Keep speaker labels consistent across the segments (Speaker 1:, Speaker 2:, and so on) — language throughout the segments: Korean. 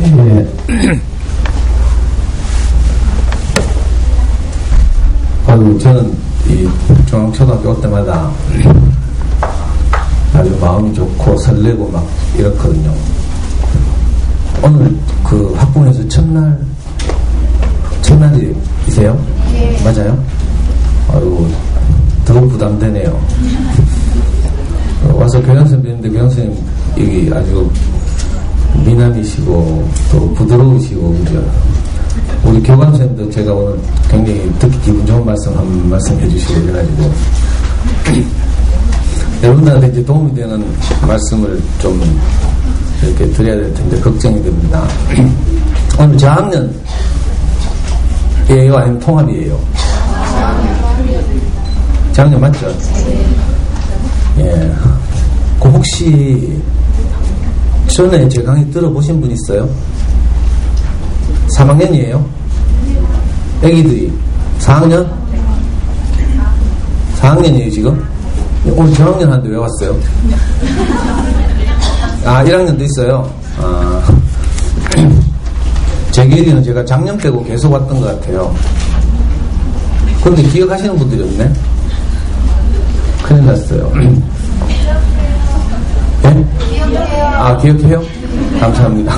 Speaker 1: 예. 저는 이 중앙초등학교 올 때마다 아주 마음이 좋고 설레고 막 이렇거든요. 오늘 그 학부모에서 첫날이세요?
Speaker 2: 네.
Speaker 1: 맞아요? 아이고, 더 부담되네요. 와서 교장선생님인데 교장선생님 여기 아주 미남이시고 또 부드러우시고 그죠? 우리 교감선생님도 제가 오늘 굉장히 듣기 기분 좋은 말씀 한 말씀 해주시고 그래가지고 여러분들한테 이제 도움이 되는 말씀을 좀 이렇게 드려야 될 텐데 걱정이 됩니다. 오늘 저학년이에요 아니면 통합이에요? 저학년 맞죠? 예. 그 혹시 전에 제 강의 들어보신 분 있어요? 3학년이에요? 애기들이 4학년? 4학년이에요 지금? 오늘 저학년 한테 왜 왔어요? 아 1학년도 있어요? 아 제 기억에는 제가 작년 빼고 계속 왔던 것 같아요. 그런데 기억하시는 분들이 없네? 큰일 났어요. 네? 아 기억해요? 감사합니다.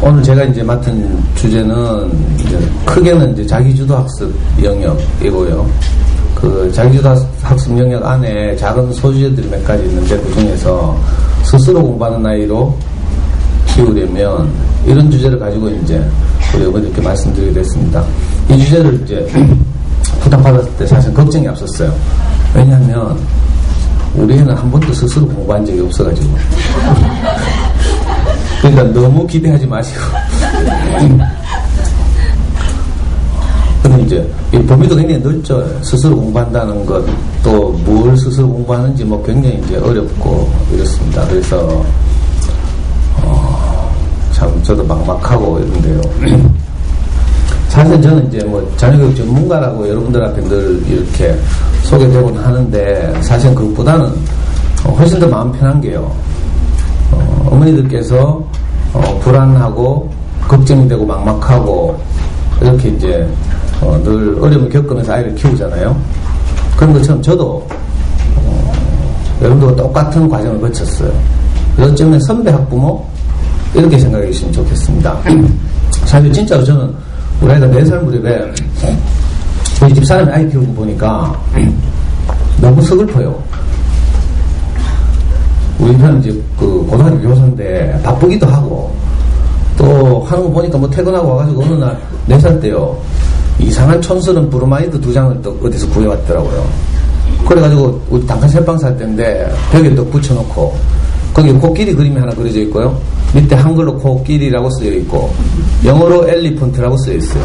Speaker 1: 오늘 제가 이제 맡은 주제는 이제 크게는 이제 자기주도 학습 영역이고요. 그 자기주도 학습 영역 안에 작은 소주제들이 몇 가지 있는데 그 중에서 스스로 공부하는 아이로 키우려면 이런 주제를 가지고 이제 우리 어머니께 말씀드리게 됐습니다. 이 주제를 이제 부탁받았을 때 사실 걱정이 앞섰어요. 왜냐하면 우리 애는 한 번도 스스로 공부한 적이 없어가지고. 그러니까 너무 기대하지 마시고. 근데 이제 이 범위도 굉장히 넓죠. 스스로 공부한다는 것, 또 뭘 스스로 공부하는지 뭐 굉장히 이제 어렵고 이렇습니다. 그래서 참 저도 막막하고 이런데요. 사실 저는 이제 뭐 자녀교육 전문가라고 여러분들한테 늘 이렇게 소개되곤 하는데 사실 그것보다는 훨씬 더 마음 편한 게요. 어머니들께서 불안하고 걱정이 되고 막막하고 이렇게 이제 늘 어려움을 겪으면서 아이를 키우잖아요. 그런 것처럼 저도 여러분들과 똑같은 과정을 거쳤어요. 어쩌면 선배 학부모 이렇게 생각해 주시면 좋겠습니다. 사실 진짜로 저는 우리 아이가 4살 무렵에 저희 집 사람이 아이 키우고 보니까 너무 서글퍼요. 우리 편은 이제 그 고등학교 교사인데 바쁘기도 하고 또 하는 거 보니까 뭐 퇴근하고 와가지고 어느 날 4살 때요 이상한 촌스러운 브로마이드 2장을 또 어디서 구해왔더라고요. 그래가지고 우리 단칸 셀빵 살 때인데 벽에 떡 붙여놓고 거기 코끼리 그림이 하나 그려져 있고요. 밑에 한글로 코끼리라고 쓰여 있고 영어로 엘리펀트라고 쓰여 있어요.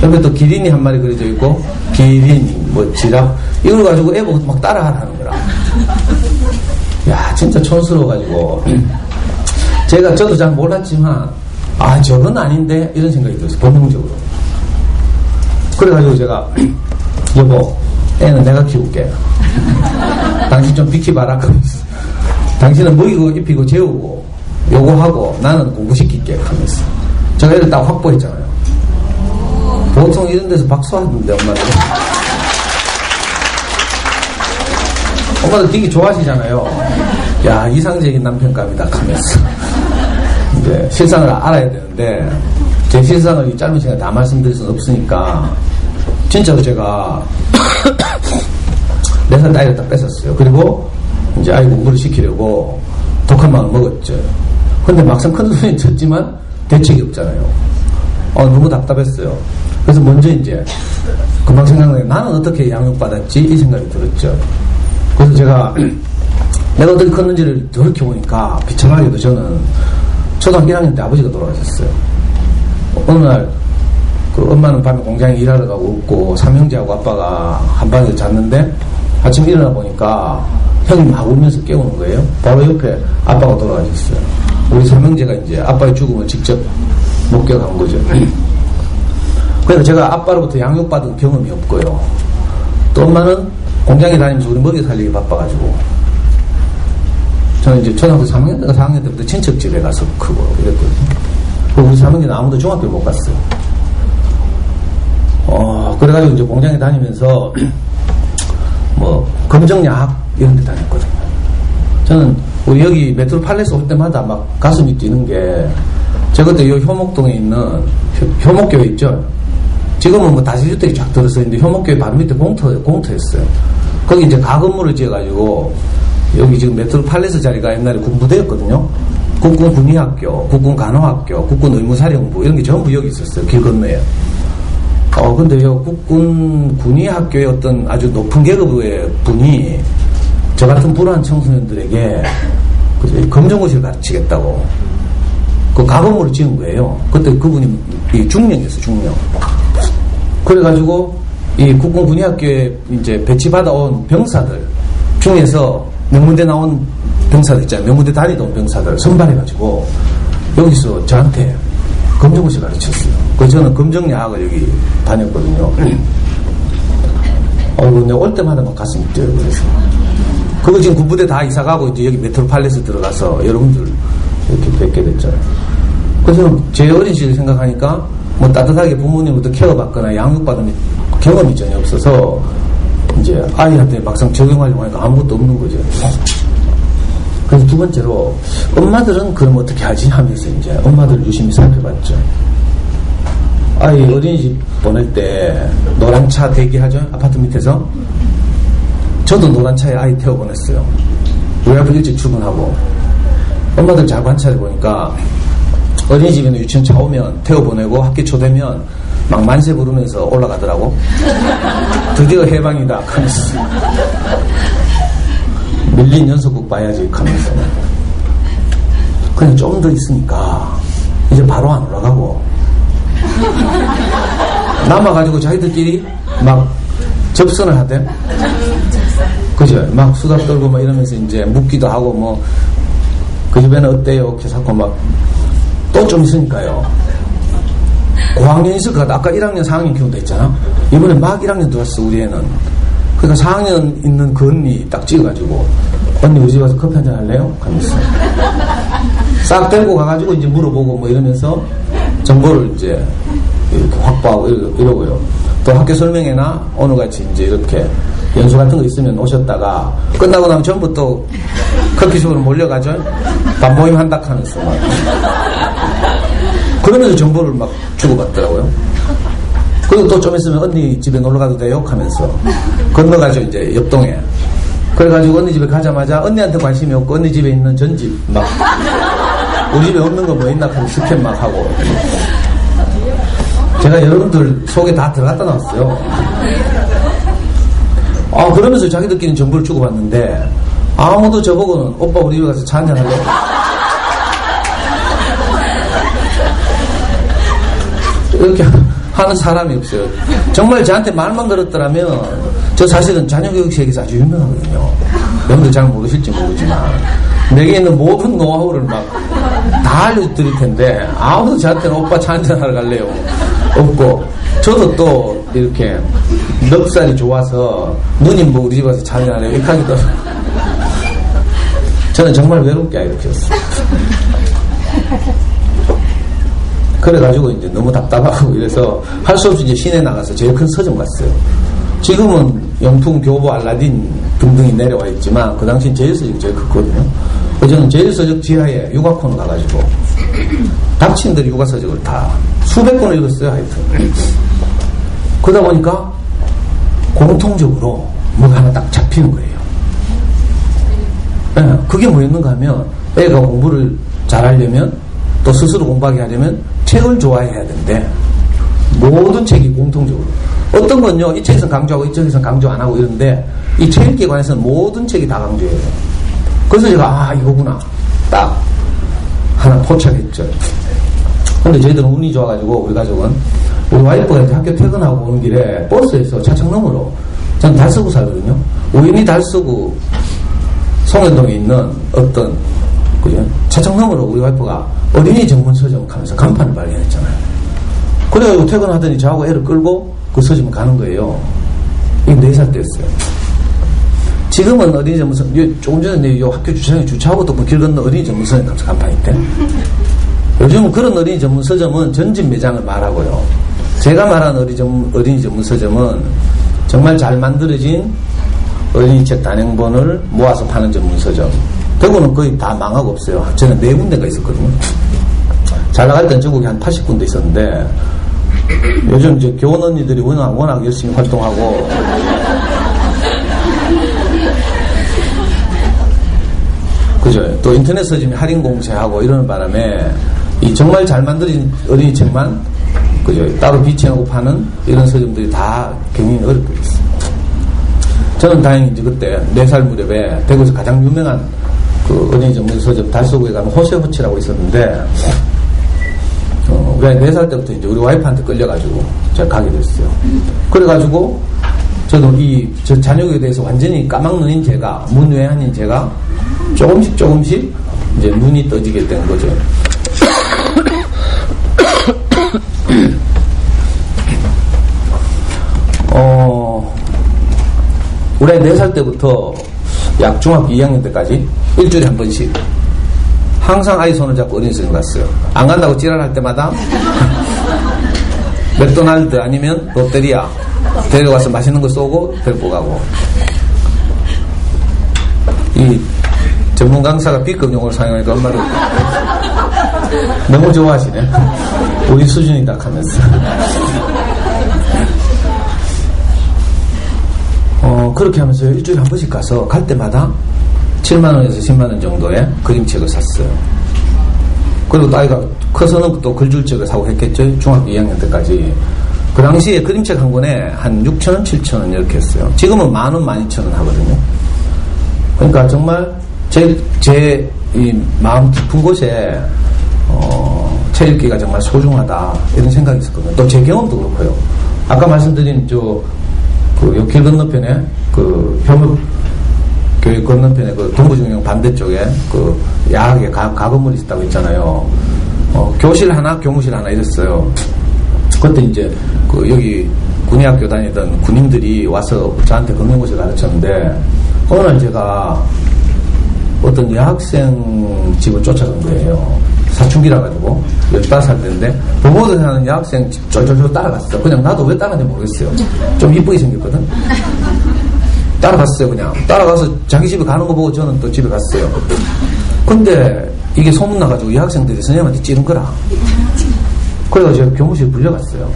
Speaker 1: 옆에 또 기린이 한 마리 그려져 있고 기린, 뭐 지랍 이걸 가지고 애보고 막 따라하라는 거라. 야 진짜 촌스러워가지고 저도 잘 몰랐지만 아 저건 아닌데 이런 생각이 들었어요. 본능적으로. 그래가지고 제가 여보 애는 내가 키울게. 당신 좀 비키봐라. 당신은 먹이고 입히고 재우고 요거하고 나는 공부시킬게 하면서 제가 애를 딱 확보했잖아요. 보통 이런 데서 박수하는데 엄마들 되게 좋아하시잖아요. 야 이상적인 남편감이다 하면서 이제 실상을 알아야 되는데 제 실상을 이 짧은 시간에 다 말씀드릴 수는 없으니까 진짜로 제가 4살 딸을 딱 뺏었어요. 그리고 이제 아이 공부를 시키려고 독한 마음을 먹었죠. 근데 막상 큰 소리 쳤지만 대책이 없잖아요. 너무 답답했어요. 그래서 먼저 이제 금방 생각나게 나는 어떻게 양육받았지? 이 생각이 들었죠. 그래서 제가 내가 어떻게 컸는지를 돌이켜보니까 비참하게도 저는 초등학교 1학년 때 아버지가 돌아가셨어요. 어느 날 그 엄마는 밤에 공장에 일하러 가고 없고 삼형제하고 아빠가 한 방에서 잤는데 아침에 일어나 보니까 형이 막 울면서 깨우는 거예요. 바로 옆에 아빠가 돌아가셨어요. 우리 삼형제가 이제 아빠의 죽음을 직접 목격한 거죠. 그래서 제가 아빠로부터 양육받은 경험이 없고요. 또 엄마는 공장에 다니면서 우리 먹여 살리기 바빠가지고 저는 이제 초등학교 3학년 때가 4학년 때부터 친척 집에 가서 크고 이랬거든요. 우리 3학년 아무도 중학교 못 갔어요. 그래가지고 이제 공장에 다니면서 뭐 검정야학 이런 데 다녔거든요. 저는 우리 여기 메트로 팔레스 올 때마다 막 가슴이 뛰는 게, 제가 그때 요 효목동에 있는 효목교회 있죠. 지금은 뭐 다시주택이 쫙 들어서 있는데 효목교회 바로 밑에 공터였어요. 거기 이제 가건물을 지어가지고 여기 지금 메트로 팔레스 자리가 옛날에 군부대였거든요. 국군 군의학교, 국군 간호학교, 국군 의무사령부 이런 게 전부 여기 있었어요. 길 건너에. 근데 요 국군 군의학교의 어떤 아주 높은 계급의 분이 저 같은 불우한 청소년들에게 검정고시를 가르치겠다고 그 가건물을 지은 거예요. 그때 그분이 중령이었어요, 중령. 그래가지고 이 국군 군의학교에 이제 배치받아온 병사들 중에서 명문대 나온 병사들 있잖아요. 명문대 다니던 병사들 선발해가지고 여기서 저한테 검정고시 가르쳤어요. 그래서 저는 검정야학을 여기 다녔거든요. 근데 올 때마다 막 가슴이 뛰어요. 그래서 그거 지금 군부대 다 이사가고 이제 여기 메트로 팔레스 들어가서 여러분들 이렇게 뵙게 됐잖아요. 그래서 제 어린 시절 생각하니까 뭐 따뜻하게 부모님부터 케어받거나 양육받은 경험이 전혀 없어서 이제 아이한테 막상 적용하려고 하니까 아무것도 없는 거죠. 그래서 두 번째로 엄마들은 그럼 어떻게 하지 하면서 이제 엄마들을 유심히 살펴봤죠. 아이 어린이집 보낼 때 노란 차 대기하죠. 아파트 밑에서. 저도 노란 차에 아이 태워 보냈어요. 우리 아빠 일찍 출근하고. 엄마들 잘 관찰해 보니까 어린이집이나 유치원 차 오면 태워 보내고 학교 초되면 막 만세 부르면서 올라가더라고. 드디어 해방이다 하면서. 밀린 연속극 봐야지 하면서. 그냥 좀 더 있으니까 이제 바로 안 올라가고 남아가지고 자기들끼리 막 접선을 하대. 그죠? 막 수다 떨고 막 이러면서 이제 묻기도 하고 뭐 그 집에는 어때요? 이렇게 자꾸 막 또 좀 있으니까요. 고학년 있을 것 같아. 아까 1학년, 4학년 키운다 했잖아. 이번에 막 1학년 들어왔어, 우리 애는. 그러니까 4학년 있는 그 언니 딱 찍어가지고, 언니 우리 집 와서 커피 한잔 할래요? 하면서. 싹 데리고 가가지고 이제 물어보고 뭐 이러면서 정보를 이제 이렇게 확보하고 이러고요. 또 학교 설명회나 오늘같이 이제 이렇게 연수 같은 거 있으면 오셨다가 끝나고 나면 전부 또 커피숍으로 몰려가죠. 밥 모임 한다 하면서 막. 그러면서 정보를 막 주고받더라고요. 그리고 또 좀 있으면 언니 집에 놀러 가도 돼요? 하면서 건너가죠, 이제 옆동에. 그래가지고 언니 집에 가자마자 언니한테 관심이 없고 언니 집에 있는 전집 막 우리 집에 없는 거 뭐 있나 하고 스캔 막 하고. 제가 여러분들 속에 다 들어갔다 나왔어요. 그러면서 자기들끼리 정보를 주고받는데 아무도 저보고는 오빠 우리 집에 가서 차 한잔 할래? 이렇게 하는 사람이 없어요. 정말 저한테 말만 걸었더라면 저 사실은 자녀교육시에서 아주 유명하거든요. 여러분들 잘 모르실지 모르지만 내게 있는 모든 노하우를 막 다 알려드릴 텐데 아무도 저한테는 오빠 차 한잔 하러 갈래요? 없고 저도 또 이렇게 넉살이 좋아서 누님 뭐 우리 집 와서 차 한잔 할래요? 이렇게 하기도 저는 정말 외롭게 아이를 키웠어요. 그래가지고 이제 너무 답답하고 이래서 할 수 없이 이제 시내 나가서 제일 큰 서점 갔어요. 지금은 영풍, 교보, 알라딘 등등이 내려와 있지만 그 당시엔 제일서적이 제일 컸거든요. 저는 제일서적 지하에 육아코너 가가지고 닥친들이 육아서적을 다 수백 권을 읽었어요. 하여튼 그러다 보니까 공통적으로 뭐가 하나 딱 잡히는 거예요. 네, 그게 뭐였는가 하면 애가 공부를 잘하려면 또 스스로 공부하게 하려면 책을 좋아해야 되는데 모든 책이 공통적으로 어떤 건요 이 책에서 강조하고 이 책에서 강조 안 하고 이러는데 이 책 읽기에 관해서는 모든 책이 다 강조해요. 그래서 제가 이거구나 딱 하나 포착했죠. 근데 저희들은 운이 좋아가지고 우리 가족은 우리 와이프가 이제 학교 퇴근하고 오는 길에 버스에서 차창너머로 저는 달서구 살거든요. 우연히 달서구 송현동에 있는 어떤 그죠? 차창너머로 우리 와이프가 어린이 전문 서점 하면서 간판을 발견했잖아요. 그래가지고 퇴근하더니 저하고 애를 끌고 그 서점을 가는 거예요. 이게 4살 때였어요. 지금은 어린이 전문서점, 조금 전에 요 학교 주차장에 주차하고 또 길 건너 어린이 전문서점 간판이 있대. 요즘은 그런 어린이 전문서점은 전집 매장을 말하고요. 제가 말하는 어린이 전문서점은 정말 잘 만들어진 어린이 책 단행본을 모아서 파는 전문서점. 대구는 거의 다 망하고 없어요. 저는 4군데가 있었거든요. 잘 나갈 땐 전국에 한 80군데 있었는데, 요즘 이제 교원 언니들이 워낙 열심히 활동하고, 그죠? 또 인터넷 서점이 할인 공세하고 이러는 바람에, 이 정말 잘 만들어진 어린이 책만, 그죠? 따로 비치하고 파는 이런 서점들이 다 경영이 어렵게 됐어요. 저는 다행히 이제 그때 4살 무렵에 대구에서 가장 유명한 그 어린이 전문 서점 달서구에 가면 호세호치라고 있었는데, 우리가 4살 때부터 이제 우리 와이프한테 끌려가지고 제가 가게 됐어요. 그래가지고 저도 저 자녀에 대해서 완전히 까막눈인 제가, 문외한인 제가 조금씩 이제 눈이 떠지게 된 거죠. 올해 4살 때부터 약 중학교 2학년 때까지 일주일에 한 번씩 항상 아이 손을 잡고 어린이집에 갔어요. 안 간다고 지랄할 때마다 맥도날드 아니면 롯데리아 데려가서 맛있는 거 쏘고 데리고 가고. 이 전문 강사가 B급 용어를 사용하니까 엄마를 너무 좋아하시네. 우리 수준이다 하면서. 그렇게 하면서 일주일에 한 번씩 가서 갈 때마다 7만원에서 10만원 정도의 그림책을 샀어요. 그리고 또 아이가 커서는 또 글줄책을 사고 했겠죠. 중학교 2학년 때까지. 그 당시에 그림책 한 권에 한 6,000원, 7,000원 이렇게 했어요. 지금은 10,000원, 12,000원 하거든요. 그러니까 정말 제 이 마음 깊은 곳에 책 읽기가 정말 소중하다 이런 생각이 있었거든요. 또 제 경험도 그렇고요. 아까 말씀드린 요 길 건너편에 효물 교육 건너편에 동부중앙 반대쪽에 야하게 가건물이 있다고 했잖아요. 교실 하나, 교무실 하나 이랬어요. 그때 이제 여기 군의학교 다니던 군인들이 와서 저한테 검정고시를 가르쳤는데, 어느 날 제가 어떤 여학생 집을 쫓아간 거예요. 사춘기라 가지고 15살 때인데 부모들 하는 여학생 집 쫄쫄쫄 따라갔어. 그냥 나도 왜 따라갔는지 모르겠어요. 좀 이쁘게 생겼거든. 따라갔어요. 그냥 따라가서 자기 집에 가는 거 보고 저는 또 집에 갔어요. 근데 이게 소문나가지고 여학생들이 선생님한테 찌른 거라. 그래가지고 제가 교무실에 불려갔어요.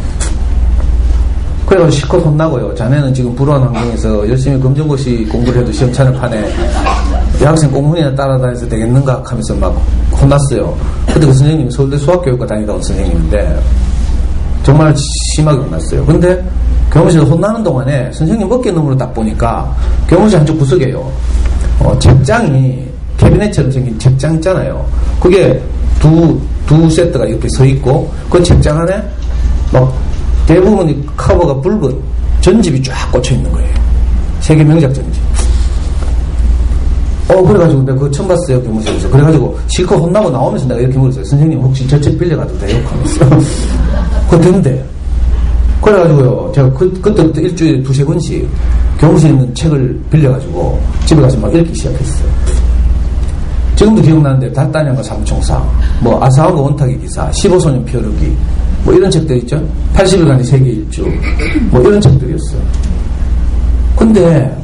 Speaker 1: 그래가지고 실컷 혼나고요. 자네는 지금 불우한 환경에서 열심히 검정고시 공부를 해도 시험차는 판에 여학생 공문이나 따라다녀서 되겠는가 하면서 막 혼났어요. 그때 그 선생님이 서울대 수학교육과 다니다 온 선생님인데 정말 심하게 혼났어요. 근데 교무실에서 혼나는 동안에 선생님 어깨너머로 딱 보니까 교무실 한쪽 구석에요. 책장이 캐비넷처럼 생긴 책장 있잖아요. 그게 두 세트가 이렇게 서 있고 그 책장 안에 막 대부분 커버가 붉은 전집이 쫙 꽂혀 있는 거예요. 세계 명작 전집. 그래가지고 내가 그거 처음 봤어요, 교무실에서. 그래가지고 실컷 혼나고 나오면서 내가 이렇게 물었어요. 선생님, 혹시 저 책 빌려가도 돼요? 하면서. 그거 된대. 그래가지고요, 제가 그때부터 일주일에 2-3번씩 교무실에 있는 책을 빌려가지고 집에 가서 막 읽기 시작했어요. 지금도 기억나는데, 달단양과 삼총사, 아사왕과 원탁의 기사, 15소년 표류기, 이런 책들 있죠? 80일간의 세계 일주, 이런 책들이었어요. 근데,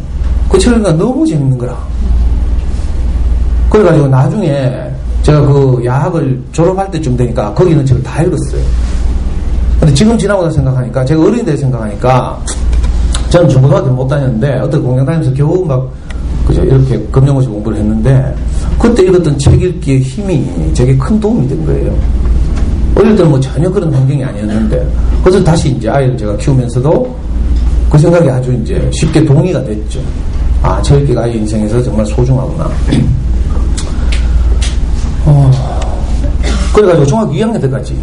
Speaker 1: 그 책을 읽으니까 너무 재밌는 거라. 그래가지고 나중에 제가 야학을 졸업할 때쯤 되니까 거기 있는 책을 다 읽었어요. 근데 지금 지나고 나서 생각하니까, 제가 어린 데 생각하니까, 저는 중고등학교 못 다녔는데, 어떤 공장 다니면서 겨우 이렇게 검정고시 공부를 했는데, 그때 읽었던 책 읽기의 힘이 제게 큰 도움이 된 거예요. 어릴 때는 전혀 그런 환경이 아니었는데, 그래서 다시 이제 아이를 제가 키우면서도 그 생각이 아주 이제 쉽게 동의가 됐죠. 책 읽기가 아이 인생에서 정말 소중하구나. 그래가지고 중학교 2학년 때까지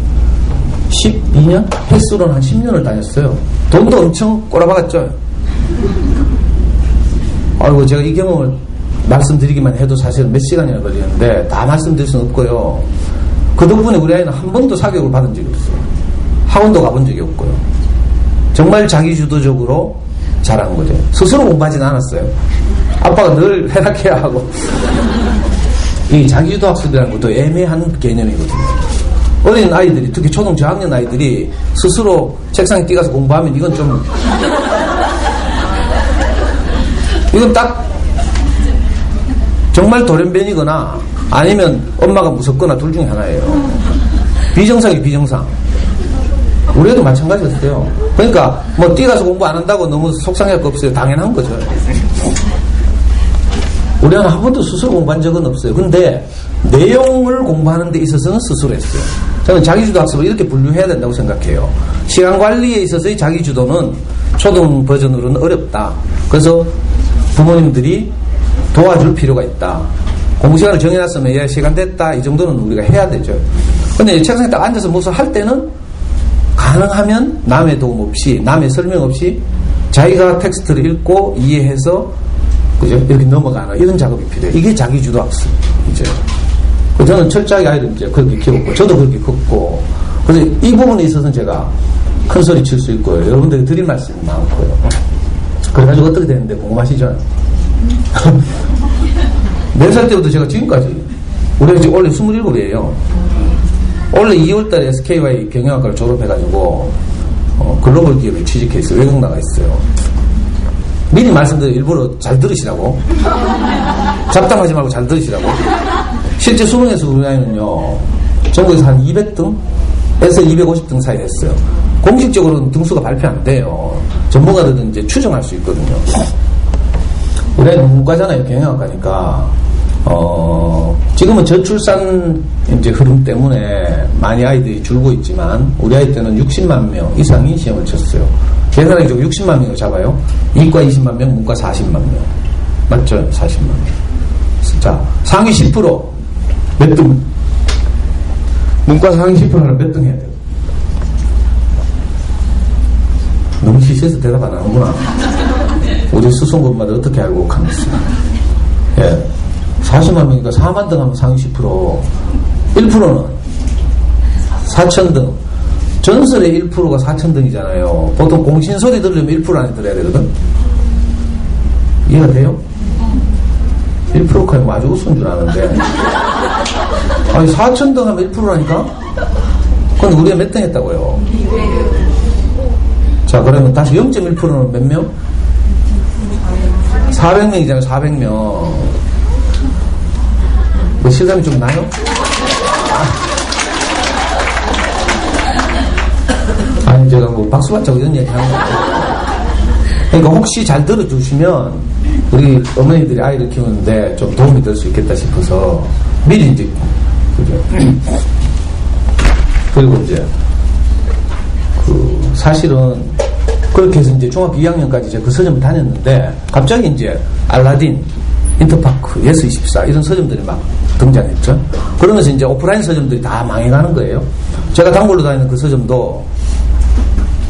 Speaker 1: 12년? 횟수로는 한 10년을 다녔어요. 돈도 엄청 꼬라박았죠. 아이고, 제가 이 경험을 말씀드리기만 해도 사실 몇 시간이나 걸리는데 다 말씀드릴 수는 없고요. 그 덕분에 우리 아이는 한 번도 사교육을 받은 적이 없어요. 학원도 가본 적이 없고요. 정말 자기주도적으로 자란 거죠. 스스로 공부하지는 않았어요. 아빠가 늘 해락해야 하고. 이 자기주도 학습이라는 것도 애매한 개념이거든요. 어린 아이들이, 특히 초등 저학년 아이들이 스스로 책상에 뛰어가서 공부하면 이건 좀, 이건 딱 정말 돌연변이거나 아니면 엄마가 무섭거나 둘 중에 하나예요. 비정상이 비정상. 우리도 마찬가지였어요. 그러니까 뭐 뛰어가서 공부 안 한다고 너무 속상할 거 없어요. 당연한 거죠. 우리는 한 번도 스스로 공부한 적은 없어요. 근데 내용을 공부하는 데 있어서는 스스로 했어요. 저는 자기주도 학습을 이렇게 분류해야 된다고 생각해요. 시간 관리에 있어서의 자기주도는 초등 버전으로는 어렵다. 그래서 부모님들이 도와줄 필요가 있다. 공부 시간을 정해놨으면 야 시간 됐다 이 정도는 우리가 해야 되죠. 근데 책상에 딱 앉아서 무엇을 할 때는 가능하면 남의 도움 없이 남의 설명 없이 자기가 텍스트를 읽고 이해해서 그죠? 이렇게 넘어가는 이런 작업이 필요해요. 이게 자기주도 학습이죠. 저는 철저하게 아이들 이제 그렇게 키웠고 저도 그렇게 컸고 그래서 이 부분에 있어서는 제가 큰 소리 칠 수 있고요. 여러분들이 드릴 말씀이 많고요. 그래가지고 어떻게 되는데 궁금하시죠? 4살 때부터 제가 지금까지 우리가 지금 원래 27이에요. 원래 2월달에 SKY 경영학과를 졸업해가지고 글로벌 기업에 취직해 있어요. 외국 나가 있어요. 미리 말씀드려 일부러 잘 들으시라고. 잡담하지 말고 잘 들으시라고. 실제 수능에서 우리 아이는요 전국에서 한 200등에서 250등 사이 됐어요. 공식적으로는 등수가 발표 안 돼요. 전문가들은 이제 추정할 수 있거든요. 우리 아이는 문과잖아요. 경영학과니까 지금은 저출산 이제 흐름 때문에 많이 아이들이 줄고 있지만 우리 아이 때는 60만 명 이상이 시험을 쳤어요. 계산하기 좀 60만 명을 잡아요. 이과 20만 명, 문과 40만 명. 맞죠? 40만 명. 자, 상위 10% 몇 등? 문과 상위 10%는 몇 등 해야 돼요? 너무 시시해서 대답 안 하는구나. 우리 수성고마다 어떻게 알고 가면서. 예. 40만 명이니까 4만 등 하면 상위 10%. 1%는 4,000등. 전설의 1%가 4,000등이잖아요. 보통 공신소리 들으려면 1% 안에 들어야 되거든? 이해가 돼요? 1%까지 아주 우스운 줄 아는데. 아니, 4,000등 하면 1%라니까? 그럼 우리가 몇 등 했다고요? 자, 그러면 다시 0.1%는 몇 명? 400명이잖아요, 400명. 뭐 실감이 좀 나요? 아니, 제가 뭐 박수 받자고 이런 얘기 하는 거예요. 그러니까 혹시 잘 들어주시면 우리 어머니들이 아이를 키우는데 좀 도움이 될 수 있겠다 싶어서 미리 이제, 그죠? 그리고 이제, 사실은 그렇게 해서 이제 중학교 2학년까지 이제 그 서점을 다녔는데 갑자기 이제 알라딘, 인터파크, 예스24 이런 서점들이 막 등장했죠. 그러면서 이제 오프라인 서점들이 다 망해가는 거예요. 제가 단골로 다니는 그 서점도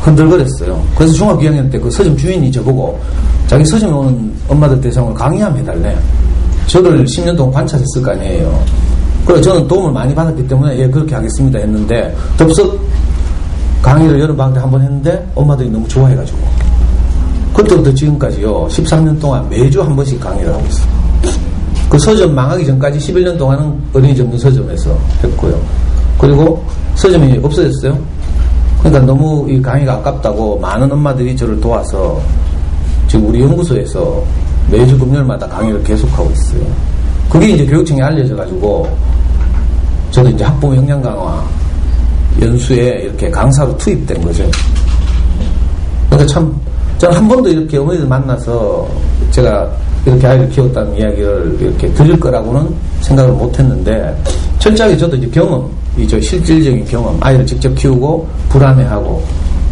Speaker 1: 흔들거렸어요. 그래서 중학교 2학년 때 그 서점 주인이 저보고 자기 서점에 오는 엄마들 대상으로 강의 한번 해달래. 저를 10년 동안 관찰했을 거 아니에요. 그래서 저는 도움을 많이 받았기 때문에 예 그렇게 하겠습니다 했는데 덥석 강의를 여름방학 때 한 번 했는데 엄마들이 너무 좋아해가지고 그때부터 지금까지요 13년 동안 매주 한 번씩 강의를 하고 있어요. 그 서점 망하기 전까지 11년 동안은 어린이 전문 서점에서 했고요. 그리고 서점이 없어졌어요. 그러니까 너무 이 강의가 아깝다고 많은 엄마들이 저를 도와서 지금 우리 연구소에서 매주 금요일마다 강의를 계속하고 있어요. 그게 이제 교육청에 알려져가지고 저도 이제 학부모 역량 강화 연수에 이렇게 강사로 투입된 거죠. 그러니까 참 저는 한 번도 이렇게 어머니들 만나서 제가 이렇게 아이를 키웠다는 이야기를 이렇게 드릴 거라고는 생각을 못 했는데 철저하게 저도 이제 경험이죠. 실질적인 경험. 아이를 직접 키우고 불안해하고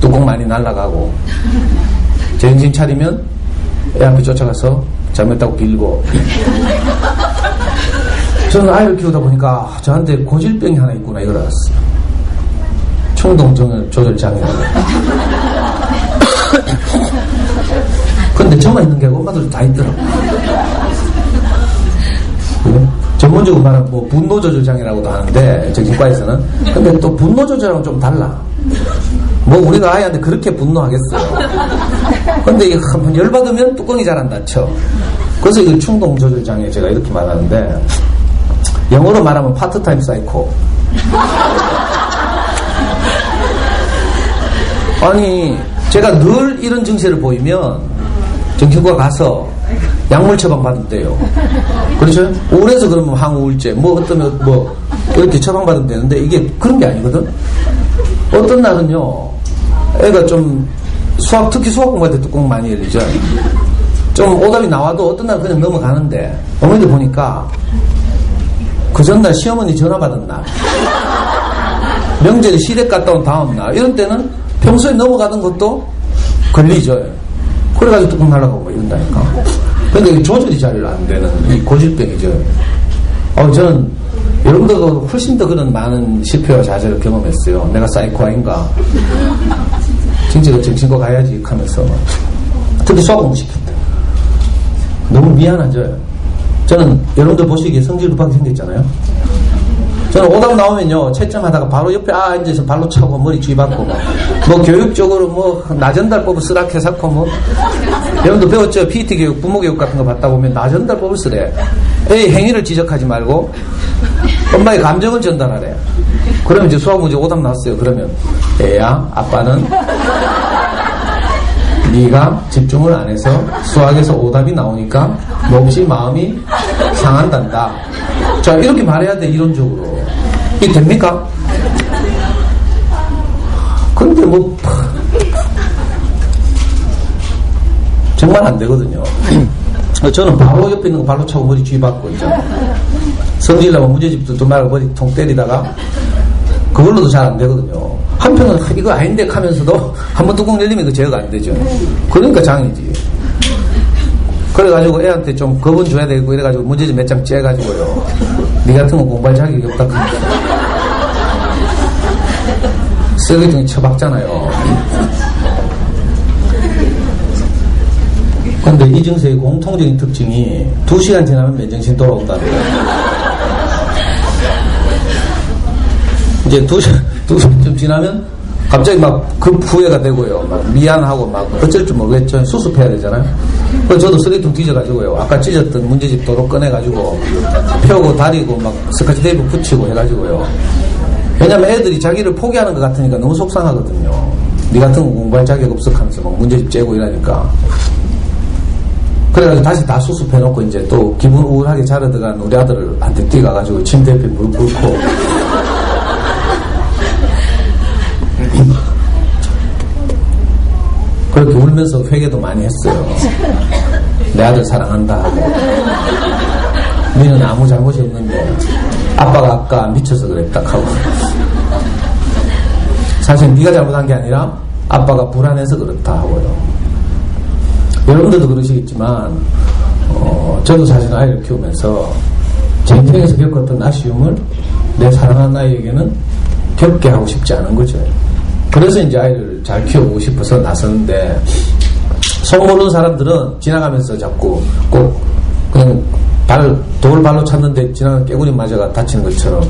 Speaker 1: 뚜껑 많이 날아가고 정신 차리면 애 앞에 쫓아가서 잘못했다고 빌고 저는 아이를 키우다 보니까 저한테 고질병이 하나 있구나 이걸 알았어요. 충동 조절 장애라고. 근데 저만 있는 게 아니고 엄마들도 다 있더라고. 전문적으로 말하면 뭐 분노 조절 장애라고도 하는데 정신과에서는. 근데 또 분노 조절하고는 좀 달라. 뭐 우리가 아이한테 그렇게 분노하겠어요. 근데 한번 열받으면 뚜껑이 잘 안 닫혀. 그래서 이 충동 조절 장애 제가 이렇게 말하는데, 영어로 말하면 파트타임 사이코. 아니, 제가 늘 이런 증세를 보이면 정신과 가서 약물 처방 받으면 돼요. 그렇죠? 우울해서 그러면 항우울제, 이렇게 처방 받으면 되는데, 이게 그런 게 아니거든? 어떤 날은요, 애가 좀 특히 수학 공부할 때 뚜껑 많이 열리죠. 좀 오답이 나와도 어떤 날 그냥 넘어가는데, 어머니들 보니까 그 전날 시어머니 전화 받은 날, 명절에 시댁 갔다 온 다음 날, 이런 때는 평소에 넘어가던 것도 걸리죠. 그래가지고 뚜껑 날아가고 이런다니까. 그러니까 이게 조절이 잘 안 되는 이 고질병이죠. 저는 여러분들도 훨씬 더 그런 많은 실패와 좌절을 경험했어요. 내가 사이코 아닌가. 진짜 정신과 가야지 하면서. 특히 수학 공부 시킬 때. 너무 미안하죠. 저는 여러분들 보시기에 성질 급하게 생겼잖아요. 저는 오답 나오면요, 채점하다가 바로 옆에 앉아서 발로 차고 머리 쥐받고 교육적으로 나전달법을 쓰라 해서고 여러분도 배웠죠? PT 교육, 부모 교육 같은 거 받다 보면 나전달법을 쓰래. 애의 행위를 지적하지 말고 엄마의 감정을 전달하래. 그러면 이제 수학 문제 오답 나왔어요. 그러면 애야, 아빠는 네가 집중을 안 해서 수학에서 오답이 나오니까 몹시 마음이 상한단다. 자, 이렇게 말해야 돼, 이론적으로. 이게 됩니까? 근데 정말 안 되거든요. 저는 바로 옆에 있는 거 발로 차고 머리 쥐받고 있잖아요. 성질나면 문제집도 말고 머리 통 때리다가 그걸로도 잘 안 되거든요. 한편은 이거 아닌데 하면서도 한번 뚜껑 열리면 그 제어가 안 되죠. 그러니까 장이지. 그래가지고 애한테 좀 겁은 줘야 되고 이래가지고 문제집 몇 장 째가지고요. 니 같은 거 공부할 자격이 없다 하면서 쓰레기통에 처박잖아요. 근데 이 증세의 공통적인 특징이 2시간 지나면 맨정신 돌아온다는 거예요. 이제 2시간쯤 지나면 갑자기 급 후회가 되고요. 미안하고 어쩔 줄 모르겠죠. 수습해야 되잖아요. 그래서 저도 쓰레기통 뒤져가지고요. 아까 찢었던 문제집 도로 꺼내가지고 펴고 다리고 스카치 테이프 붙이고 해가지고요. 왜냐면 애들이 자기를 포기하는 것 같으니까 너무 속상하거든요. 니 같은 거 공부할 자격 없어 하면서 문제집 째고 이러니까. 그래가지고 다시 다 수습해놓고 이제 또 기분 우울하게 자러 들어간 우리 아들한테 뛰어가가지고 침대 옆에 무릎 꿇고 그렇게 울면서 회개도 많이 했어요. 내 아들 사랑한다 하고. 너는 아무 잘못이 없는데 아빠가 아까 미쳐서 그랬다 하고. 사실 네가 잘못한 게 아니라 아빠가 불안해서 그렇다 하고요. 여러분들도 그러시겠지만 저도 사실 아이를 키우면서 제 인생에서 겪었던 아쉬움을 내 사랑하는 아이에게는 겪게 하고 싶지 않은 거죠. 그래서 이제 아이를 잘 키워보고 싶어서 나섰는데, 속 모르는 사람들은 지나가면서 자꾸 꼭 그냥 돌 발로 찼는데 지나가는 깨구리 맞아가 다치는 것처럼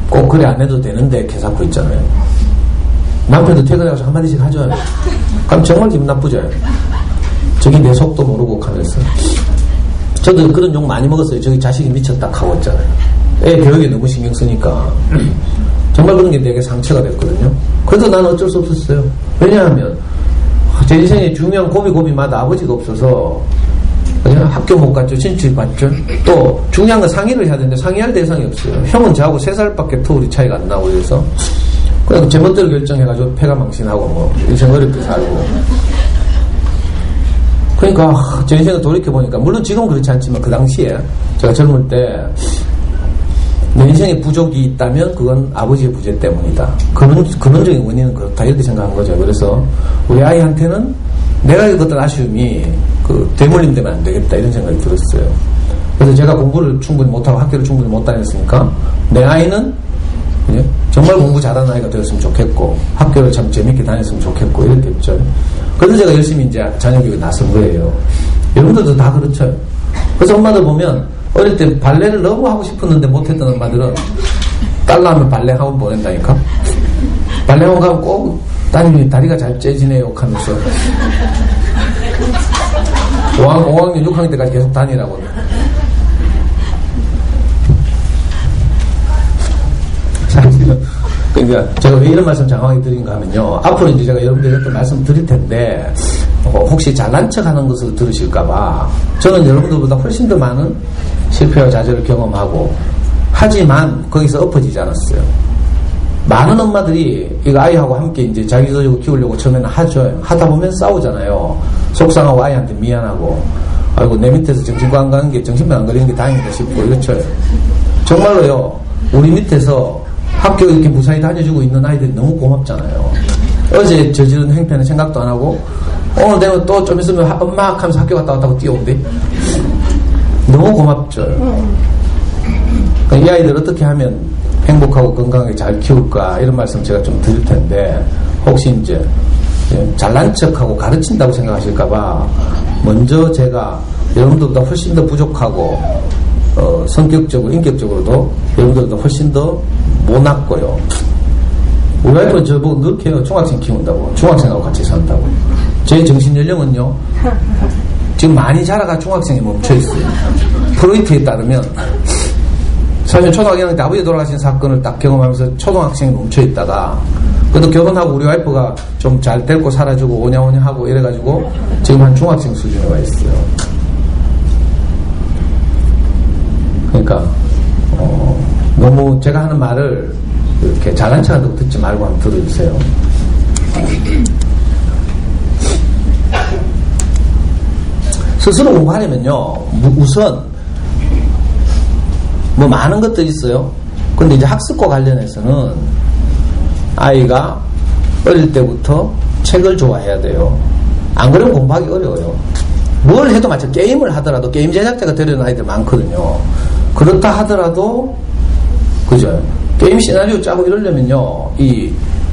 Speaker 1: 꼭 그래 안 해도 되는데 개사코 있잖아요. 남편도 퇴근해서 한마디씩 하죠. 그럼 정말 기분 나쁘죠. 저기 내 속도 모르고 하면서. 저도 그런 욕 많이 먹었어요. 저기 자식이 미쳤다 하고 있잖아요. 애 교육에 너무 신경 쓰니까. 정말 그런 게 되게 상처가 됐거든요. 그래도 나는 어쩔 수 없었어요. 왜냐하면 제 인생의 중요한 고비마다 아버지가 없어서 그냥 학교 못 갔죠. 진출 갔죠. 또 중요한 건 상의를 해야 되는데 상의할 대상이 없어요. 형은 저하고 3살밖에 터울이 차이가 안 나고 그래서 그냥 제 멋대로 결정해가지고 폐가 망신하고 인생 어렵게 살고. 그러니까 제 인생을 돌이켜보니까 물론 지금은 그렇지 않지만 그 당시에 제가 젊을 때 내 인생에 부족이 있다면 그건 아버지의 부재 때문이다. 근원적인 원인은 그렇다. 이렇게 생각한 거죠. 그래서 우리 아이한테는 내가 겪었던 아쉬움이 대물림 되면 안 되겠다. 이런 생각이 들었어요. 그래서 제가 공부를 충분히 못하고 학교를 충분히 못 다녔으니까 내 아이는 정말 공부 잘하는 아이가 되었으면 좋겠고 학교를 참 재밌게 다녔으면 좋겠고 이랬겠죠. 그래서 제가 열심히 이제 자녀교육에 나선 거예요. 여러분들도 다 그렇죠. 그래서 엄마들 보면 어릴 때 발레를 너무 하고 싶었는데 못했던 엄마들은 딸 낳으면 발레 학원 보낸다니까. 발레 학원 가면 꼭 따님이 다리가 잘 째지네요 하면서 5학년, 6학년 때까지 계속 다니라고. 사실은, 그러니까 제가 왜 이런 말씀 장황하게 드린가 하면요. 앞으로 이제 제가 여러분들에게 또 말씀 드릴 텐데, 혹시 잘난 척 하는 것을 들으실까봐, 저는 여러분들보다 훨씬 더 많은 실패와 좌절을 경험하고, 하지만 거기서 엎어지지 않았어요. 많은 엄마들이 이거 아이하고 함께 이제 자기도 키우려고 처음에는 하죠. 하다 보면 싸우잖아요. 속상하고 아이한테 미안하고, 아이고, 내 밑에서 정신과 안 가는 게, 정신병 안 걸리는 게 다행이다 싶고, 이렇죠. 정말로요, 우리 밑에서 학교 이렇게 무사히 다녀주고 있는 아이들이 너무 고맙잖아요. 어제 저지른 행태는 생각도 안 하고, 오늘 되면 또 좀 있으면 엄마 하면서 학교 갔다 왔다고 뛰어온대. 너무 고맙죠. 이 아이들 어떻게 하면 행복하고 건강하게 잘 키울까, 이런 말씀 제가 좀 드릴 텐데, 혹시 이제 잘난 척하고 가르친다고 생각하실까봐 먼저 제가 여러분들보다 훨씬 더 부족하고, 성격적으로, 인격적으로도 여러분들보다 훨씬 더 못났고요. 우리 와이프는 저보고 늘 해요. 중학생 키운다고. 중학생하고 같이 산다고. 제 정신연령은요, 지금 많이 자라가 중학생에 멈춰있어요. 프로이트에 따르면, 사실 초등학교 1학년 때 아버지 돌아가신 사건을 딱 경험하면서 초등학생에 멈춰있다가, 그래도 결혼하고 우리 와이프가 좀 잘 데리고 살아주고 오냐오냐 하고 이래가지고 지금 한 중학생 수준에 와 있어요. 그러니까 너무 제가 하는 말을 이렇게 잘난 척한다고 듣지 말고 한번 들어주세요. 스스로 공부하려면요, 우선 뭐 많은 것들이 있어요. 근데 이제 학습과 관련해서는 아이가 어릴 때부터 책을 좋아해야 돼요. 안 그러면 공부하기 어려워요. 뭘 해도 마치 게임을 하더라도 게임 제작자가 되려는 아이들 많거든요. 그렇다 하더라도, 그죠? 게임 시나리오 짜고 이러려면요, 이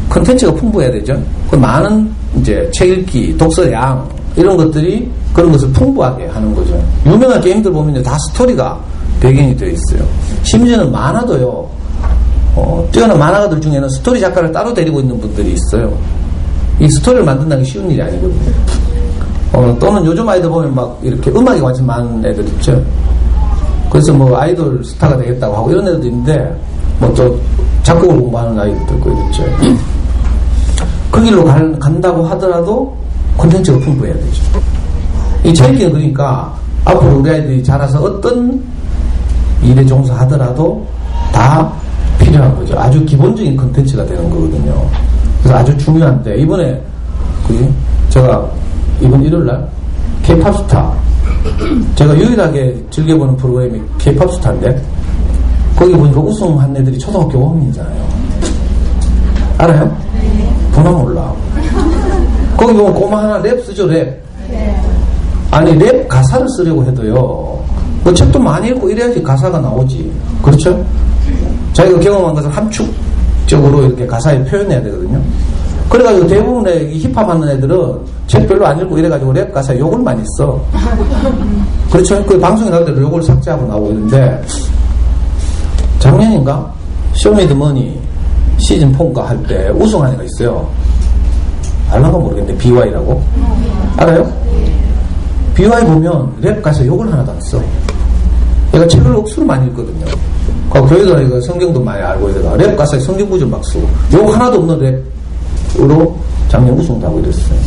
Speaker 1: 컨텐츠가 풍부해야 되죠. 그 많은 이제 책 읽기, 독서량, 이런 것들이 그런 것을 풍부하게 하는 거죠. 유명한 게임들 보면요, 다 스토리가 배경이 되어 있어요. 심지어는 만화도요, 뛰어난 만화가들 중에는 스토리 작가를 따로 데리고 있는 분들이 있어요. 이 스토리를 만든다는 게 쉬운 일이 아니거든요. 또는 요즘 아이들 보면 막 이렇게 음악에 관심 많은 애들 있죠. 그래서 뭐 아이돌 스타가 되겠다고 하고 이런 애들도 있는데, 뭐 또 작곡을 공부하는 아이들도 있고 이렇죠. 그 길로 간다고 하더라도 콘텐츠가 풍부해야 되죠. 이 책기는 그러니까 앞으로 우리 아이들이 자라서 어떤 일에 종사하더라도 다 필요한 거죠. 아주 기본적인 콘텐츠가 되는 거거든요. 그래서 아주 중요한데, 이번에 제가 이번 일요일날 K-POP 스타, 제가 유일하게 즐겨보는 프로그램이 K-POP 스타인데, 거기 보니까 우승한 애들이 초등학교 5학년이잖아요. 알아요? 보나 몰라. 거기 보면 꼬마 하나 랩 쓰죠, 랩. 아니, 랩 가사를 쓰려고 해도요, 그 책도 많이 읽고 이래야지 가사가 나오지. 그렇죠? 자기가 경험한 것을 함축적으로 이렇게 가사에 표현해야 되거든요. 그래가지고 대부분의 힙합 하는 애들은 책 별로 안 읽고 이래가지고 랩 가사에 욕을 많이 써. 그렇죠? 그 방송에 나올 때도 욕을 삭제하고 나오고 있는데, 작년인가? 쇼미더머니 시즌4인가 할 때 우승한 애가 있어요. 알란가 모르겠는데, BY라고. 알아요? BY 보면 랩 가사에 욕을 하나도 안 써. 얘가 책을 억수로 많이 읽거든요. 교회도 아니고 성경도 많이 알고 있다가 랩 가사에 성경 구절 막 쓰고, 욕 하나도 없는 랩으로 작년 우승도 하고 이랬어요.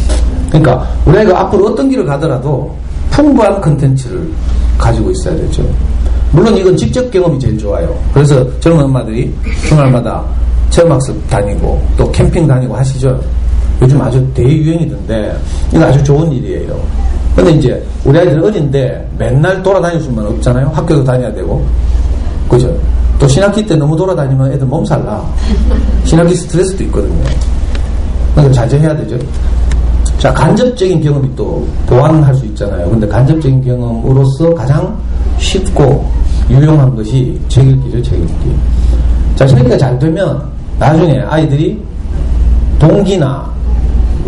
Speaker 1: 그러니까 우리 아이가 앞으로 어떤 길을 가더라도 풍부한 컨텐츠를 가지고 있어야 되죠. 물론 이건 직접 경험이 제일 좋아요. 그래서 젊은 엄마들이 주말마다 체험학습 다니고 또 캠핑 다니고 하시죠. 요즘 아주 대유행이던데 이거 아주 좋은 일이에요. 근데 이제 우리 아이들은 어린데 맨날 돌아다닐 수만 없잖아요. 학교도 다녀야 되고, 그죠? 또 신학기 때 너무 돌아다니면 애들 몸살 나. 신학기 스트레스도 있거든요. 그러니까 자제해야 되죠. 자, 간접적인 경험이 또 보완할 수 있잖아요. 근데 간접적인 경험으로서 가장 쉽고 유용한 것이 책 읽기죠, 책 읽기. 자, 책 읽기가 잘 되면 나중에 아이들이 동기나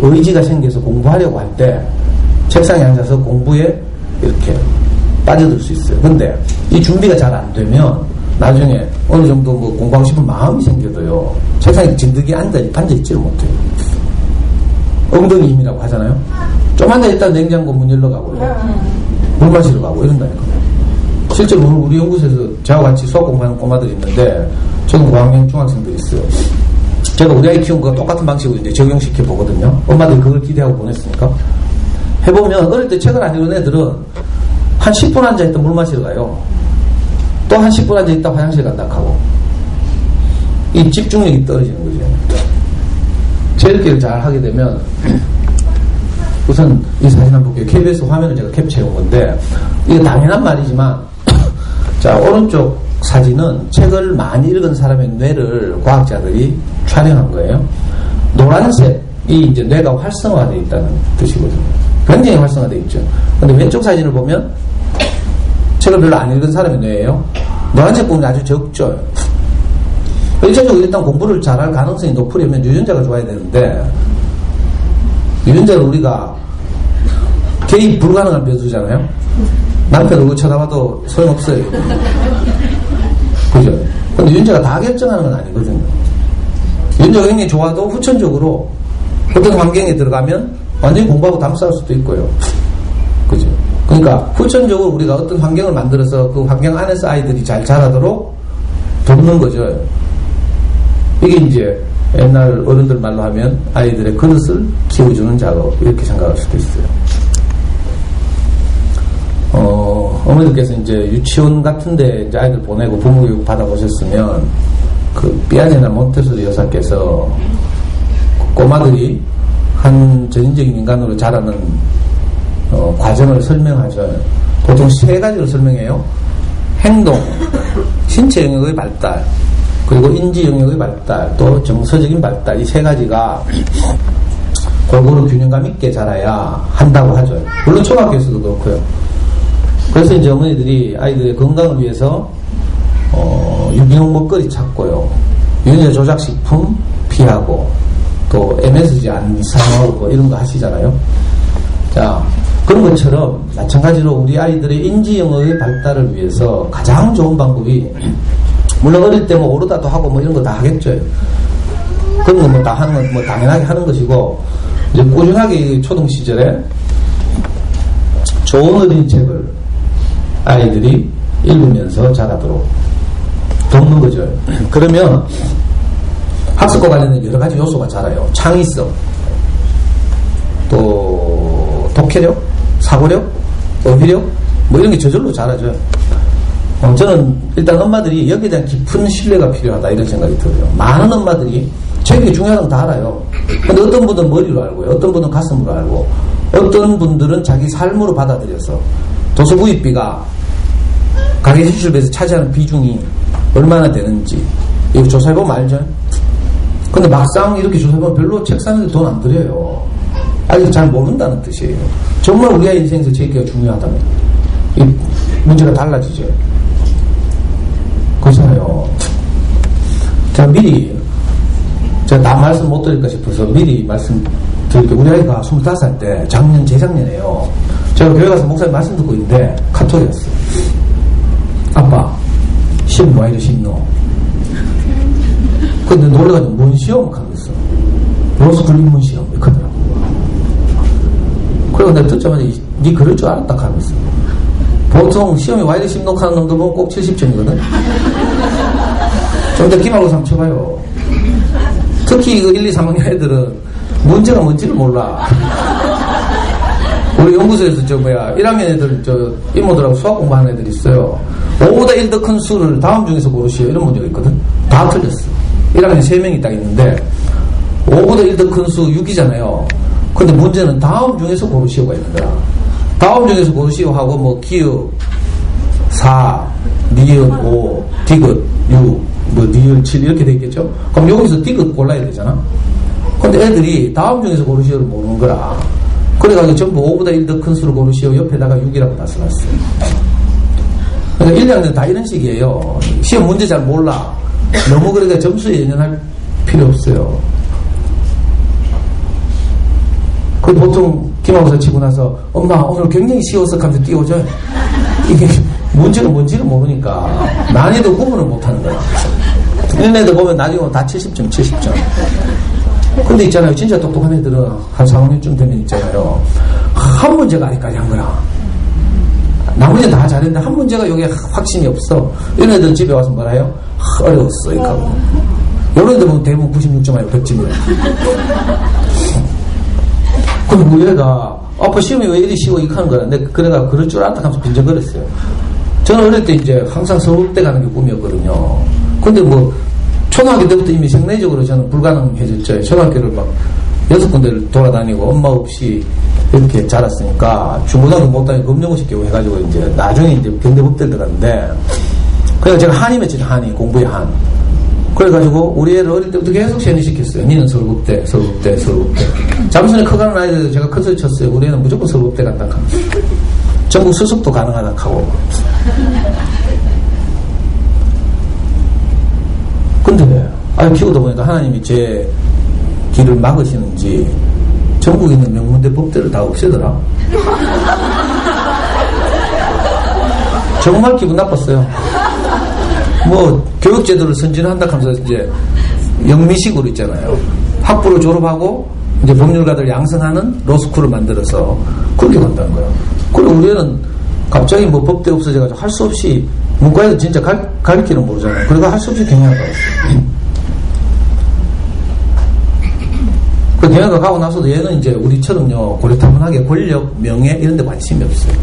Speaker 1: 의지가 생겨서 공부하려고 할 때 책상에 앉아서 공부에 이렇게 빠져들 수 있어요. 근데 이 준비가 잘 안 되면 나중에 어느 정도 뭐 공부하고 싶은 마음이 생겨도요, 책상에 진득이 앉아있지를 못해요. 엉덩이 힘이라고 하잖아요. 좀 앉아있다 냉장고 문 열러가고요. 물 마시러 가고 이런다니까. 실제로 우리 연구소에서 저와 같이 수학 공부하는 꼬마들이 있는데, 저는 5학년 중학생들이 있어요. 제가 우리 아이 키운 거 똑같은 방식으로 이제 적용시켜 보거든요. 엄마들이 그걸 기대하고 보냈으니까. 해보면, 어릴 때 책을 안 읽은 애들은 한 10분 앉아있다 물 마시러 가요. 또 한 10분 앉아있다 화장실 간다 하고. 이 집중력이 떨어지는 거죠. 제일기를 잘 하게 되면, 우선 이 사진 한번 볼게요. KBS 화면을 제가 캡처해 온 건데, 이거 당연한 말이지만, 자, 오른쪽 사진은 책을 많이 읽은 사람의 뇌를 과학자들이 촬영한 거예요. 노란색이 이제 뇌가 활성화되어 있다는 뜻이거든요. 굉장히 활성화되어 있죠. 근데 왼쪽 사진을 보면 책을 별로 안 읽은 사람의 뇌예요. 노란색 부분이 아주 적죠. 일차적으로 일단 공부를 잘할 가능성이 높으려면 유전자가 좋아야 되는데, 유전자는 우리가 개입 불가능한 변수잖아요. 남편 얼굴 쳐다봐도 소용없어요. 그죠? 근데 유전자가 다 결정하는 건 아니거든요. 유전자가 굉장히 좋아도 후천적으로 어떤 환경에 들어가면 완전히 공부하고 담싸울 수도 있고요. 그죠? 그러니까 후천적으로 우리가 어떤 환경을 만들어서 그 환경 안에서 아이들이 잘 자라도록 돕는 거죠. 이게 이제 옛날 어른들 말로 하면 아이들의 그릇을 키워주는 작업, 이렇게 생각할 수도 있어요. 어머니들께서 이제 유치원 같은데 이제 아이들 보내고 부모교육 받아보셨으면, 그 삐아제나 몬테소리 여사께서 꼬마들이 한 전인적인 인간으로 자라는 과정을 설명하죠. 보통 세 가지를 설명해요. 행동, 신체 영역의 발달, 그리고 인지 영역의 발달, 또 정서적인 발달, 이 세 가지가 골고루 균형감 있게 자라야 한다고 하죠. 물론 초등학교에서도 그렇고요. 그래서 이제 어머니들이 아이들의 건강을 위해서 유기농 먹거리 찾고요, 유전자 조작식품 피하고, 또 MSG 안 사용하고 이런 거 하시잖아요. 자, 그런 것처럼 마찬가지로 우리 아이들의 인지 영역의 발달을 위해서 가장 좋은 방법이, 물론 어릴 때 뭐 오르다도 하고 뭐 이런 거 다 하겠죠. 그런 거 뭐 다 하는 건 뭐 당연하게 하는 것이고, 이제 꾸준하게 초등 시절에 좋은 어린이책을 아이들이 읽으면서 자라도록 돕는 거죠. 그러면 학습과 관련된 여러 가지 요소가 자라요. 창의성, 또 독해력, 사고력, 어휘력, 뭐 이런 게 저절로 자라죠. 저는 일단 엄마들이 여기에 대한 깊은 신뢰가 필요하다, 이런 생각이 들어요. 많은 엄마들이 책이 중요하다는 거 다 알아요. 근데 어떤 분은 머리로 알고요, 어떤 분은 가슴으로 알고, 어떤 분들은 자기 삶으로 받아들여서 도서 구입비가 가계 지출비에서 차지하는 비중이 얼마나 되는지 이거 조사해보면 알죠. 근데 막상 이렇게 조사해보면 별로 책 사는데 돈 안 들여요. 아직 잘 모른다는 뜻이에요. 정말 우리 아이 인생에서 책기가 중요하다면 이 문제가 달라지죠. 그렇잖아요. 자, 미리 제가 다 말씀 못 드릴까 싶어서 미리 말씀드릴게요. 우리 아이가 25살 때, 재작년에요. 제가 교회 가서 목사님 말씀 듣고 있는데 카톡이 왔어요. 아빠, 시험 뭐 이래 시노? 근데 놀래가지고 뭔 시험? 하면서 로스쿨 입문 시험 이거더라고. 그리고 내가 듣자마자 니 그럴 줄 알았다 하면서, 보통 시험에 와이드 심록하는 놈들 보면 꼭 70점이거든. 좀 더 기말고사 한번 쳐봐요. 특히 이거 1, 2, 3학년 애들은 문제가 뭔지를 몰라. 우리 연구소에서 1학년 애들, 이모들하고 수학 공부하는 애들 있어요. 5보다 1 더 큰 수를 다음 중에서 고르시오, 이런 문제가 있거든. 다 틀렸어. 1학년 3명이 딱 있는데 5보다 1 더 큰 수 6이잖아요. 근데 문제는 다음 중에서 고르시오가 있는 거야. 다음 중에서 고르시오 하고 뭐 기읍 4, 니은 5, 디귿 6, 뭐 니은 7 이렇게 돼 있겠죠. 그럼 여기서 디귿 골라야 되잖아. 근데 애들이 다음 중에서 고르시오를 모르는 거라. 그래가지고 전부 5보다 1 더 큰 수를 고르시오 옆에다가 6이라고 다 써놨어요. 그러니까 1, 2학년 다 이런 식이에요. 시험 문제 잘 몰라. 너무 그러니까 점수에 연연할 필요 없어요. 그 보통 기말고사 치고 나서 엄마 오늘 굉장히 쉬웠어 하면서 띄워줘요. 이게 문제가 뭔지를 모르니까 난이도 구분을 못하는 거야. 이런 애들 보면 나중에 다 70점. 근데 있잖아요, 진짜 똑똑한 애들은 한 4학년쯤 되면 있잖아요, 한 문제가 아직까지 한 거라. 나머지는 다 잘했는데 한 문제가 여기에 확신이 없어. 이런 애들 집에 와서 뭐라 해요? 어려웠어. 이렇게 하고. 이런 애들 보면 대부분 96.5 100점이에요. 그럼 우리 애가 아빠 시험이 왜 이리 쉬워? 이렇게 하는 거야. 근데 그래가 그럴 줄 안다 하면서 빈정거렸어요. 저는 어릴 때 이제 항상 서울대 가는 게 꿈이었거든요. 근데 뭐 초등학교 때부터 이미 생리적으로 저는 불가능해졌죠. 초등학교를 막 6군데를 돌아다니고 엄마 없이 이렇게 자랐으니까 중고등학교 못 다니고 검정고시 겨우 해가지고 이제 나중에 이제 경대법대를 들어갔는데 그래서 제가 한이 맺히죠. 한이 공부의 한. 그래가지고 우리 애를 어릴 때부터 계속 세뇌시켰어요. 니는 서울국대, 서울국대, 서울국대. 잠시만에 커가는 아이들 제가 큰 소리 쳤어요. 우리 애는 무조건 서울국대 간다 하면서. 전국 수습도 가능하다 하고. 근데 키우다 보니까 하나님이 제 길을 막으시는지 전국에 있는 명문대 법대를 다 없애더라. 정말 기분 나빴어요. 뭐 교육제도를 선진한다 하면서 이제 영미식으로 있잖아요. 학부를 졸업하고 이제 법률가들 양성하는 로스쿨을 만들어서 그렇게 간다는 거예요. 그리고 우리 애는 갑자기 뭐 법대 없어져가지고 할 수 없이 문과에서 진짜 가르치는 모르잖아요. 그러니까 할 수 없이 경영학과 갔어요. 그 경영학과 가고 나서도 얘는 이제 우리처럼요 고리타분하게 권력, 명예 이런 데 관심이 없어요.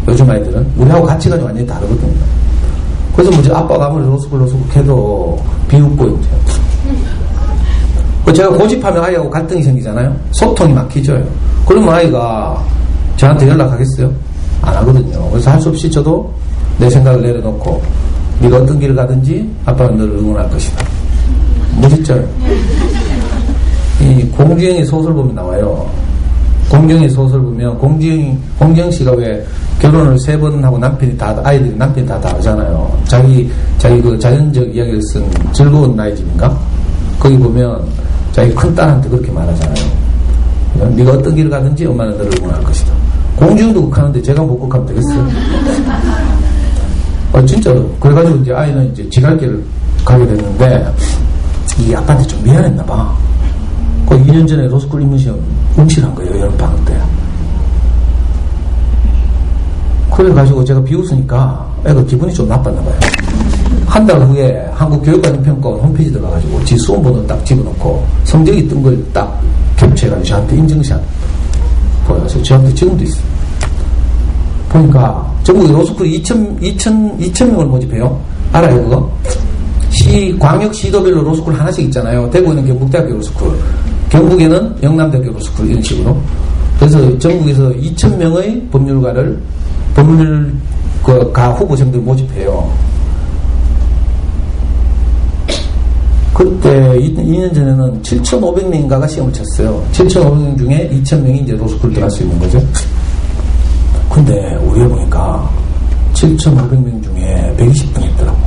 Speaker 1: 요즘 아이들은 우리하고 가치관이 완전히 다르거든요. 그래서 뭐 아빠가 아무리 로스쿨 해도 비웃고 이제. 제가 고집하면 아이하고 갈등이 생기잖아요. 소통이 막히죠. 그러면 아이가 저한테 연락하겠어요? 안 하거든요. 그래서 할 수 없이 저도 내 생각을 내려놓고 네가 어떤 길을 가든지 아빠는 너를 응원할 것이다. 멋있죠? 이 공주영의 소설 보면 나와요. 공주영의 소설 보면 공주영 씨가 왜 결혼을 3번 하고 아이들이 남편이 다 다르잖아요. 자기 그 자연적 이야기를 쓴 즐거운 나의 집인가? 거기 보면 자기 큰 딸한테 그렇게 말하잖아요. 네가 어떤 길을 가든지 엄마는 너를 응원할 것이다. 공주영도 극하는데 제가 못 극하면 되겠어요? 진짜로. 그래가지고 이제 아이는 이제 지갈 길을 가게 됐는데 이 아빠한테 좀 미안했나 봐. 그 2년 전에 로스쿨 입문시험 응시한 거예요. 여름방학 때. 그래가지고 제가 비웃으니까 애가 기분이 좀 나빴나 봐요. 한 달 후에 한국교육과정평가원 홈페이지 들어가가지고 지 수험번호 딱 집어넣고 성적이 뜬 걸 딱 캡처해가지고 저한테 인증샷 보여서 저한테 지금도 있어요. 보니까 전국에 로스쿨 2,000명을 모집해요. 알아요 그거? 광역시도별로 로스쿨 하나씩 있잖아요. 대구에는 경북대학교 로스쿨, 경북에는 영남대학교 로스쿨 이런 식으로. 그래서 전국에서 2,000명의 법률가 후보생들 모집해요. 그때 2년 전에는 7,500명인가가 시험을 쳤어요. 7,500명 중에 2,000명이 이제 로스쿨 들어갈 수 있는 거죠. 근데 우리가 보니까 7,500명 중에 120등 했더라고.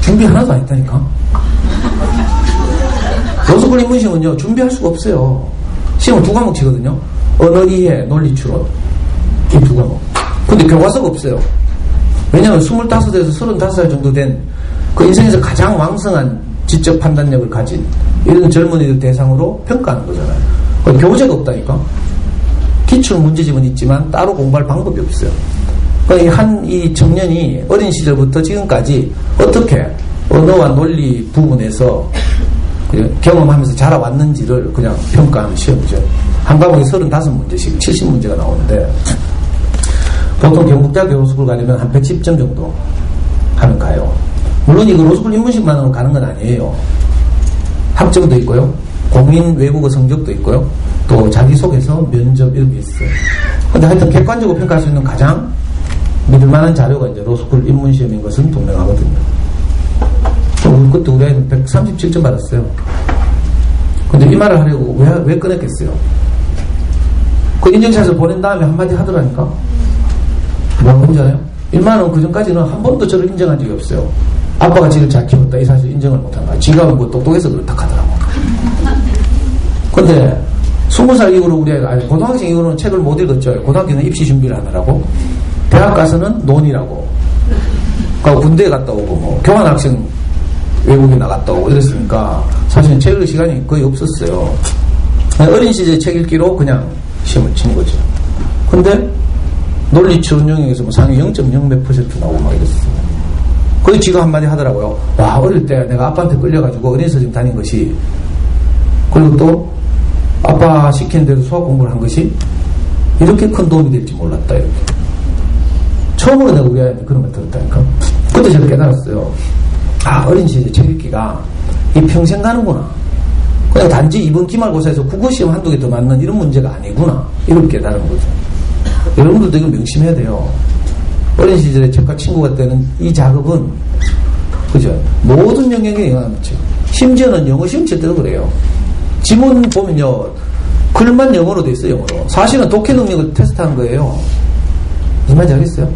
Speaker 1: 준비 하나도 안 했다니까. 로스쿨 입문시험은요 준비할 수가 없어요. 시험 2과목 치거든요. 언어 이해, 논리 추론 이 2과목. 근데 교과서가 없어요. 왜냐하면 25에서 35살 정도 된 그 인생에서 가장 왕성한 지적 판단력을 가진 이런 젊은이들 대상으로 평가하는 거잖아요. 교재가 없다니까. 기출 문제집은 있지만 따로 공부할 방법이 없어요. 이 청년이 어린 시절부터 지금까지 어떻게 언어와 논리 부분에서 경험하면서 자라왔는지를 그냥 평가하는 시험이죠. 한 과목에 35문제씩 70문제가 나오는데 보통 경북대학교 로스쿨 가려면 한 110점 정도 하면 가요. 물론 이거 로스쿨 입문식만으로 가는 건 아니에요. 학점도 있고요. 공인 외국어 성적도 있고요. 또 자기소개서, 면접 이런 게 있어요. 근데 하여튼 객관적으로 평가할 수 있는 가장 믿을만한 자료가 이제 로스쿨 입문시험인 것은 분명하거든요. 그때 우리 아이는 137점 받았어요. 근데 이 말을 하려고 왜 꺼냈겠어요? 그 인증샷을 보낸 다음에 한마디 하더라니까? 뭐라고 했잖아요? 1만원 그 전까지는 한 번도 저를 인정한 적이 없어요. 아빠가 지를 잘 키웠다 이 사실 인정을 못한 거야. 지가 뭐 똑똑해서 그렇다 하더라고. 근데 20살 이후로 우리 아이가 고등학생 이후로는 책을 못 읽었죠. 고등학교는 입시 준비를 하느라고. 대학 가서는 논이라고. 그러니까 군대에 갔다 오고 뭐 교환학생 외국에 나갔다 오고 이랬으니까 사실은 책 읽을 시간이 거의 없었어요. 어린 시절에 책 읽기로 그냥 시험을 친 거죠. 근데 논리 추론 영역에서 뭐 상위 0.0 몇 % 나오고 막 이랬어요. 거의 지가 한마디 하더라고요. 와, 어릴 때 내가 아빠한테 끌려가지고 어린이집에 다닌 것이, 그리고 또 아빠 시키는 대로 수학 공부를 한 것이 이렇게 큰 도움이 될지 몰랐다, 이렇게. 처음으로 내가 우리 아이한테 그런 걸 들었다니까. 그때 제가 깨달았어요. 아, 어린 시절 책 읽기가 이 평생 가는구나. 그냥 단지 이번 기말고사에서 국어시험 한두 개 더 맞는 이런 문제가 아니구나. 이걸 깨달은 거죠. 여러분들도 이걸 명심해야 돼요. 어린 시절에 책과 친구가 되는 이 작업은, 그죠? 모든 영역에 영향을 미쳐요. 심지어는 영어 시험 칠 때도 그래요. 지문 보면요, 글만 영어로 돼 있어요, 영어로. 사실은 독해 능력을 테스트한 거예요. 무슨 말인지 알겠어요?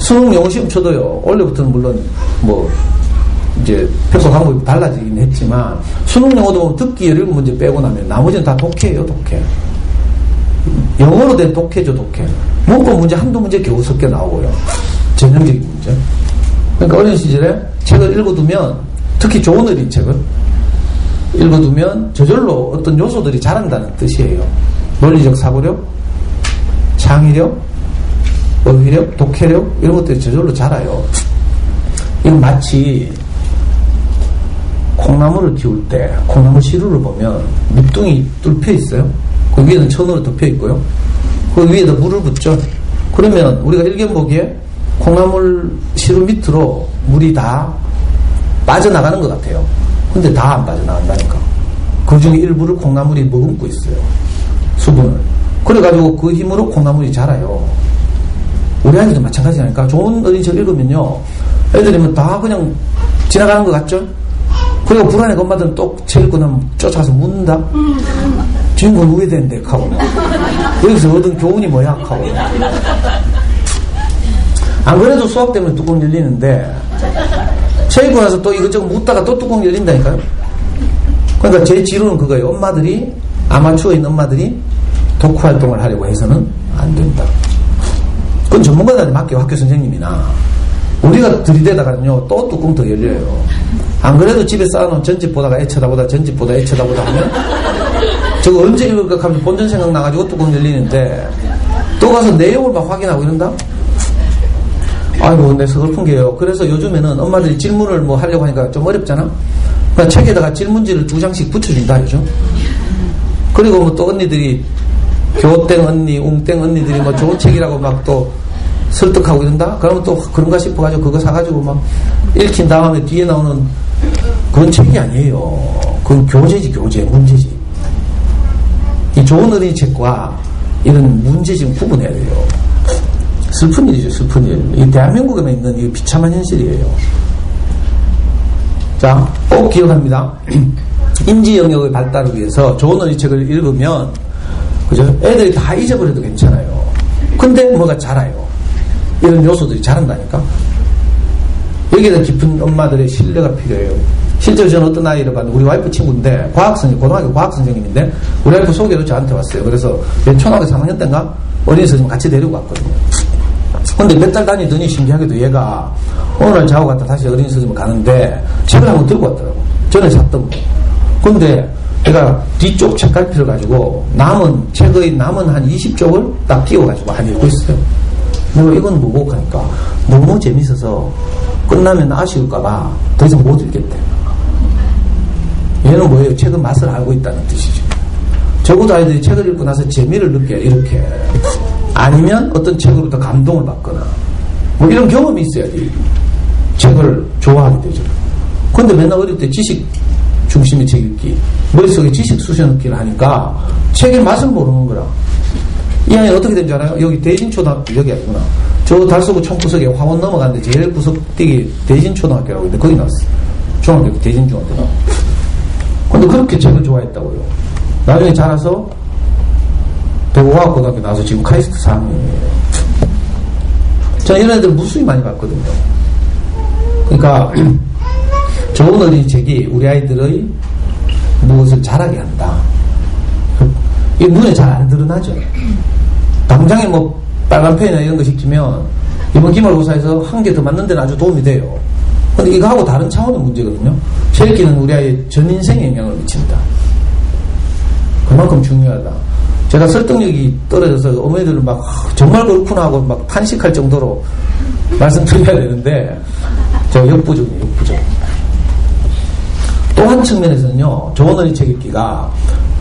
Speaker 1: 수능 영어 시험 쳐도요, 원래부터는 물론, 이제, 평가 방법이 달라지긴 했지만, 수능 영어도 듣기 17문제 빼고 나면 나머지는 다 독해예요, 독해. 영어로 된 독해죠, 독해. 문법 문제 한두 문제 겨우 섞여 나오고요. 전형적인 문제. 그러니까 어린 시절에 책을 읽어두면, 특히 좋은 어린 책을 읽어두면 저절로 어떤 요소들이 자란다는 뜻이에요. 논리적 사고력, 창의력, 어휘력, 독해력, 이런 것들이 저절로 자라요. 이건 마치 콩나물을 키울 때 콩나물 시루를 보면 밑둥이 뚫혀 있어요. 그 위에는 천으로 덮여 있고요. 그 위에다 물을 붓죠. 그러면 우리가 일견 보기에 콩나물 시루 밑으로 물이 다 빠져나가는 것 같아요. 근데 다 안 빠져나간다니까. 그 중에 일부를 콩나물이 머금고 있어요. 수분을. 그래가지고 그 힘으로 콩나물이 자라요. 우리 아이들도 마찬가지니까. 좋은 어린이책 읽으면요, 애들이 뭐 다 그냥 지나가는 것 같죠? 그리고 불안해 엄마들은 또 책 읽고 나면 쫓아가서 묻는다? 주인공 우회되는데, 하고. 여기서 얻은 교훈이 뭐야? 하고. 안 그래도 수학 때문에 뚜껑 열리는데, 책 읽고 나서 또 이것저것 묻다가 또 뚜껑 열린다니까요? 그러니까 제 지론은 그거예요. 엄마들이, 아마추어인 엄마들이 독후 활동을 하려고 해서는 안 된다. 그건 전문가들한테 맡겨, 학교 선생님이나. 우리가 들이대다가는요, 또 뚜껑 더 열려요. 안 그래도 집에 쌓아놓은 전집 보다가 애 쳐다보다, 전집보다 애 쳐다보다 하면, 저거 언제 읽을까 하면 본전 생각나가지고 뚜껑 열리는데, 또 가서 내용을 막 확인하고 이런다? 아이고, 내 서글픈 게요. 그래서 요즘에는 엄마들이 질문을 뭐 하려고 하니까 좀 어렵잖아? 그러니까 책에다가 질문지를 2장씩 붙여준다, 요즘. 그리고 뭐 또 언니들이, 교땡 언니, 웅땡 언니들이 뭐 좋은 책이라고 막 또 설득하고 이런다? 그러면 또 그런가 싶어가지고 그거 사가지고 막 읽힌 다음에 뒤에 나오는 그건 책이 아니에요. 그건 교재지, 교재, 문제지. 이 좋은 어린이 책과 이런 문제집 구분해야 돼요. 슬픈 일이죠, 슬픈 일. 이 대한민국에 있는 이 비참한 현실이에요. 자, 꼭 기억합니다. 인지 영역의 발달을 위해서 좋은 어린이 책을 읽으면, 그죠? 애들이 다 잊어버려도 괜찮아요. 근데 뭐가 자라요. 이런 요소들이 자란다니까. 여기에다 깊은 엄마들의 신뢰가 필요해요. 실제로 저는 어떤 아이를 봤는데, 우리 와이프 친구인데, 고등학교 과학선생님인데, 우리 와이프 소개로 저한테 왔어요. 그래서 초등학교 3학년 때인가 어린이집에 좀 같이 데리고 갔거든요. 근데 몇 달 다니더니 신기하게도 얘가 오늘 자고 갔다 다시 어린이집에 가는데 책을 한번 들고 왔더라고. 전에 샀던 거. 근데 얘가 뒤쪽 책갈피를 가지고 책의 남은 한 20쪽을 딱 끼워가지고 한 읽고 있어요. 내가 이건 뭐고 하니까 너무 재밌어서 끝나면 아쉬울까봐 더 이상 못 읽겠대. 얘는 뭐예요? 책의 맛을 알고 있다는 뜻이죠. 적어도 아이들이 책을 읽고 나서 재미를 느껴요. 이렇게. 아니면 어떤 책으로부터 감동을 받거나 뭐 이런 경험이 있어야지 책을 좋아하게 되죠. 근데 맨날 어릴 때 지식 중심의 책 읽기, 머릿속에 지식 쑤셔 넣기를 하니까 책의 맛을 모르는 거라. 이 아이는 어떻게 된 줄 알아요? 여기 대진초등학교, 여기 아니구나. 저 달서구 총구석에 화원 넘어가는데 제일 구석대기 대진초등학교라고 있는데 거기 나왔어요. 중학교 대진중학교. 근데 그렇게 책을 좋아했다고요. 나중에 자라서 대구과학고등학교 나와서 지금 카이스트 4학년이에요. 저는 이런 애들 무수히 많이 봤거든요. 그러니까 좋은 어린이 책이 우리 아이들의 무엇을 자라게 한다. 이게 눈에 잘 안 드러나죠. 당장에 뭐 빨간 펜이나 이런 거 시키면 이번 기말고사에서 한 개 더 맞는 데는 아주 도움이 돼요. 근데 이거하고 다른 차원의 문제거든요. 책 읽기는 우리 아이의 전 인생에 영향을 미친다. 그만큼 중요하다. 제가 설득력이 떨어져서 어머니들은 막 정말 그렇구나 하고 막 탄식할 정도로 말씀드려야 되는데 제가 역부족이에요. 역부족. 또 한 측면에서는요, 좋은 어린이 책 읽기가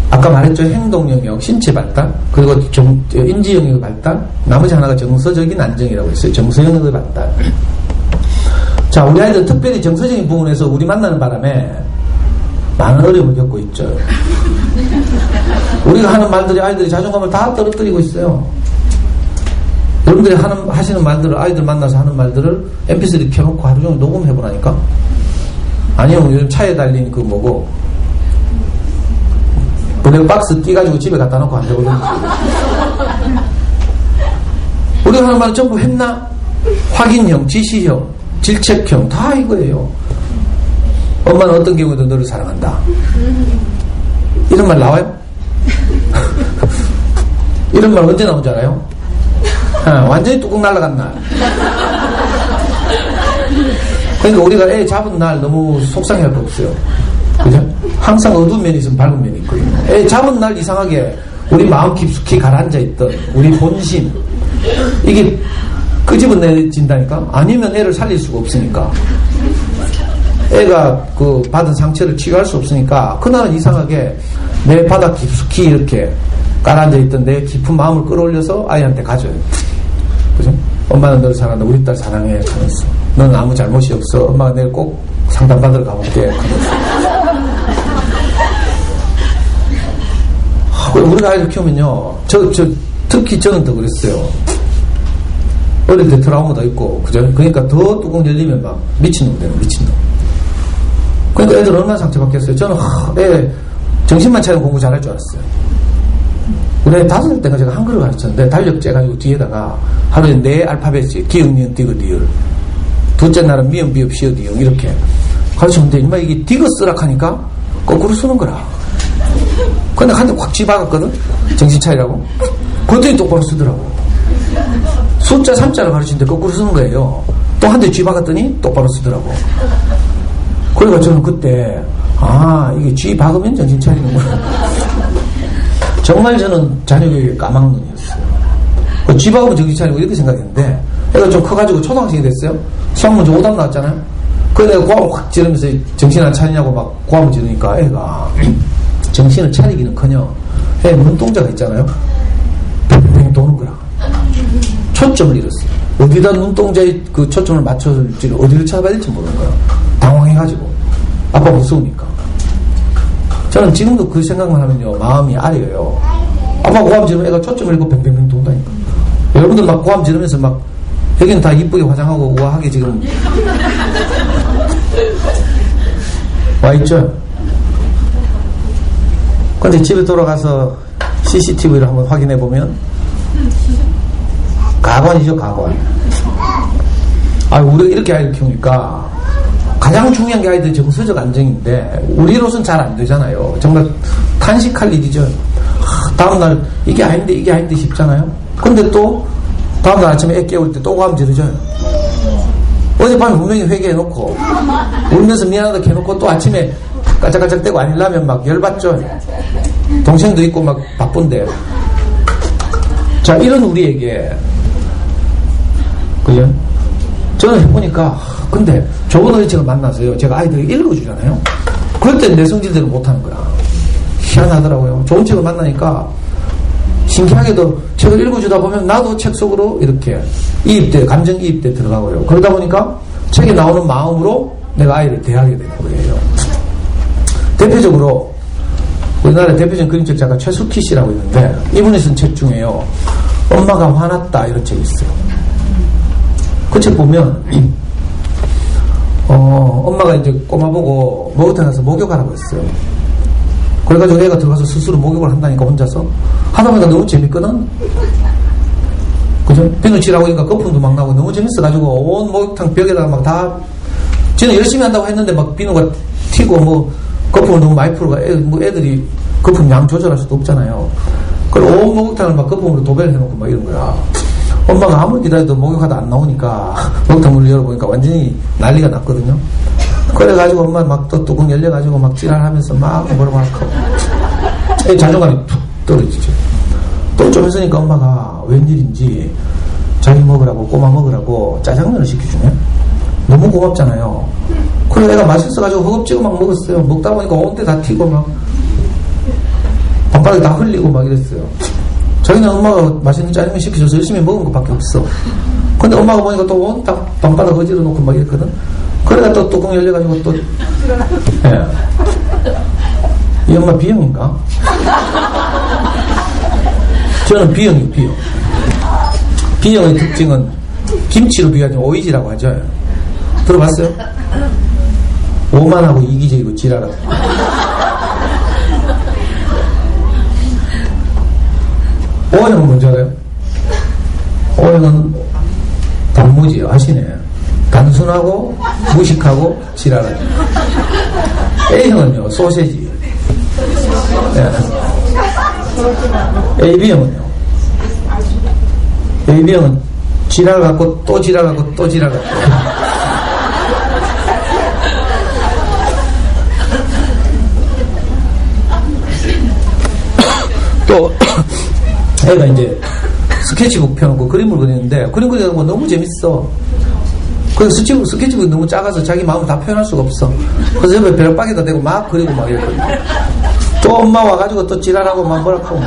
Speaker 1: 아까 말했죠. 행동 영역, 신체 발달, 그리고 인지 영역의 발달, 나머지 하나가 정서적인 안정이라고 했어요. 정서 영역의 발달. 자, 우리 아이들 특별히 정서적인 부분에서 우리 만나는 바람에 많은 어려움을 겪고 있죠. 우리가 하는 말들이 아이들이 자존감을 다 떨어뜨리고 있어요. 여러분들이 하시는 말들을, 아이들 만나서 하는 말들을 mp3 켜놓고 하루 종일 녹음해보라니까? 아니요, 요즘 차에 달린 그 뭐고, 블랙박스 끼가지고 집에 갖다 놓고 안 되거든요. 우리가 하는 말은 전부 했나? 확인형, 지시형, 질책형, 다 이거예요. 엄마는 어떤 경우에도 너를 사랑한다. 이런 말 나와요? 이런 말 언제 나온 줄 알아요? 완전히 뚜껑 날아간 날. 그러니까 우리가 애 잡은 날 너무 속상해할 거 없어요. 그죠? 항상 어두운 면이 있으면 밝은 면이 있거든요. 애 잡은 날 이상하게 우리 마음 깊숙이 가라앉아 있던 우리 본심, 이게 끄집어내진다니까? 아니면 애를 살릴 수가 없으니까. 애가 그 받은 상처를 치유할 수 없으니까 그날은 이상하게 내 바닥 깊숙이 이렇게 가라앉아 있던 내 깊은 마음을 끌어올려서 아이한테 가져요. 그죠? 엄마는 너를 사랑한다. 우리 딸 사랑해. 하면서. 너는 아무 잘못이 없어. 엄마가 내일 꼭 상담받으러 가볼게. 우리가 아이를 키우면요. 특히 저는 더 그랬어요. 어릴 때 트라우마도 있고, 그죠? 그러니까 더 뚜껑 열리면 막 미친놈 되는 미친놈. 그러니까 애들 얼마나 상처받겠어요. 저는 애 정신만 차리면 공부 잘할 줄 알았어요. 우리 5살 때가 제가 한글을 가르쳤는데 달력 째가지고 뒤에다가 하루에 4 알파벳이 기역, 니은, 디귿, 리을. 둘째 날은 미음, 비읍, 시어, 디응 이렇게 가르쳤는데 이마 이게 디귿 쓰락 하니까 거꾸로 쓰는 거라. 근데 한 대 확 쥐박았거든? 정신 차리라고. 그랬더니 똑바로 쓰더라고. 숫자 3자를 가르치는데 거꾸로 쓰는 거예요. 또 한 대 쥐박았더니 똑바로 쓰더라고. 그러니까 저는 그때 이게 쥐박으면 정신 차리는구나. 정말 저는 자녀교육에 까막눈이었어요. 쥐박으면 정신 차리고 이렇게 생각했는데 애가 좀 커가지고 초등학생이 됐어요. 시험 문제 오답 나왔잖아요. 그래서 내가 고함을 확 지르면서 정신 안 차리냐고 막 고함을 지르니까 애가 정신을 차리기는커녕 애 눈동자가 있잖아요. 뱅뱅 도는 거야. 초점을 잃었어요. 어디다 눈동자에 그 초점을 맞춰줄지를 어디를 찾아봐야 될지 모르는 거야. 당황해가지고 아빠 무서우니까. 저는 지금도 그 생각만 하면요 마음이 아려요. 아빠 고함 지르면 애가 초점을 잃고 뱅뱅뱅 돈다니까. 여러분들 막 고함 지르면서 막 여기는 다 이쁘게 화장하고 우아하게 지금 와있죠? 근데 집에 돌아가서 CCTV를 한번 확인해보면 가관이죠, 가관. 우리가 이렇게 아이를 키우니까 가장 중요한 게 아이들 정서적 안정인데 우리로서는 잘 안 되잖아요. 정말 탄식할 일이죠. 다음날 이게 아닌데 싶잖아요. 근데 또 다음날 아침에 애 깨울 때 또 고함 지르죠. 어젯밤에 분명히 회개해놓고 울면서 미안하다 해놓고 또 아침에 깔짝깔짝대고 아니려면 막 열받죠. 동생도 있고 막 바쁜데. 자, 이런 우리에게 그죠? 저는 해보니까 근데 좋은 어린이책을 만나서요 제가 아이들에게 읽어주잖아요. 그럴 때 내 성질대로 못하는 거야. 희한하더라고요. 좋은 책을 만나니까 신기하게도 책을 읽어주다 보면 나도 책 속으로 이렇게 감정이입돼 들어가고요. 그러다 보니까 책에 나오는 마음으로 내가 아이를 대하게 되는 거예요. 대표적으로 우리나라의 대표적인 그림책 작가 최숙희 씨라고 있는데 이분이 쓴 책 중에요. 엄마가 화났다 이런 책이 있어요. 그 책 보면 엄마가 이제 꼬마 보고 목욕탕 가서 목욕하라고 했어요. 그래가지고 애가 들어가서 스스로 목욕을 한다니까 혼자서 하다 보니까 너무 재밌거든. 그죠? 비누 칠하고 있으니까 거품도 막 나고 너무 재밌어가지고 온 목욕탕 벽에다가 막 다 저는 열심히 한다고 했는데 막 비누가 튀고 뭐 거품을 너무 많이 풀어가 애들이 거품 양 조절할 수도 없잖아요. 그리고 온 목욕탕을 막 거품으로 도배를 해놓고 막 이런 거야. 엄마가 아무리 기다려도 목욕하다 안 나오니까 목욕탕 문을 열어보니까 완전히 난리가 났거든요. 그래가지고 엄마 막 또 뚜껑 열려가지고 막 지랄하면서 막 뭐라고 하고 자존감이 툭 떨어지죠. 그래 좀 있으니까 엄마가 웬일인지 자기 먹으라고 꼬마 먹으라고 짜장면을 시켜주네. 너무 고맙잖아요. 그래 애가 맛있어가지고 허겁지겁 막 먹었어요. 먹다 보니까 온데 다 튀고 막 방바닥에 다 흘리고 막 이랬어요. 자기는 엄마가 맛있는 짜장면 시켜줘서 열심히 먹은 것밖에 없어. 근데 엄마가 보니까 또 온 딱 방바닥 어지러 놓고 막 이랬거든. 그래가 또 뚜껑 열려가지고 또 예. 이 엄마 B형인가? 저는 B형이에요. B형. B형의 특징은 김치로 비유하면 오이지라고 하죠. 들어봤어요? 오만하고 이기적이고 지랄하고. O형은 뭔지 알아요? O형은 단무지 하시네. 단순하고 무식하고 지랄하고. A형은요 소세지. 예. AB형은요 AB형은 지랄 갖고 또 지랄 갖고 또 지랄 갖고. 또 애가 이제 스케치북 펴놓고 그림을 그리는데 그림 그리는 거 너무 재밌어. 그래서 스케치북이 너무 작아서 자기 마음을 다 표현할 수가 없어. 그래서 옆에 벼락박이다 대고 막 그리고 막 이랬거든요. 또 엄마 와가지고 또 지랄하고 막 뭐라고.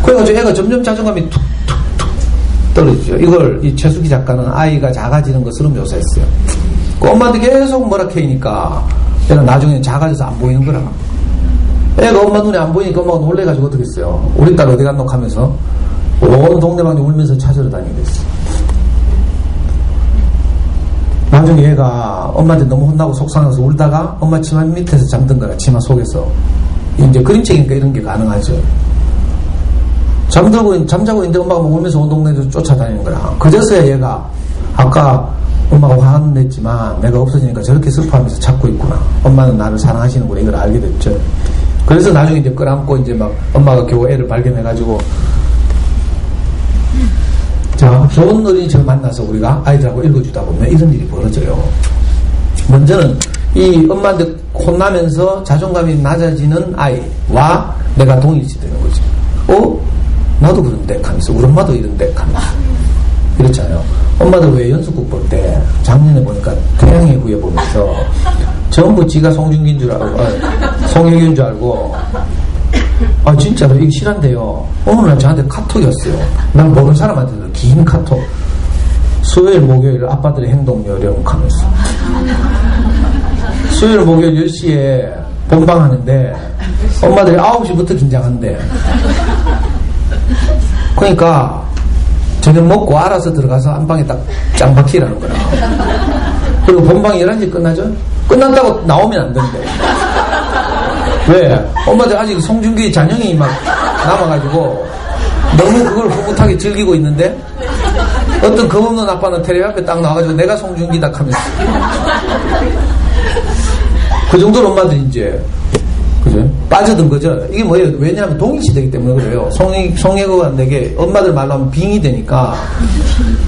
Speaker 1: 그래가지고 애가 점점 자존감이 툭툭툭 떨어지죠. 이걸 이 최수기 작가는 아이가 작아지는 것으로 묘사했어요. 그 엄마한테 계속 뭐라 캐니까 애는 나중에 작아져서 안 보이는 거라. 애가 엄마 눈에 안 보이니까 엄마가 놀래가지고 어떻게 했어요. 우리 딸 어디 갔노 하면서 온 동네방네 울면서 찾으러 다니게 됐어. 나중에 얘가 엄마한테 너무 혼나고 속상해서 울다가 엄마 치마 밑에서 잠든 거라. 치마 속에서. 이제 그림책이니까 이런 게 가능하죠. 잠자고 있는데 엄마가 막 울면서 온 동네에서 쫓아다니는 거라. 그제서야 얘가 아까 엄마가 화는 냈지만 내가 없어지니까 저렇게 슬퍼하면서 찾고 있구나. 엄마는 나를 사랑하시는구나. 이걸 알게 됐죠. 그래서 나중에 이제 끌어안고 이제 막 엄마가 겨우 애를 발견해가지고 자, 좋은 어린이집을 만나서 우리가 아이들하고 읽어주다 보면 이런 일이 벌어져요. 먼저는 이 엄마한테 혼나면서 자존감이 낮아지는 아이와 내가 동일시 되는 거지. 나도 그런데 하면서 우리 엄마도 이런데 하면서 그렇잖아요. 엄마들 왜 연습국 볼 때 작년에 보니까 태양의 후예 보면서 전부 지가 송중기인 줄 알고 송혜교인 줄 알고 진짜로 이게 실한데요. 어느 날 저한테 카톡이 왔어요. 난 모르는 사람한테도 긴 카톡. 수요일 목요일 아빠들의 행동 요령 하면서 수요일 목요일 10시에 본방하는데 엄마들이 9시부터 긴장한대. 그러니까 저녁 먹고 알아서 들어가서 안방에 딱 짱박히라는 거야. 그리고 본방이 11시 끝나죠? 끝났다고 나오면 안 된대. 왜? 엄마들 아직 송중기 잔영이 막 남아가지고 너무 그걸 풋풋하게 즐기고 있는데 어떤 겁없는 아빠는 텔레비 앞에 딱 나와가지고 내가 송중기다 하면서 그 정도로 엄마들이 이제 그죠? 빠져든 거죠. 이게 뭐예요? 왜냐하면 동일시되기 때문에 그래요. 송혜교가 내게 엄마들 말로 하면 빙이 되니까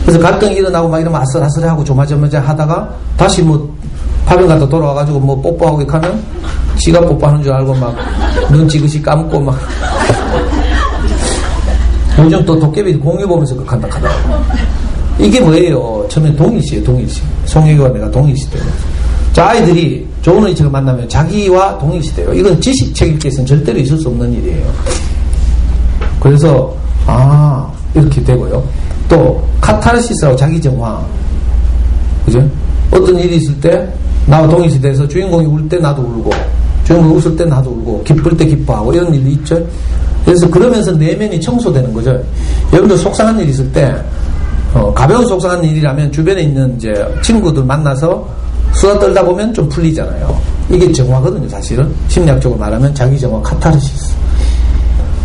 Speaker 1: 그래서 갈등이 일어나고 막 이러면 아슬아슬하고 조마조마자 하다가 다시 뭐 파병 갔다 돌아와가지고 뭐 뽀뽀하고 이렇게 하면 지가 뽀뽀하는 줄 알고 막 눈 지그시 감고 막 요즘 또 도깨비 공유 보면서 극한다 하더라고. 이게 뭐예요? 처음에 동일시예요. 동일시. 송혜교와 내가 동일시돼요. 자, 아이들이 좋은 어린이집을 만나면 자기와 동일시돼요. 이건 지식책 읽기에서는 절대로 있을 수 없는 일이에요. 그래서 이렇게 되고요. 또 카타르시스라고 자기정화. 그죠? 어떤 일이 있을 때 나와 동일시돼서 주인공이 울 때 나도 울고 주인공이 웃을 때 나도 울고 기쁠 때 기뻐하고 이런 일이 있죠. 그래서 그러면서 내면이 청소되는 거죠. 여러분들 속상한 일이 있을 때 가벼운 속상한 일이라면 주변에 있는 이제 친구들 만나서 수다 떨다 보면 좀 풀리잖아요. 이게 정화거든요. 사실은 심리학적으로 말하면 자기정화 카타르시스.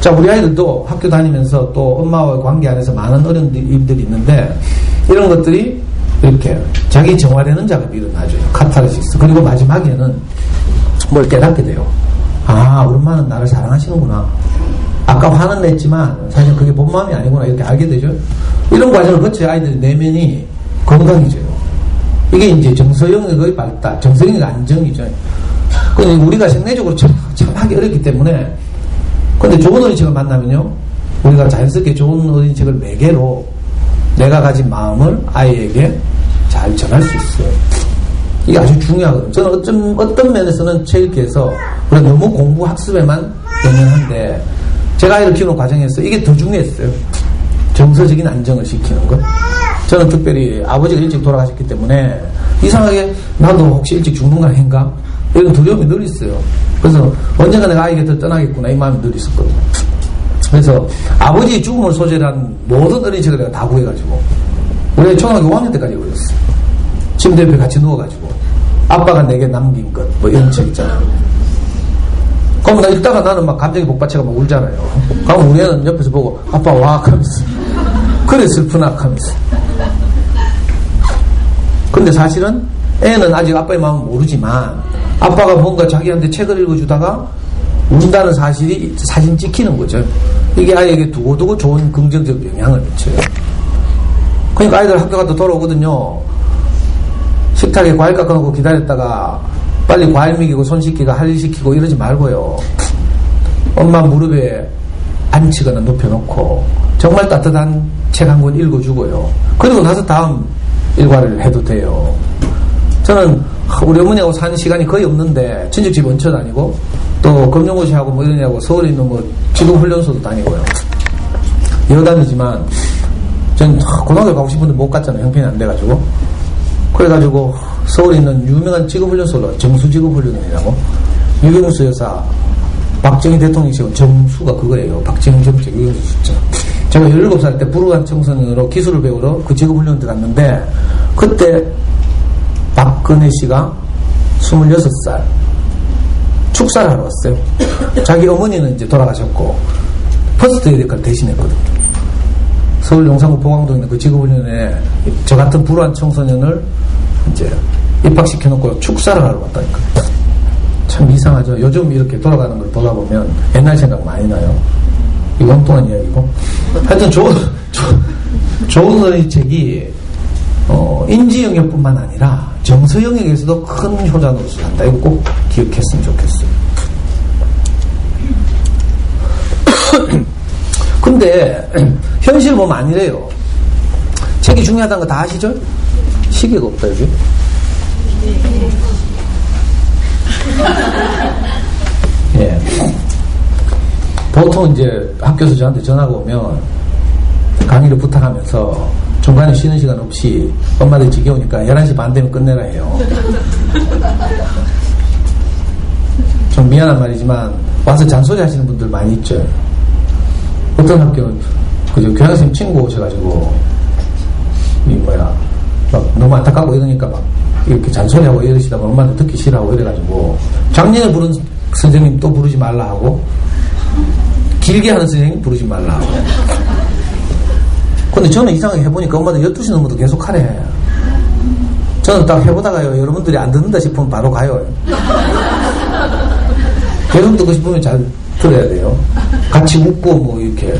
Speaker 1: 자, 우리 아이들도 학교 다니면서 또 엄마와의 관계 안에서 많은 어려움들이 있는데 이런 것들이 이렇게 자기 정화되는 작업이 일어나죠. 카타르시스. 그리고 마지막에는 뭘 깨닫게 돼요. 우리 엄마는 나를 사랑하시는구나. 아까 화는 냈지만 사실 그게 본 마음이 아니구나. 이렇게 알게 되죠. 이런 과정을 거쳐야 아이들의 내면이 건강해져요. 이게 이제 정서영역의 발달, 정서영역의 안정이죠. 근데 우리가 생리적으로 참 하기 어렵기 때문에 근데 좋은 어린이집을 만나면요 우리가 자연스럽게 좋은 어린이책을 매개로 내가 가진 마음을 아이에게 잘 전할 수 있어요. 이게 아주 중요하거든요. 저는 어떤 면에서는 체육회에서 우리가 너무 공부 학습에만 연연한데 제가 아이를 키우는 과정에서 이게 더 중요했어요. 정서적인 안정을 시키는 것. 저는 특별히 아버지가 일찍 돌아가셨기 때문에 이상하게 나도 혹시 일찍 죽는 거 아닌가? 이런 두려움이 늘 있어요. 그래서 언젠가 내가 아이 곁을 떠나겠구나 이 마음이 늘 있었거든요. 그래서 아버지의 죽음을 소재로 한 모든 어린이책을 내가 다 구해가지고 우리 초등학교 5학년 때까지 읽었어요. 침대 옆에 같이 누워가지고 아빠가 내게 남긴 것 뭐 이런 책 있잖아요. 그럼 나 읽다가 나는 막 감정이 복받쳐가 막 울잖아요. 그럼 우리 애는 옆에서 보고 아빠 와 하면서 그래 슬프나 하면서. 근데 사실은 애는 아직 아빠의 마음은 모르지만 아빠가 뭔가 자기한테 책을 읽어주다가 운다는 사실이 사진 찍히는 거죠. 이게 아이에게 두고두고 좋은 긍정적 영향을 미쳐요. 그러니까 아이들 학교 갔다 돌아오거든요. 식탁에 과일 깎아놓고 기다렸다가 빨리 과일 먹이고 손 씻기가 할 일 시키고 이러지 말고요. 엄마 무릎에 앉히거나 눕혀놓고 정말 따뜻한 책 한 권 읽어주고요. 그리고 나서 다음 일과를 해도 돼요. 저는 우리 어머니하고 사는 시간이 거의 없는데 친척집 얹혀 다니고 또 검정고시하고 뭐 이러냐고 서울에 있는 뭐 직업훈련소도 다니고요. 여러 다니지만 전 고등학교 가고 싶은데 못 갔잖아요. 형편이 안 돼가지고. 그래가지고 서울에 있는 유명한 직업훈련소로 정수직업훈련이라고 유경수 여사 박정희 대통령이 지금 정수가 그거예요. 박정희 정책 유경수 숫자. 제가 17살 때 불우한 청소년으로 기술을 배우러 그 직업훈련 들어갔는데 그때 박근혜 씨가 26살 축사를 하러 왔어요. 자기 어머니는 이제 돌아가셨고 퍼스트 에이드까지 대신했거든요. 서울 용산구 보광동에 있는 그 직업훈련에 저 같은 불우한 청소년을 이제 입학시켜놓고 축사를 하러 왔다니까. 참 이상하죠. 요즘 이렇게 돌아가는 걸 보다 보면 옛날 생각 많이 나요. 이거 엉뚱한 이야기고. 하여튼 좋은 어린이책이 인지 영역뿐만 아니라 정서 영역에서도 큰 효자 노릇을 한다. 이거 꼭 기억했으면 좋겠어요. 근데 현실 보면 아니래요. 책이 중요하다는 거 다 아시죠? 시계가 없다 여기. 예. 보통 이제 학교에서 저한테 전화가 오면 강의를 부탁하면서 중간에 쉬는 시간 없이 엄마들 지겨우니까 11시 반 되면 끝내라 해요. 좀 미안한 말이지만 와서 잔소리 하시는 분들 많이 있죠. 어떤 학교는 그저 교장선생님 친구 오셔가지고 막 너무 안타깝고 이러니까 막 이렇게 잔소리하고 이러시다 보면 엄마한테 듣기 싫어하고 이래가지고 작년에 부른 선생님 또 부르지 말라 하고 길게 하는 선생님 부르지 말라 하고. 근데 저는 이상하게 해보니까 엄마들 12시 넘어도 계속 하래. 저는 딱 해보다가요, 여러분들이 안 듣는다 싶으면 바로 가요. 계속 듣고 싶으면 잘 들어야 돼요. 같이 웃고 뭐 이렇게.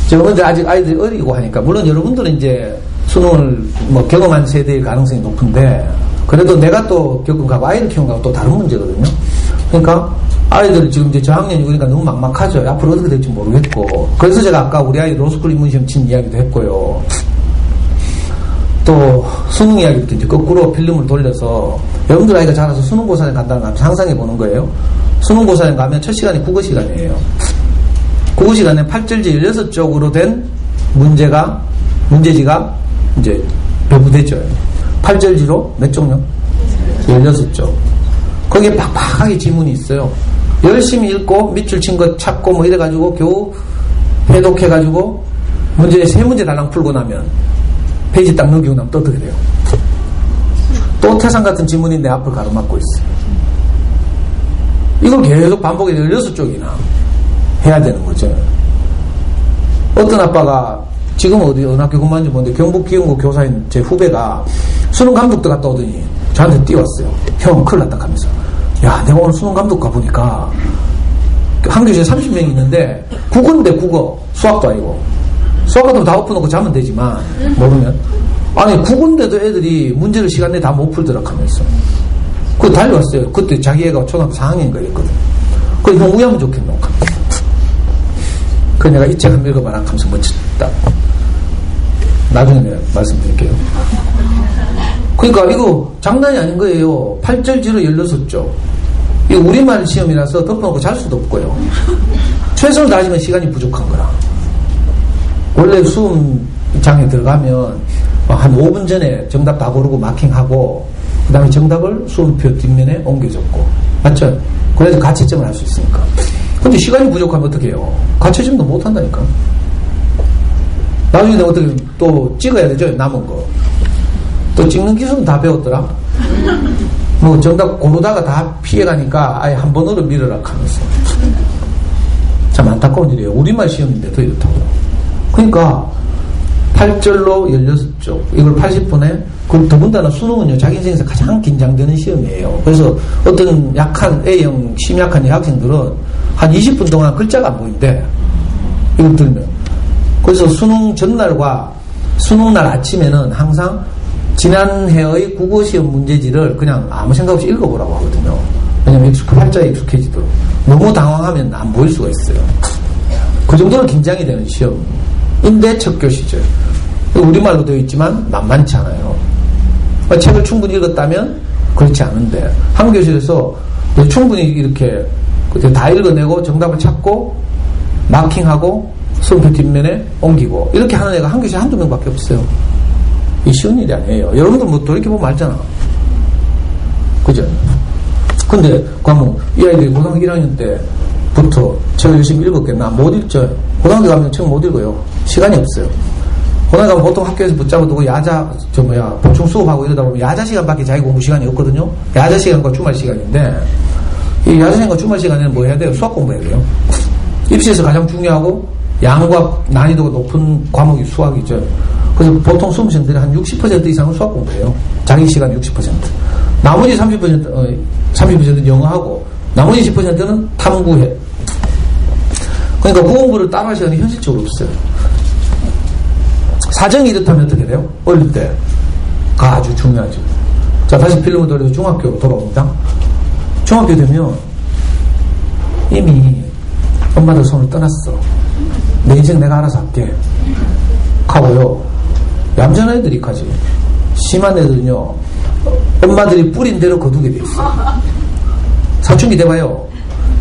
Speaker 1: 제가 근데 아직 아이들이 어리고 하니까 물론 여러분들은 이제 수능을 뭐 경험한 세대일 가능성이 높은데 그래도 내가 또 겪은 거하고 아이를 키운 거하고 또 다른 문제거든요. 그러니까 아이들 지금 이제 저학년이고 그러니까 너무 막막하죠. 앞으로 어떻게 될지 모르겠고. 그래서 제가 아까 우리 아이 로스쿨 입문시험 친 이야기도 했고요. 또 수능 이야기부터 이제 거꾸로 필름을 돌려서 여러분들 아이가 자라서 수능고사에 간다는 걸 상상해 보는 거예요. 수능고사에 가면 첫 시간이 국어 시간이에요. 국어 시간에 8절지 16쪽으로 된 문제지가 이제 배부되죠. 8절지로 몇 쪽요? 16쪽. 거기에 팍팍하게 지문이 있어요. 열심히 읽고 밑줄 친 거 찾고 뭐 이래가지고 겨우 해독해가지고 문제 3문제 달랑 풀고 나면 페이지 딱 넘기고 나면 또 어떻게 돼요? 또 태산 같은 지문이 내 앞을 가로막고 있어요. 이걸 계속 반복해서 16쪽이나 해야 되는 거죠. 어떤 아빠가 지금 어느 학교 근무하는지 모르는데 경북기흥고 교사인 제 후배가 수능 감독도 갔다 오더니 저한테 뛰어왔어요. 형 큰일 났다 하면서, 야 내가 오늘 수능 감독 가보니까 한 교시에 30명이 있는데 국어인데 국어, 수학도 아니고 수학 같으면 다 엎어놓고 자면 되지만 모르면 아니 국어인데도 애들이 문제를 시간 내에 다 못 풀더라 하면서 그거 달려왔어요. 그때 자기 애가 초등학교 4학년인가 이랬거든. 그래 형 우야면 좋겠노. 그 내가 이 책 한번 읽어봐라 하면서 멋졌다. 나중에 내가 말씀드릴게요. 그러니까 이거 장난이 아닌 거예요. 8절지로 16쪽. 이거 우리말 시험이라서 덮어놓고 잘 수도 없고요. 최선을 다하지만 시간이 부족한 거라. 원래 수험장에 들어가면 한 5분 전에 정답 다 고르고 마킹하고 그 다음에 정답을 수험표 뒷면에 옮겨줬고, 맞죠? 그래서 가채점을 할 수 있으니까. 근데 시간이 부족하면 어떻게 해요? 가채점도 못 한다니까. 나중에 어떻게 또 찍어야 되죠? 남은 거. 또 찍는 기술은 다 배웠더라. 뭐 정답 고르다가 다 피해가니까 아예 한 번으로 밀어라 하면서. 참 안타까운 일이에요. 우리말 시험인데 더 이렇다고. 그러니까 8절로 16쪽 이걸 80분에 그 더군다나 수능은요 자기 인생에서 가장 긴장되는 시험이에요. 그래서 어떤 약한 A형 심약한 여학생들은 한 20분 동안 글자가 안 보인대. 이걸 들면. 그래서 수능 전날과 수능날 아침에는 항상 지난해의 국어시험 문제지를 그냥 아무 생각 없이 읽어보라고 하거든요. 왜냐면 팔자에 익숙해지도록. 너무 당황하면 안 보일 수가 있어요. 그 정도로 긴장이 되는 시험인데 첫 교시죠. 우리말로 되어 있지만 만만치 않아요. 책을 충분히 읽었다면 그렇지 않은데 한 교실에서 충분히 이렇게 다 읽어내고 정답을 찾고 마킹하고 수험표 뒷면에 옮기고 이렇게 하는 애가 한 교실에 한두 명밖에 없어요. 이 쉬운 일이 아니에요. 여러분들 뭐 돌이켜보면 알잖아. 그죠? 근데 그러면 이 아이들이 고등학교 1학년 때부터 책을 열심히 읽었겠나? 못 읽죠. 고등학교 가면 책 못 읽어요. 시간이 없어요. 고등학교 가면 보통 학교에서 붙잡아두고 보충 수업하고 이러다 보면 야자 시간밖에 자기 공부 시간이 없거든요. 야자 시간과 주말 시간인데 이 야자 시간과 주말 시간에는 뭐 해야 돼요? 수학 공부해야 돼요. 입시에서 가장 중요하고 양과 난이도가 높은 과목이 수학이죠. 그래서 보통 수험생들이 한 60% 이상은 수학 공부해요. 자기 시간 60%. 나머지 30%는 영어하고 나머지 10%는 탐구해. 그러니까 그 공부를 따라할 시간이 현실적으로 없어요. 사정이 이렇다면 어떻게 돼요? 어릴 때가 아주 중요하죠. 자, 다시 필름을 돌려서 중학교로 돌아옵니다. 중학교 되면 이미 엄마들 손을 떠났어. 내 인생 내가 알아서 할게. 하고요. 얌전한 애들이 가지. 심한 애들은요, 엄마들이 뿌린 대로 거두게 돼 있어. 사춘기 돼봐요.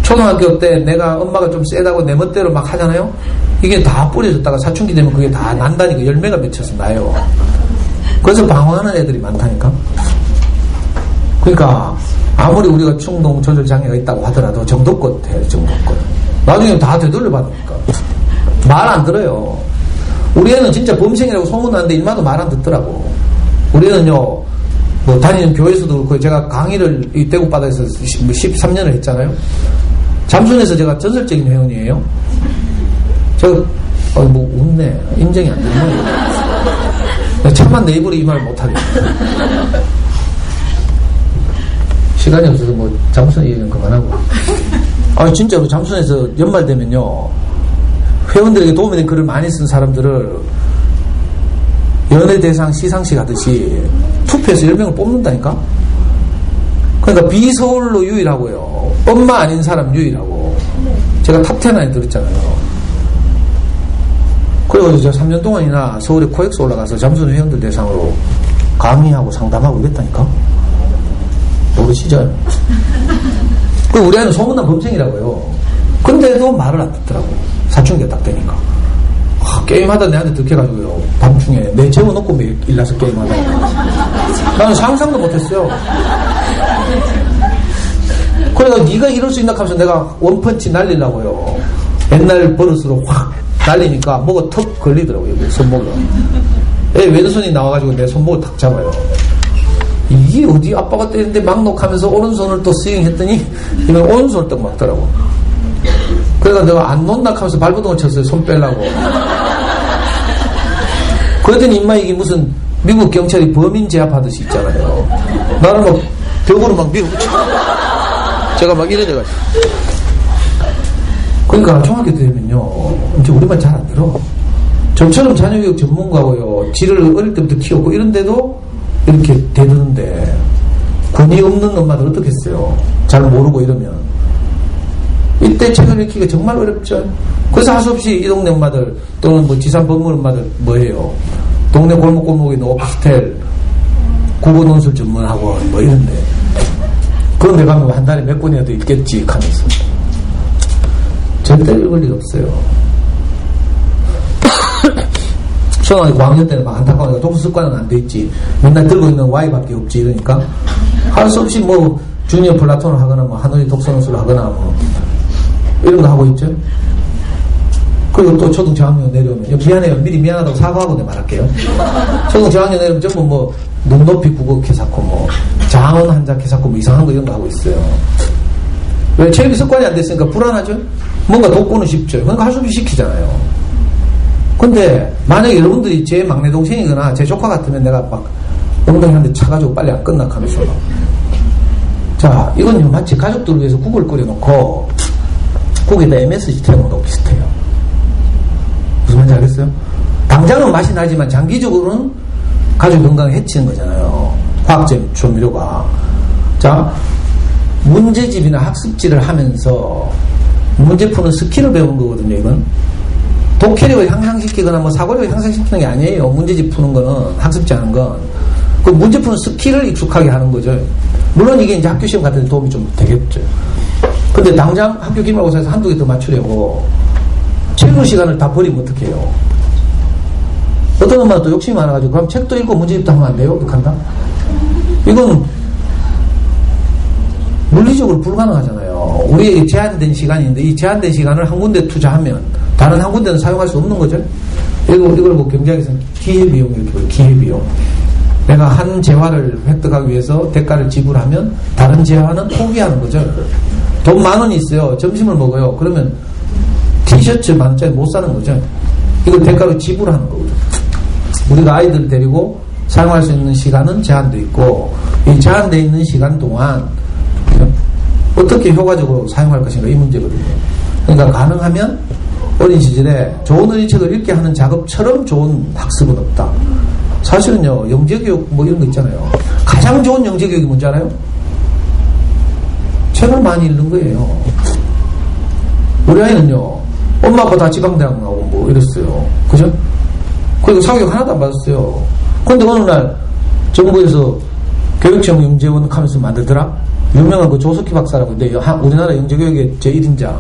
Speaker 1: 초등학교 때 내가 엄마가 좀 세다고 내 멋대로 막 하잖아요. 이게 다 뿌려졌다가 사춘기 되면 그게 다 난다니까. 열매가 맺혀서 나요. 그래서 방황하는 애들이 많다니까. 그러니까 아무리 우리가 충동 조절 장애가 있다고 하더라도 정도껏 해야 정도껏. 나중에 다 되돌려 받으니까 말 안 들어요. 우리 애는 진짜 범생이라고 소문나는데 일마도 말 안 듣더라고. 우리 애는요, 뭐 다니는 교회에서도 그렇고, 제가 강의를 이 대구바다에서 13년을 했잖아요. 잠순에서 제가 전설적인 회원이에요. 제가 뭐 웃네. 인정이 안 되네. 차마 내 입으로 이 말 못하겠네. 시간이 없어서 뭐 잠순 얘기는 그만하고. 진짜로 잠순에서 연말 되면요, 회원들에게 도움이 된 글을 많이 쓴 사람들을 연예대상 시상식 하듯이 투표해서 10명을 뽑는다니까? 그러니까 비서울로 유일하고요. 엄마 아닌 사람 유일하고. 제가 탑10 안에 들었잖아요. 그래가지고 제가 3년 동안이나 서울에 코엑스 올라가서 잠수는 회원들 대상으로 강의하고 상담하고 이랬다니까? 모르시죠? 우리 아이는 소문난 범생이라고요. 근데도 말을 안 듣더라고. 사춘기가 딱 되니까. 게임하다 내한테 득해가지고요. 밤중에 내 재워놓고 매일 일나서 게임하다. 나는 상상도 못했어요. 그래서 네가 이럴 수 있나 하면서 내가 원펀치 날리려고요. 옛날 버릇으로 확 날리니까 뭐가 턱 걸리더라고요. 손목에. 왼손이 나와가지고 내 손목을 탁 잡아요. 이게 어디 아빠가 때리는데 막 녹하면서 오른손을 또 스윙했더니 이건 오른손을 딱 막더라고. 그래서 내가 안 놓는다 하면서 발버둥을 쳤어요. 손 빼려고. 그랬더니 임마 이게 무슨 미국 경찰이 범인 제압하듯이 있잖아요. 나를 막 벽으로 막 밀어붙여. 제가 막 이래져가지고. 그러니까 중학교 때 되면요, 이제 우리말 잘 안 들어. 저처럼 자녀교육 전문가고요, 지를 어릴 때부터 키웠고 이런데도 이렇게 대드는데 권위 없는 엄마들 어떻겠어요? 잘 모르고 이러면. 이때 책을 읽기가 정말 어렵죠. 그래서 할 수 없이 이 동네 엄마들 또는 뭐 지산 법물 엄마들 뭐예요? 동네 골목골목에 있는 오피스텔 국어논술 전문학원 뭐 이런데 그런 데 가면 한 달에 몇 권이라도 읽겠지 하면서 절대 읽을 일 없어요. 초등학교 9학년 때는 막 안타까우니까 독서 습관은 안 돼 있지. 맨날 들고 있는 Y밖에 없지. 이러니까 할 수 없이 뭐 주니어 플라톤을 하거나 뭐 하늘이 독서논술을 하거나 뭐 이런 거 하고 있죠. 그리고 또 초등 저학년 내려오면 미안해요. 미리 미안하다고 사과하고 내 말할게요. 초등 저학년 내려오면 전부 뭐 눈높이 국어 캐사코 뭐 장원 한자 캐사코 뭐 이상한 거 이런 거 하고 있어요. 왜? 체력이 습관이 안 됐으니까 불안하죠. 뭔가 돕고는 싶죠. 그러니까 할 수 없이 시키잖아요. 근데 만약에 여러분들이 제 막내 동생이거나 제 조카 같으면 내가 막 엉덩이 한 대 차가지고 빨리 안 끝나 하면서 자 이건 마치 가족들을 위해서 국을 끓여놓고 국에다 MSG 태우는 거하고 비슷해요. 무슨 말인지 알겠어요? 당장은 맛이 나지만 장기적으로는 가족 건강에 해치는 거잖아요. 화학적 조미료가. 자 문제집이나 학습지를 하면서 문제 푸는 스킬을 배우는 거거든요. 이건 독해력을 향상시키거나 뭐 사고력을 향상시키는 게 아니에요. 문제집 푸는 거는 학습지 하는 건 그 문제 푸는 스킬을 익숙하게 하는 거죠. 물론 이게 이제 학교 시험 같은 데 도움이 좀 되겠죠. 근데 당장 학교 기말고사에서 한두 개 더 맞추려고 책을 시간을 다 버리면 어떡해요. 어떤 엄마는 또 욕심이 많아가지고 그럼 책도 읽고 문제집도 하면 안 돼요? 그렇게 한다? 이건 물리적으로 불가능하잖아요. 우리에게 제한된 시간인데 이 제한된 시간을 한 군데 투자하면 다른 한 군데는 사용할 수 없는 거죠. 이걸 뭐 경제학에서는 기회비용 이렇게 보여요. 기회비용. 내가 한 재화를 획득하기 위해서 대가를 지불하면 다른 재화는 포기하는 거죠. 돈 10,000원이 있어요. 점심을 먹어요. 그러면 티셔츠 10,000원짜리 못 사는 거죠. 이걸 대가로 지불하는 거거든요. 우리가 아이들을 데리고 사용할 수 있는 시간은 제한되어 있고 이 제한되어 있는 시간 동안 어떻게 효과적으로 사용할 것인가 이 문제거든요. 그러니까 가능하면 어린 시절에 좋은 어린이책을 읽게 하는 작업처럼 좋은 학습은 없다. 사실은요 영재교육 뭐 이런 거 있잖아요. 가장 좋은 영재교육이 뭔지 알아요? 책을 많이 읽는 거예요. 우리 아이는요 엄마 아빠 다 지방대학 나오고 뭐 이랬어요. 그죠? 그리고 사교육 하나도 안 받았어요. 그런데 어느 날 정부에서 교육청 영재원 하면서 만들더라. 유명한 그 조석희 박사라고 있는데 우리나라 영재교육의 제1인자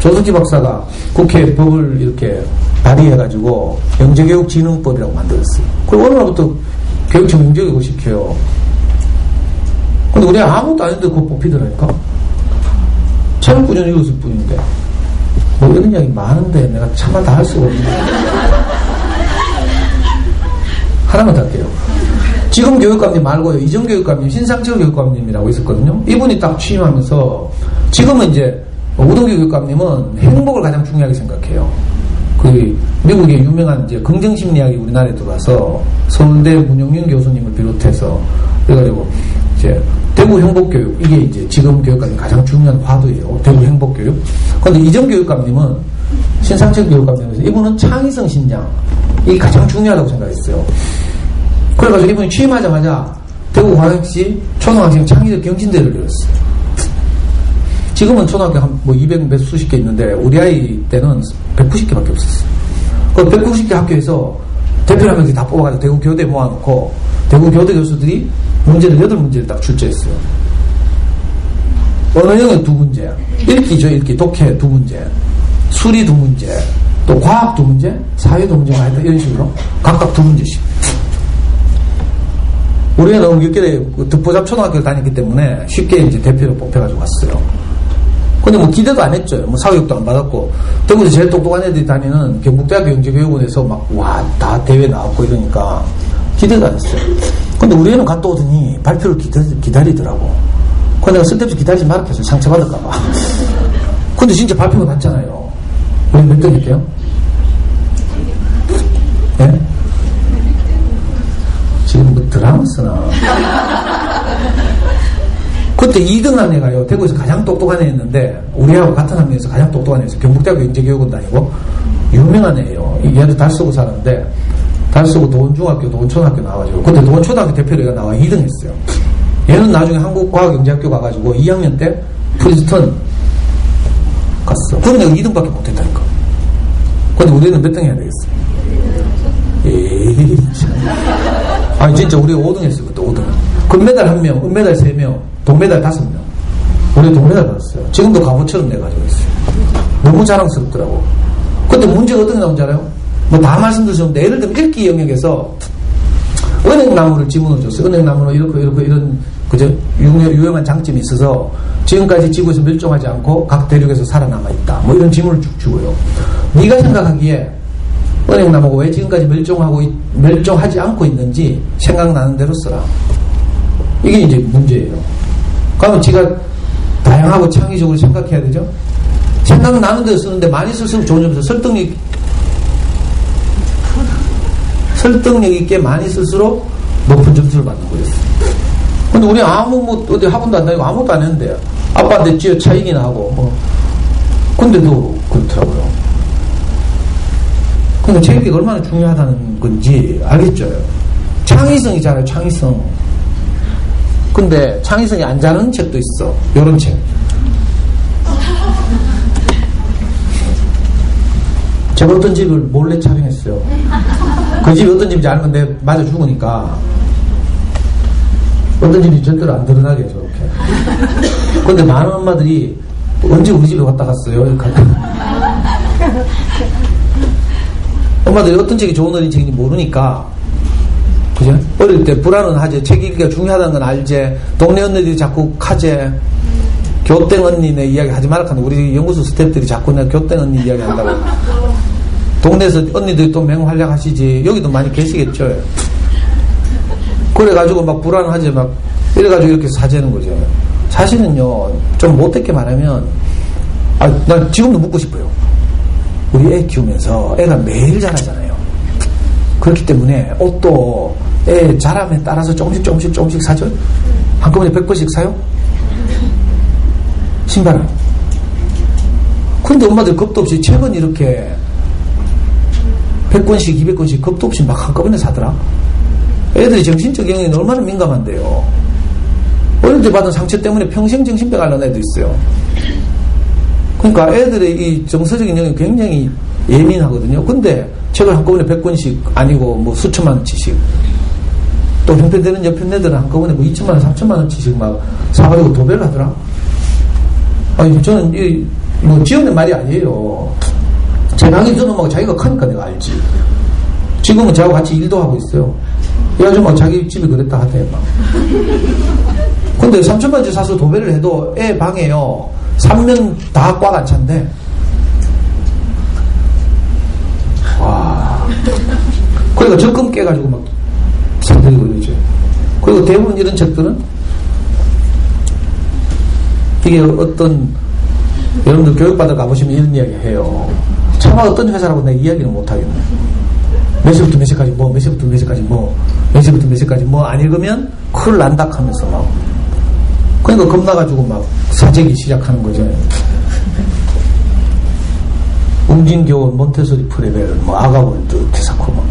Speaker 1: 조석희 박사가 국회 법을 이렇게 발의해가지고 영재교육진흥법이라고 만들었어요. 그리고 어느 날부터 교육청 영재교육을 시켜요. 근데 우리 아무것도 아닌데 그거 뽑히더라니까. 책을 꾸준히 읽었을 뿐인데 뭐 이런 이야기 많은데 내가 차마 다 할 수가 없는데 하나만 더 할게요. 지금 교육감님 말고요. 이전 교육감님, 신상철 교육감님이라고 있었거든요. 이분이 딱 취임하면서 지금은 이제 우동규 교육감님은 행복을 가장 중요하게 생각해요. 그 미국의 유명한 이제 긍정심리학이 우리나라에 들어와서 서울대 문영윤 교수님을 비롯해서 그래가지고 이제 대구 행복교육 이게 이제 지금 교육감이 가장 중요한 화두예요. 대구 행복교육. 그런데 이전 교육감님은 신상철 교육감님에서 이분은 창의성 신장 이게 가장 중요하다고 생각했어요. 그래가지고 이분이 취임하자마자 대구광역시 초등학생 창의적 경진대회를 열었어요. 지금은 초등학교 한 뭐 200몇 수십 개 있는데 우리 아이 때는 190개밖에 없었어요. 그 190개 학교에서 대표라면서 다 뽑아가지고 대구 교대 모아놓고 대구 교대 교수들이 문제를 8문제를 딱 출제했어요. 언어영역 2문제, 읽기죠, 읽기, 독해 2문제, 수리 2문제, 또 과학 2문제, 사회 2문제가 하여튼 이런 식으로 각각 2문제씩. 우리가 너무 늦게 득보잡 초등학교를 다녔기 때문에 쉽게 이제 대표로 뽑혀가지고 왔어요. 근데 뭐 기대도 안 했죠. 뭐 사교육도 안 받았고 대구에서 제일 똑똑한 애들이 다니는 경북대학교 영재교육원에서 막 와 다 대회 나왔고 이러니까 기대도 안 했어요. 근데 우리 애는 갔다 오더니 발표를 기다리더라고. 그래서 내가 쓸데없이 기다리지 말았겠어요. 상처받을까봐. 근데 진짜 발표가 났잖아요. 우리 몇 등일게요? 네? 지금 뭐 드라마 쓰나? 그때 2등한 애가요, 대구에서 가장 똑똑한 애였는데, 우리하고 같은 학년에서 가장 똑똑한 애였어요. 경북대학교 영재교육원 다니고, 유명한 애예요. 얘도 달서구 살았는데, 달서구 도원중학교, 도원초등학교 나와가지고, 그때 도원초등학교 대표로 얘가 나와 2등 했어요. 얘는 나중에 한국과학영재학교 가가지고 2학년 때 프린스턴 갔어. 그럼 내가 2등밖에 못했다니까. 근데 우리는 몇 등 해야 되겠어? 에이, 참. 아니, 진짜 우리가 5등 했어요, 그때 5등. 금메달 1명, 은메달 3명, 동메달 5명. 우리 동메달 받았어요. 지금도 갑오처럼 내가 가지고 있어요. 너무 자랑스럽더라고. 근데 문제가 어떻게 나온지 알아요? 뭐 다 말씀드릴 수 없는데, 예를 들면 읽기 영역에서 은행나무를 지문을 줬어요. 은행나무는 이렇게 이런, 그죠? 유용한 장점이 있어서 지금까지 지구에서 멸종하지 않고 각 대륙에서 살아남아 있다. 뭐 이런 지문을 쭉 주고요. 네가 생각하기에 은행나무가 왜 지금까지 멸종하지 않고 있는지 생각나는 대로 써라. 이게 이제 문제예요. 그러면 지가 다양하고 창의적으로 생각해야 되죠? 생각나는 대로 쓰는데 많이 쓸수록 좋은 점에서 설득력 있게 많이 쓸수록 높은 점수를 받는 거였어요. 근데 우리 어디 학원도 안 다니고 아무것도 안 했는데, 아빠한테 쥐어 차이기나 하고, 뭐. 근데도 그렇더라고요. 그러니까 책이 얼마나 중요하다는 건지 알겠죠? 창의성이잖아요, 창의성. 근데 창의성이 안 자는 책도 있어. 요런 책. 제가 어떤 집을 몰래 촬영했어요. 그 집이 어떤 집인지 알면 내가 맞아 죽으니까. 어떤 집이 절대로 안 드러나게 저렇게. 근데 많은 엄마들이 언제 우리 집에 왔다 갔어요? 엄마들이 어떤 책이 좋은 어린이책인지 모르니까, 그죠? 어릴 때 불안은 하지. 책 읽기가 중요하다는 건 알지. 동네 언니들이 자꾸 카제, 교땡 언니네 이야기 하지 말라 하는 우리 연구소 스태프들이 자꾸 내가 교땡 언니 이야기 한다고. 동네에서 언니들이 또 맹활약하시지. 여기도 많이 계시겠죠. 그래가지고 막 불안하지, 막, 이래가지고 이렇게 사재는 거죠. 사실은요, 좀 못되게 말하면, 난 지금도 묻고 싶어요. 우리 애 키우면서 애가 매일 자라잖아요. 그렇기 때문에 옷도 애 자람에 따라서 조금씩 사죠? 한꺼번에 100번씩 사요? 신발은? 근데 엄마들 겁도 없이 책은 이렇게 100권씩, 200권씩 겁도 없이 막 한꺼번에 사더라? 애들이 정신적 영역이 얼마나 민감한데요. 어릴 때 받은 상처 때문에 평생 정신병 앓는 애도 있어요. 그러니까 애들의 이 정서적인 영역이 굉장히 예민하거든요. 근데 책을 한꺼번에 100권씩 아니고 뭐 수천만 원치씩, 또 형편되는 옆편 애들은 한꺼번에 뭐 2천만 원, 3천만 원치씩 막 사가지고 도배를 하더라. 아니, 저는 뭐 지어낸 말이 아니에요. 제가 하기 전에 엄마가 자기가 크니까 내가 알지. 지금은 저하고 같이 일도 하고 있어요. 이 아줌마가 자기 집이 그랬다 하대, 막. 근데 3천만 원치 사서 도배를 해도 애 방에요, 3면 다 꽉 안 찬대. 와. 그러니까 적금 깨가지고 막 사들고 이러죠. 그리고 대부분 이런 책들은 이게 어떤, 여러분들 교육받아 가보시면 이런 이야기 해요. 차마 어떤 회사라고 내가 이야기를 못하겠네. 몇 시부터 몇 시까지 뭐, 몇 시부터 몇 시까지 뭐, 몇 시부터 몇 시까지 뭐 안 읽으면 큰일 난다 하면서 막. 그러니까 겁나가지고 막 사재기 시작하는 거죠. 웅진교원, 몬테소리 프레벨, 뭐 아가월드, 테사코 막.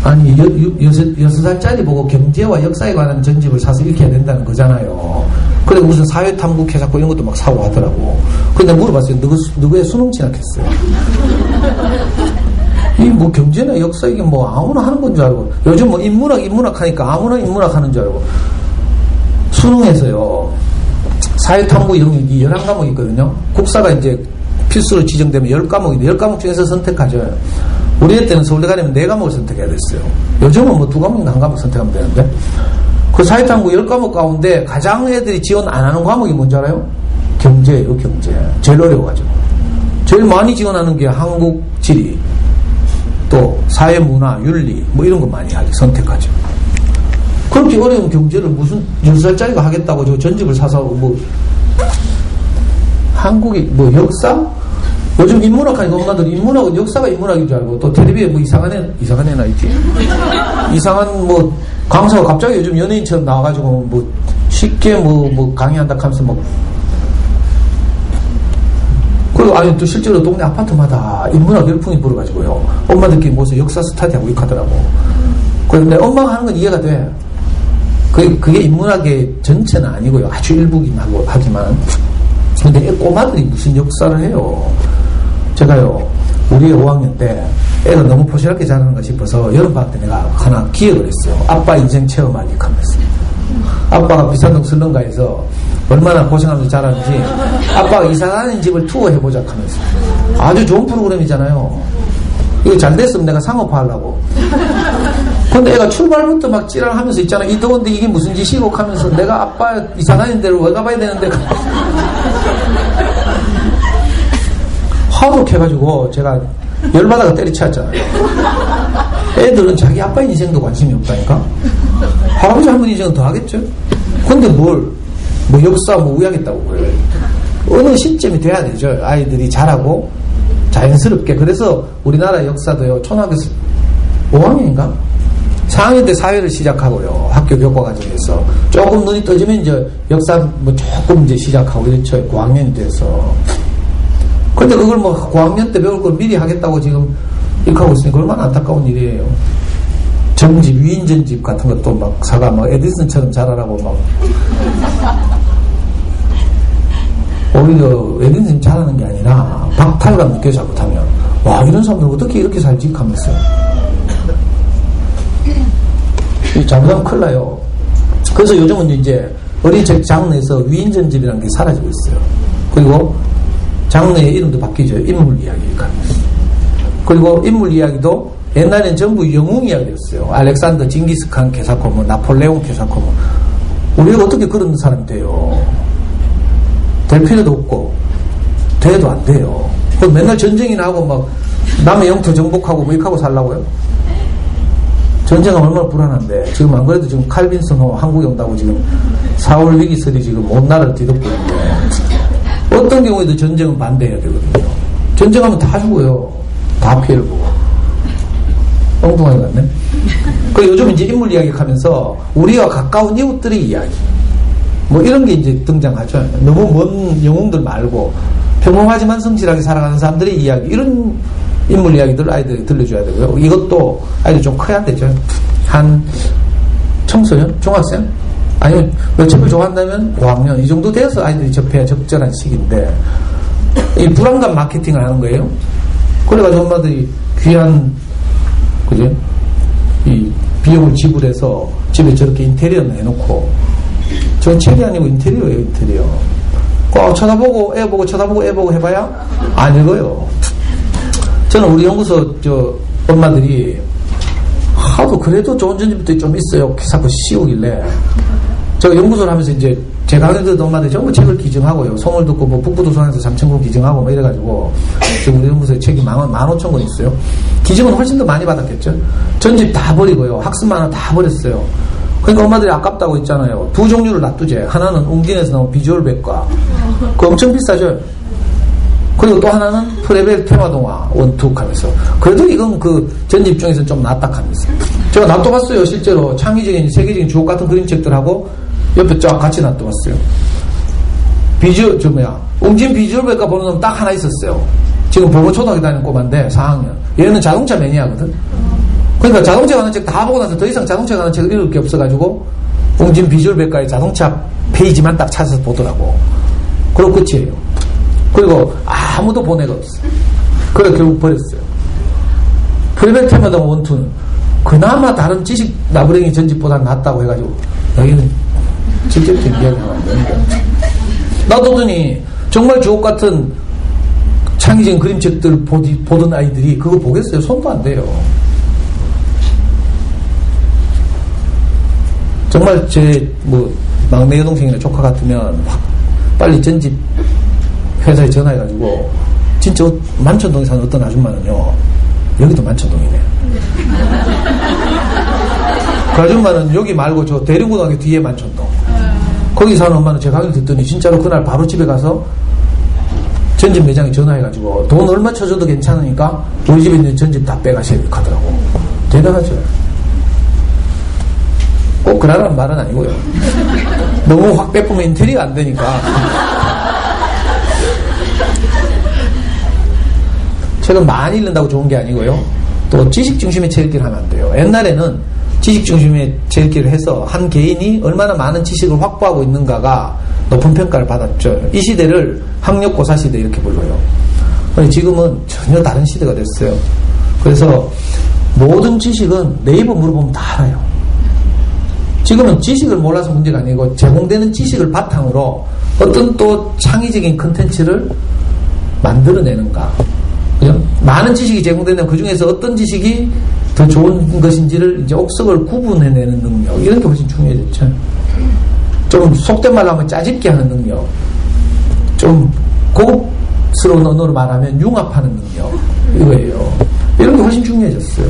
Speaker 1: 아니, 6살짜리 보고 경제와 역사에 관한 전집을 사서 읽혀야 된다는 거잖아요. 그래, 무슨 사회탐구회 자꾸 이런 것도 막 사고 하더라고. 근데 물어봤어요. 누구의 수능 진학했어요? 이 뭐 경제나 역사 이게 뭐 아무나 하는 건 줄 알고. 요즘 뭐 인문학 하니까 아무나 인문학 하는 줄 알고. 수능에서요, 사회탐구 영역이 11과목이 있거든요. 국사가 이제 필수로 지정되면 10과목인데 10과목 중에서 선택하죠. 우리 애 때는 서울대 가려면 4과목을 선택해야 됐어요. 요즘은 뭐 2과목이나 1과목 선택하면 되는데, 그 사회탐구 10과목 가운데 가장 애들이 지원 안 하는 과목이 뭔지 알아요? 경제예요, 경제. 제일 어려워가지고. 제일 많이 지원하는 게 한국, 지리, 또 사회, 문화, 윤리, 뭐 이런 거 많이 하지, 선택하죠. 그렇게 어려운 경제를 무슨 10살짜리가 하겠다고 저 전집을 사서 뭐, 한국이 뭐 역사? 요즘 인문학 하니까 엄마들 인문학은 역사가 인문학인 줄 알고, 또 텔레비에 뭐 이상한 애나 있지. 이상한 뭐 강사가 갑자기 요즘 연예인처럼 나와가지고 뭐 쉽게 뭐 강의한다 하면서 뭐. 그리고 아니 또 실제로 동네 아파트마다 인문학 열풍이 불어가지고요. 엄마들끼리 모여서 역사 스타디하고 이렇게 하더라고. 그런데 엄마가 하는 건 이해가 돼. 그게 인문학의 전체는 아니고요. 아주 일부긴 하지만. 근데 꼬마들이 무슨 역사를 해요. 제가요, 우리 5학년 때 애가 너무 포실하게 자라는가 싶어서 여름방학 때 내가 하나 기획을 했어요. 아빠 인생 체험하기 하면서. 아빠가 비산동 슬럼가에서 얼마나 고생하면서 자라는지 아빠가 이사가는 집을 투어해보자 하면서. 아주 좋은 프로그램이잖아요. 이거 잘 됐으면 내가 상업화하려고. 근데 애가 출발부터 막 찌랄하면서 있잖아. 이 더운데 이게 무슨 짓이고 하면서 내가 아빠 이사가는 데를 왜 가봐야 되는데. 하도 그렇게 해가지고 제가 열받아가 때리쳤잖아요. 애들은 자기 아빠 인생도 관심이 없다니까. 할아버지 할머니 인생은 더 하겠죠. 근데 뭐 역사 우야겠다고 그래요. 어느 시점이 돼야 되죠. 아이들이 자라고 자연스럽게. 그래서 우리나라 역사도요, 초등학교 5학년인가? 4학년 때 사회를 시작하고요. 학교 교과 과정에서. 조금 눈이 떠지면 이제 역사 조금 이제 시작하고 이렇죠. 9학년이 돼서. 근데 그걸 9학년 때 배울 걸 미리 하겠다고 지금 이렇게 하고 있으니까 얼마나 안타까운 일이에요. 전집, 위인전집 같은 것도 막 사가 에디슨처럼 잘하라고 오히려 에디슨 잘하는 게 아니라 박탈감 느껴 잘못하면 와, 이런 사람들 어떻게 이렇게 살지 하면서 잘못하면 큰일 나요. 그래서 요즘은 이제 어린이책 장르에서 위인전집이라는 게 사라지고 있어요. 그리고 장르의 이름도 바뀌죠. 인물 이야기가. 그리고 인물 이야기도 옛날엔 전부 영웅 이야기였어요. 알렉산더, 징기스칸 개사코, 나폴레옹 개사코. 우리가 어떻게 그런 사람이 돼요? 될 필요도 없고, 돼도 안 돼요. 맨날 전쟁이나 하고 남의 영토 정복하고 이렇게 하고 살라고요? 전쟁은 얼마나 불안한데, 지금 안 그래도 지금 칼빈슨호 한국에 온다고 지금 4월 위기설이 지금 온 나라를 뒤덮고 있는데, 어떤 경우에도 전쟁은 반대해야 되거든요. 전쟁하면 다 죽어요. 다 피해를 보고. 엉뚱하게 갔네. 요즘 이제 인물 이야기 하면서 우리와 가까운 이웃들의 이야기. 이런 게 이제 등장하죠. 너무 먼 영웅들 말고 평범하지만 성실하게 살아가는 사람들의 이야기. 이런 인물 이야기들을 아이들에게 들려줘야 되고요. 이것도 아이들 좀 커야 되죠. 한 청소년? 중학생? 아니면 책을 좋아한다면 5학년 이 정도 돼서 아이들이 접해야 적절한 시기인데 이 불안감 마케팅을 하는 거예요. 그래가지고 엄마들이 귀한 그죠? 이 비용을 지불해서 집에 저렇게 인테리어는 해놓고 저 책이 아니고 인테리어예요. 인테리어. 쳐다보고 애 보고 쳐다보고 애 보고 해봐야 안 읽어요. 저는 우리 연구소 엄마들이 하도 그래도 좋은 전집도 좀 있어요. 자꾸 씌우길래 저 연구소를 하면서 이제 제 강의 듣던 엄마들이 전부 책을 기증하고요. 송을 듣고 북부도서관에서 3,000권 기증하고 이래가지고 지금 우리 연구소에 책이 15,000권 있어요. 기증은 훨씬 더 많이 받았겠죠. 전집 다 버리고요. 학습만화 다 버렸어요. 그러니까 엄마들이 아깝다고 있잖아요. 두 종류를 놔두재. 하나는 웅진에서 나온 비주얼 백과 그거 엄청 비싸죠. 그리고 또 하나는 프레벨 테마동화 원툭 하면서 그래도 이건 그 전집 중에서 좀 낫다 하면서 제가 놔둬봤어요. 실제로 창의적인 세계적인 주옥 같은 그림책들하고 옆에 쫙 같이 놔둬봤어요. 웅진 비주얼 백과 보는 놈 딱 하나 있었어요. 지금 보고 초등학교 다니는 꼬마인데 4학년. 얘는 자동차 매니아거든. 그러니까 자동차 가는 책 다 보고 나서 더 이상 자동차 가는 책을 읽을 게 없어가지고 웅진 비주얼 백과의 자동차 페이지만 딱 찾아서 보더라고. 그리고 끝이에요. 그리고 아무도 본애가 없어. 그래서 결국 버렸어요. 프리벨 테마동 원투는 그나마 다른 지식 나부랭이 전집보다 낫다고 해가지고 여기는 직접적인 이야기하면 안 되는데 놔두더니 정말 주옥 같은 창의적인 그림책들 보던 아이들이 그거 보겠어요? 손도 안 돼요. 정말 제 막내 여동생이나 조카 같으면 빨리 전집 회사에 전화해가지고 진짜 만천동에 사는 어떤 아줌마는요, 여기도 만천동이네. 그 아줌마는 여기 말고 저 대림고등학교 뒤에 만천동. 거기 사는 엄마는 제 강의를 듣더니 진짜로 그날 바로 집에 가서 전집 매장에 전화해가지고 돈 얼마 쳐줘도 괜찮으니까 우리 집에 있는 전집 다 빼가시오 하더라고. 대단하죠. 꼭 그러라는 말은 아니고요. 너무 확 빼보면 인테리어 안 되니까. 책을 많이 읽는다고 좋은 게 아니고요. 또 지식 중심의 책 읽기를 하면 안 돼요. 옛날에는 지식 중심의 책읽기를 해서 한 개인이 얼마나 많은 지식을 확보하고 있는가가 높은 평가를 받았죠. 이 시대를 학력고사 시대 이렇게 불러요. 그런데 지금은 전혀 다른 시대가 됐어요. 그래서 모든 지식은 네이버 물어보면 다 알아요. 지금은 지식을 몰라서 문제가 아니고 제공되는 지식을 바탕으로 어떤 또 창의적인 컨텐츠를 만들어내는가. 그죠? 많은 지식이 제공되면 그 중에서 어떤 지식이 더 좋은 것인지를 이제 옥석을 구분해내는 능력, 이런 게 훨씬 중요해졌죠. 좀 속된 말로 하면 짜집게 하는 능력, 좀 고급스러운 언어로 말하면 융합하는 능력, 이거예요. 이런 게 훨씬 중요해졌어요.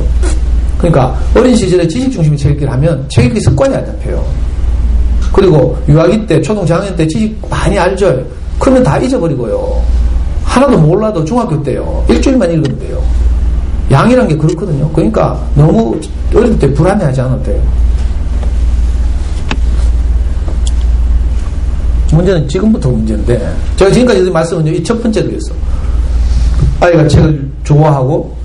Speaker 1: 그러니까 어린 시절에 지식 중심의 책 읽기를 하면 책 읽기 습관이 안 잡혀요. 그리고 유아기 때, 초등 저학년 때 지식 많이 알죠. 그러면 다 잊어버리고요. 하나도 몰라도 중학교 때요. 일주일만 읽으면 돼요. 양이란 게 그렇거든요. 그러니까 너무 어릴 때 불안해하지 않아도 돼요. 문제는 지금부터 문제인데, 제가 지금까지 말씀은 이 첫 번째로 했어. 아이가 책을 좋아하고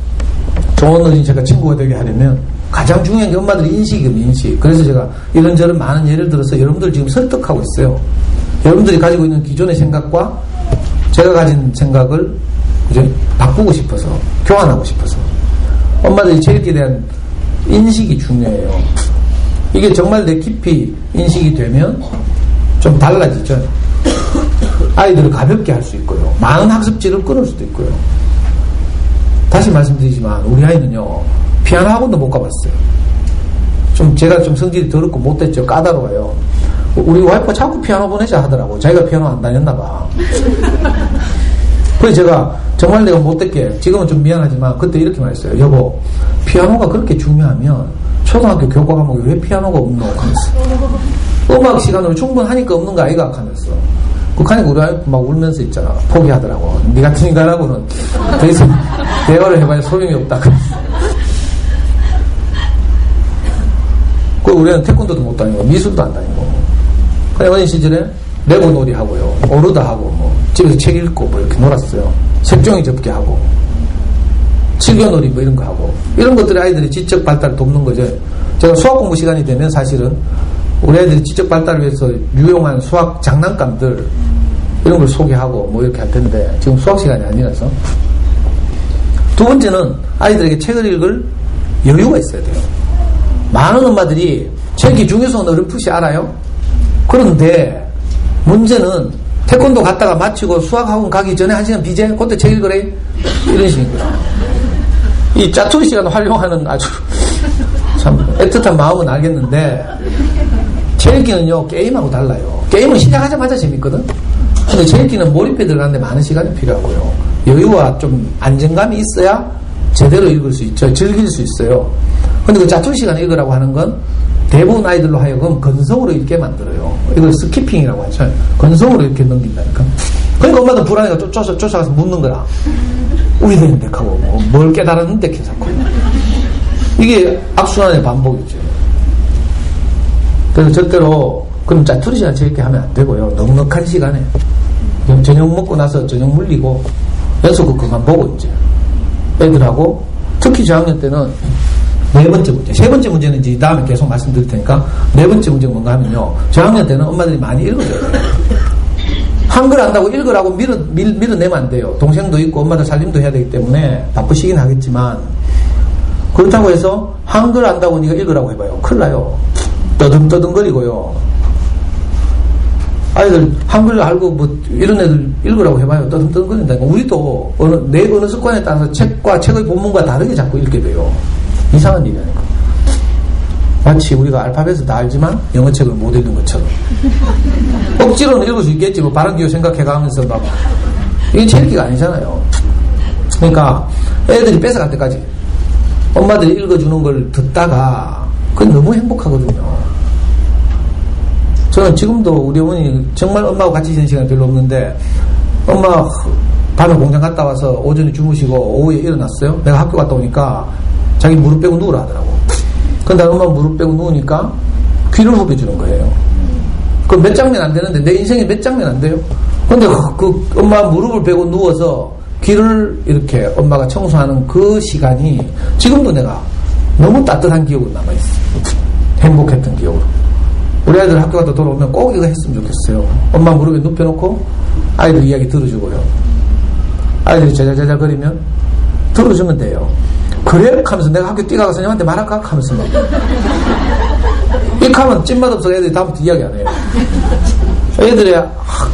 Speaker 1: 좋은 어린 제가 친구가 되게 하려면 가장 중요한 게 엄마들의 인식이거든요. 인식. 그래서 제가 이런저런 많은 예를 들어서 여러분들 지금 설득하고 있어요. 여러분들이 가지고 있는 기존의 생각과 제가 가진 생각을 이제 바꾸고 싶어서, 교환하고 싶어서. 엄마들이 책 읽기에 대한 인식이 중요해요. 이게 정말 내 깊이 인식이 되면 좀 달라지죠. 아이들을 가볍게 할 수 있고요. 많은 학습지를 끊을 수도 있고요. 다시 말씀드리지만 우리 아이는요, 피아노 학원도 못 가봤어요. 제가 좀 성질이 더럽고 못됐죠. 까다로워요. 우리 와이프가 자꾸 피아노 보내자 하더라고. 자기가 피아노 안 다녔나 봐. 그래서 제가 정말 내가 못됐게, 지금은 좀 미안하지만 그때 이렇게 말했어요. 여보, 피아노가 그렇게 중요하면 초등학교 교과 과목에 왜 피아노가 없노? 하면서. 음악 시간으로 충분하니까 없는 거 아이가? 하면서. 하니까 우리 와이프 막 울면서 있잖아. 포기하더라고. 니 같은 인간하고는 더 이상 대화를 해봐야 소용이 없다. 그 우리는 태권도도 못 다니고 미술도 안 다니고. 그냥 어린 시절에 레고 놀이 하고요. 오르다 하고, 뭐, 집에서 책 읽고, 뭐, 이렇게 놀았어요. 색종이 접기 하고, 칠교놀이 뭐 이런 거 하고. 이런 것들이 아이들이 지적 발달을 돕는 거죠. 제가 수학 공부 시간이 되면 사실은 우리 아이들이 지적 발달을 위해서 유용한 수학 장난감들, 이런 걸 소개하고, 뭐 이렇게 할 텐데, 지금 수학 시간이 아니라서. 두 번째는 아이들에게 책을 읽을 여유가 있어야 돼요. 많은 엄마들이 책이 중요성은 어렴풋이 알아요. 그런데 문제는 태권도 갔다가 마치고 수학학원 가기 전에 1시간 비제? 그때 책 읽으래? 이런 식이고요. 이 짜투리 시간 활용하는 아주 참 애틋한 마음은 알겠는데, 책 읽기는요, 게임하고 달라요. 게임은 시작하자마자 재밌거든? 근데 책 읽기는 몰입해 들어가는데 많은 시간이 필요하고요. 여유와 좀 안정감이 있어야 제대로 읽을 수 있죠. 즐길 수 있어요. 근데 그 짜투리 시간 읽으라고 하는 건 대부분 아이들로 하여금 건성으로 읽게 만들어요. 이걸 스키핑이라고 하죠. 건성으로 이렇게 넘긴다니까. 그러니까 엄마도 불안해가 쫓아가서 묻는 거라. 우리도 인데 하고, 뭘 깨달았는데 계속. 이게 악순환의 반복이죠. 그래서 절대로, 그럼 짜투리 시간 저렇게 하면 안 되고요. 넉넉한 시간에. 저녁 먹고 나서 저녁 물리고, 연속극 그만 보고 이제. 애들하고, 특히 저학년 때는 네 번째 문제. 세 번째 문제는 이제 다음에 계속 말씀드릴 테니까, 네 번째 문제가 뭔가 하면요. 저학년 때는 엄마들이 많이 읽어줘야 돼요. 한글 안다고 읽으라고 밀어내면 안 돼요. 동생도 있고 엄마들 살림도 해야 되기 때문에 바쁘시긴 하겠지만, 그렇다고 해서 한글 안다고 네가 읽으라고 해봐요. 큰일 나요. 떠듬떠듬거리고요. 아이들 한글 알고 뭐 이런 애들 읽으라고 해봐요. 떠듬떠듬거린다니까. 우리도 내 언어 습관에 따라서 책의 본문과 다르게 자꾸 읽게 돼요. 이상한 일이라니까. 마치 우리가 알파벳을 다 알지만 영어책을 못 읽는 것처럼. 억지로는 읽을 수 있겠지. 뭐 발음기호 생각해가면서 막. 이게 책 읽기가 아니잖아요. 그러니까 애들이 뺏어갈 때까지 엄마들이 읽어주는 걸 듣다가 그건 너무 행복하거든요. 저는 지금도 우리 어머니 정말 엄마하고 같이 지내는 시간이 별로 없는데, 엄마 밤에 공장 갔다 와서 오전에 주무시고 오후에 일어났어요. 내가 학교 갔다 오니까 자기 무릎 빼고 누우라 하더라고. 근데 엄마 무릎 빼고 누우니까 귀를 후벼주는 거예요. 그 몇 장면 안 되는데, 내 인생에 몇 장면 안 돼요. 근데 그 엄마 무릎을 빼고 누워서 귀를 이렇게 엄마가 청소하는 그 시간이 지금도 내가 너무 따뜻한 기억으로 남아있어요. 행복했던 기억으로. 우리 아이들 학교 갔다 돌아오면 꼭 이거 했으면 좋겠어요. 엄마 무릎에 눕혀놓고 아이들 이야기 들어주고요. 아이들이 자잘자잘 거리면 들어주면 돼요. 그래? 하면서 내가 학교 뛰어가서 선생님한테 말할까? 하면서 막. 이렇게 하면 찐맛 없어 애들이 다음부터 이야기 안 해요. 애들이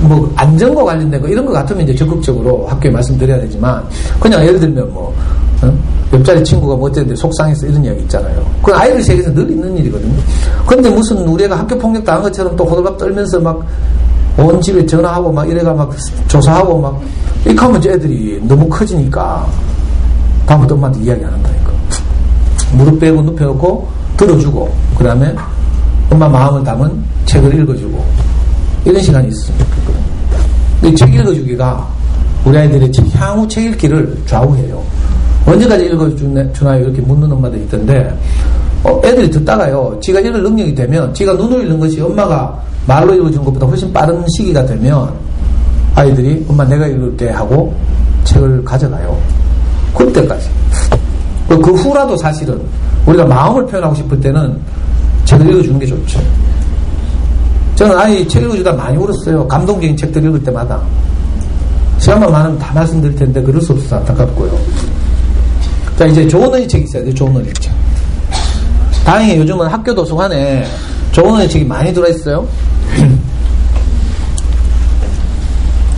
Speaker 1: 뭐 안전과 관련된 거 이런 거 같으면 이제 적극적으로 학교에 말씀드려야 되지만 그냥 예를 들면 뭐 옆자리 친구가 뭐 어쨌든 속상해서 이런 이야기 있잖아요. 그건 아이들 세계에서 늘 있는 일이거든요. 근데 무슨 우리 애가 학교 폭력 당한 것처럼 또 호들갑 떨면서 막 온 집에 전화하고 막 이래가 막 조사하고 막 이렇게 하면 이제 애들이 너무 커지니까 다음부터 엄마한테 이야기 안 한다니까. 무릎 빼고 눕혀놓고 들어주고 그 다음에 엄마 마음을 담은 책을 읽어주고 이런 시간이 있으면 좋겠거든요. 근데 책 읽어주기가 우리 아이들의 향후 책 읽기를 좌우해요. 언제까지 읽어주나요? 이렇게 묻는 엄마들이 있던데 애들이 듣다가요. 지가 읽을 능력이 되면 지가 눈으로 읽는 것이 엄마가 말로 읽어준 것보다 훨씬 빠른 시기가 되면 아이들이 엄마 내가 읽을게 하고 책을 가져가요. 그때까지. 그 후라도 사실은 우리가 마음을 표현하고 싶을 때는 책을 읽어주는 게 좋죠. 저는 아이 책 읽어주다 많이 울었어요. 감동적인 책들 읽을 때마다. 시간만 많으면 다 말씀드릴 텐데 그럴 수 없어서 안타깝고요. 자, 이제 좋은 어린이책이 있어야 돼요. 좋은 어린이책. 다행히 요즘은 학교 도서관에 좋은 어린이책이 많이 들어있어요.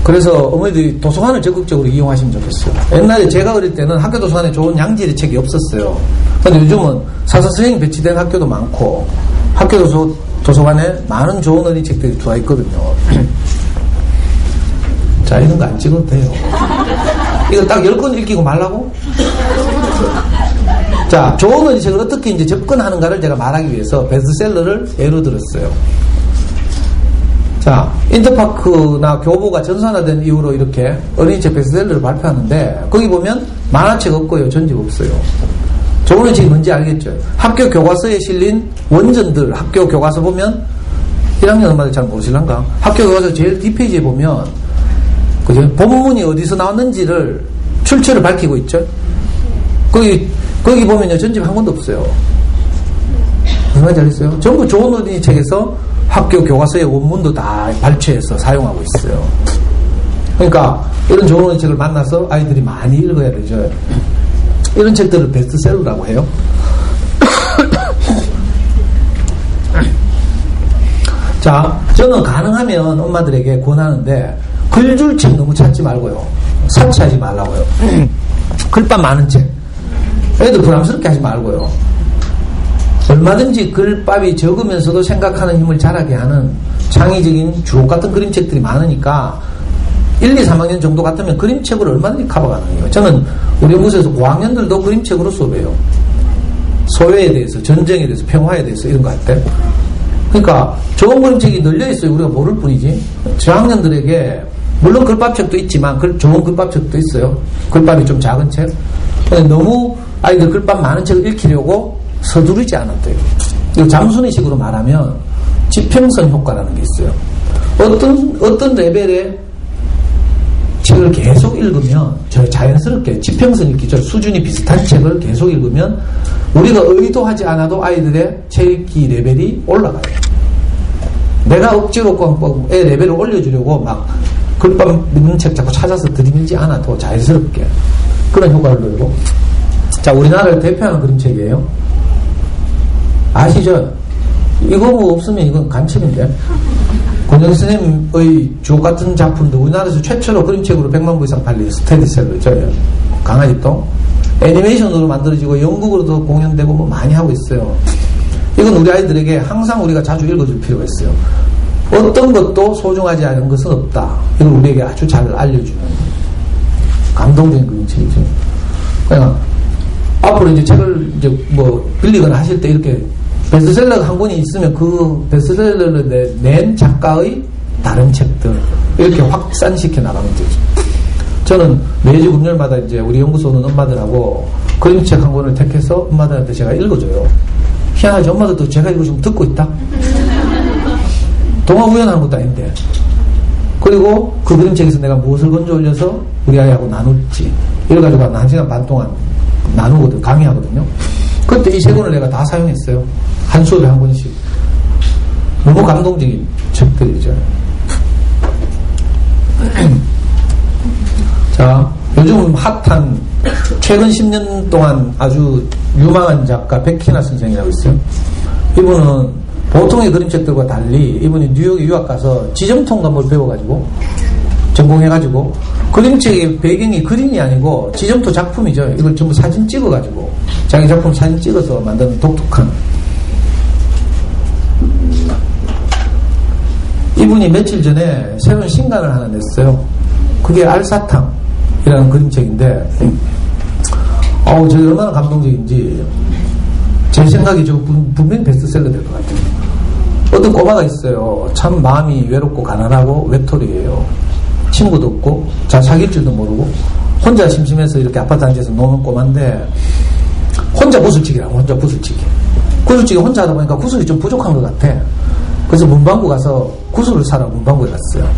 Speaker 1: 그래서 어머니들이 도서관을 적극적으로 이용하시면 좋겠어요. 옛날에 제가 어릴 때는 학교 도서관에 좋은 양질의 책이 없었어요. 근데 요즘은 사서 선생님 배치된 학교도 많고 학교 도서관에 많은 좋은 어린이 책들이 들어와 있거든요. 자, 이런 거 안 찍어도 돼요. 이거 딱 10권 읽히고 말라고? 자, 좋은 어린이 책을 어떻게 이제 접근하는가를 제가 말하기 위해서 베스트셀러를 예로 들었어요. 자, 인터파크나 교보가 전산화된 이후로 이렇게 어린이책 베스트셀러를 발표하는데 거기 보면 만화책 없고요. 전집 없어요. 좋은 어린이책이 뭔지 알겠죠? 학교 교과서에 실린 원전들, 학교 교과서 보면 1학년 엄마들 잘 모르실란가? 학교 교과서 제일 뒷페이지에 보면 그죠? 본문이 어디서 나왔는지를 출처를 밝히고 있죠? 거기 보면요. 전집 한 권도 없어요. 무슨 말인지 알겠어요? 전부 좋은 어린이 책에서 학교 교과서의 원문도 다 발췌해서 사용하고 있어요. 그러니까 이런 좋은 어린이 책을 만나서 아이들이 많이 읽어야 되죠. 이런 책들을 베스트셀러라고 해요. 자, 저는 가능하면 엄마들에게 권하는데 글줄 책 너무 찾지 말고요. 사치하지 말라고요. 글밥 많은 책. 애들 부담스럽게 하지 말고요. 얼마든지 글밥이 적으면서도 생각하는 힘을 자라게 하는 창의적인 주옥 같은 그림책들이 많으니까 1, 2, 3학년 정도 같으면 그림책을 얼마든지 커버 가능해요. 저는 우리 연구소에서 5학년들도 그림책으로 수업해요. 소외에 대해서, 전쟁에 대해서, 평화에 대해서 이런 거 할 때. 그러니까 좋은 그림책이 널려있어요. 우리가 모를 뿐이지. 저학년들에게 물론 글밥책도 있지만 좋은 글밥책도 있어요. 글밥이 좀 작은 책. 근데 너무 아이들 글밥 많은 책을 읽히려고 서두르지 않았대요. 이거 잠순이식으로 말하면 지평선 효과라는 게 있어요. 어떤 레벨의 책을 계속 읽으면 자연스럽게 지평선 읽기, 수준이 비슷한 책을 계속 읽으면 우리가 의도하지 않아도 아이들의 책 읽기 레벨이 올라가요. 내가 억지로 애 레벨을 올려주려고 막 글밥 있는 책 자꾸 찾아서 들이밀지 않아도 자연스럽게 그런 효과를 누리고. 자, 우리나라를 대표하는 그림책이에요. 아시죠? 이거 뭐 없으면 이건 간첩인데. 권영 선생님의 주옥 같은 작품도 우리나라에서 최초로 그림책으로 100만 부 이상 팔린 스테디셀러죠. 강아지똥. 애니메이션으로 만들어지고 영국으로도 공연되고 뭐 많이 하고 있어요. 이건 우리 아이들에게 항상 우리가 자주 읽어줄 필요가 있어요. 어떤 것도 소중하지 않은 것은 없다. 이걸 우리에게 아주 잘 알려주는 감동적인 그림책이죠. 그러니까 앞으로 이제 책을 이제 뭐 빌리거나 하실 때 이렇게 베스트셀러가 한 권이 있으면 그 베스트셀러를 낸 작가의 다른 책들 이렇게 확산시켜 나가면 되죠. 저는 매주 금요일마다 이제 우리 연구소는 엄마들하고 그림책 한 권을 택해서 엄마들한테 제가 읽어줘요. 희한하지? 엄마들도 제가 읽어주면 듣고 있다. 동화 구현하는 것도 아닌데. 그리고 그 그림책에서 내가 무엇을 건져 올려서 우리 아이하고 나눌지 이래가지고 한 1시간 반 동안 나누거든, 강의하거든요. 그때 이 세 권을 내가 다 사용했어요. 한 수업에 한 권씩. 너무 감동적인 책들이죠. 자, 요즘 핫한 최근 10년 동안 아주 유망한 작가 백희나 선생이라고 있어요. 이분은 보통의 그림책들과 달리 이분이 뉴욕에 유학 가서 지점통감을 배워가지고 전공해가지고 그림책의 배경이 그림이 아니고 지점토 작품이죠. 이걸 전부 사진 찍어가지고 자기 작품 사진 찍어서 만드는 독특한, 이분이 며칠 전에 새로운 신간을 하나 냈어요. 그게 알사탕이라는 그림책인데 저게 얼마나 감동적인지 제 생각이 저 분명히 베스트셀러 될 것 같아요. 어떤 꼬마가 있어요. 참 마음이 외롭고 가난하고 외톨이에요. 친구도 없고 잘 사귈 줄도 모르고 혼자 심심해서 이렇게 아파트 앉아서 노는 꼬마인데 혼자 구슬치기라고. 혼자 구슬치기 혼자 하다 보니까 구슬이 좀 부족한 것 같아. 그래서 문방구 가서 구슬을 사러 문방구에 갔어요.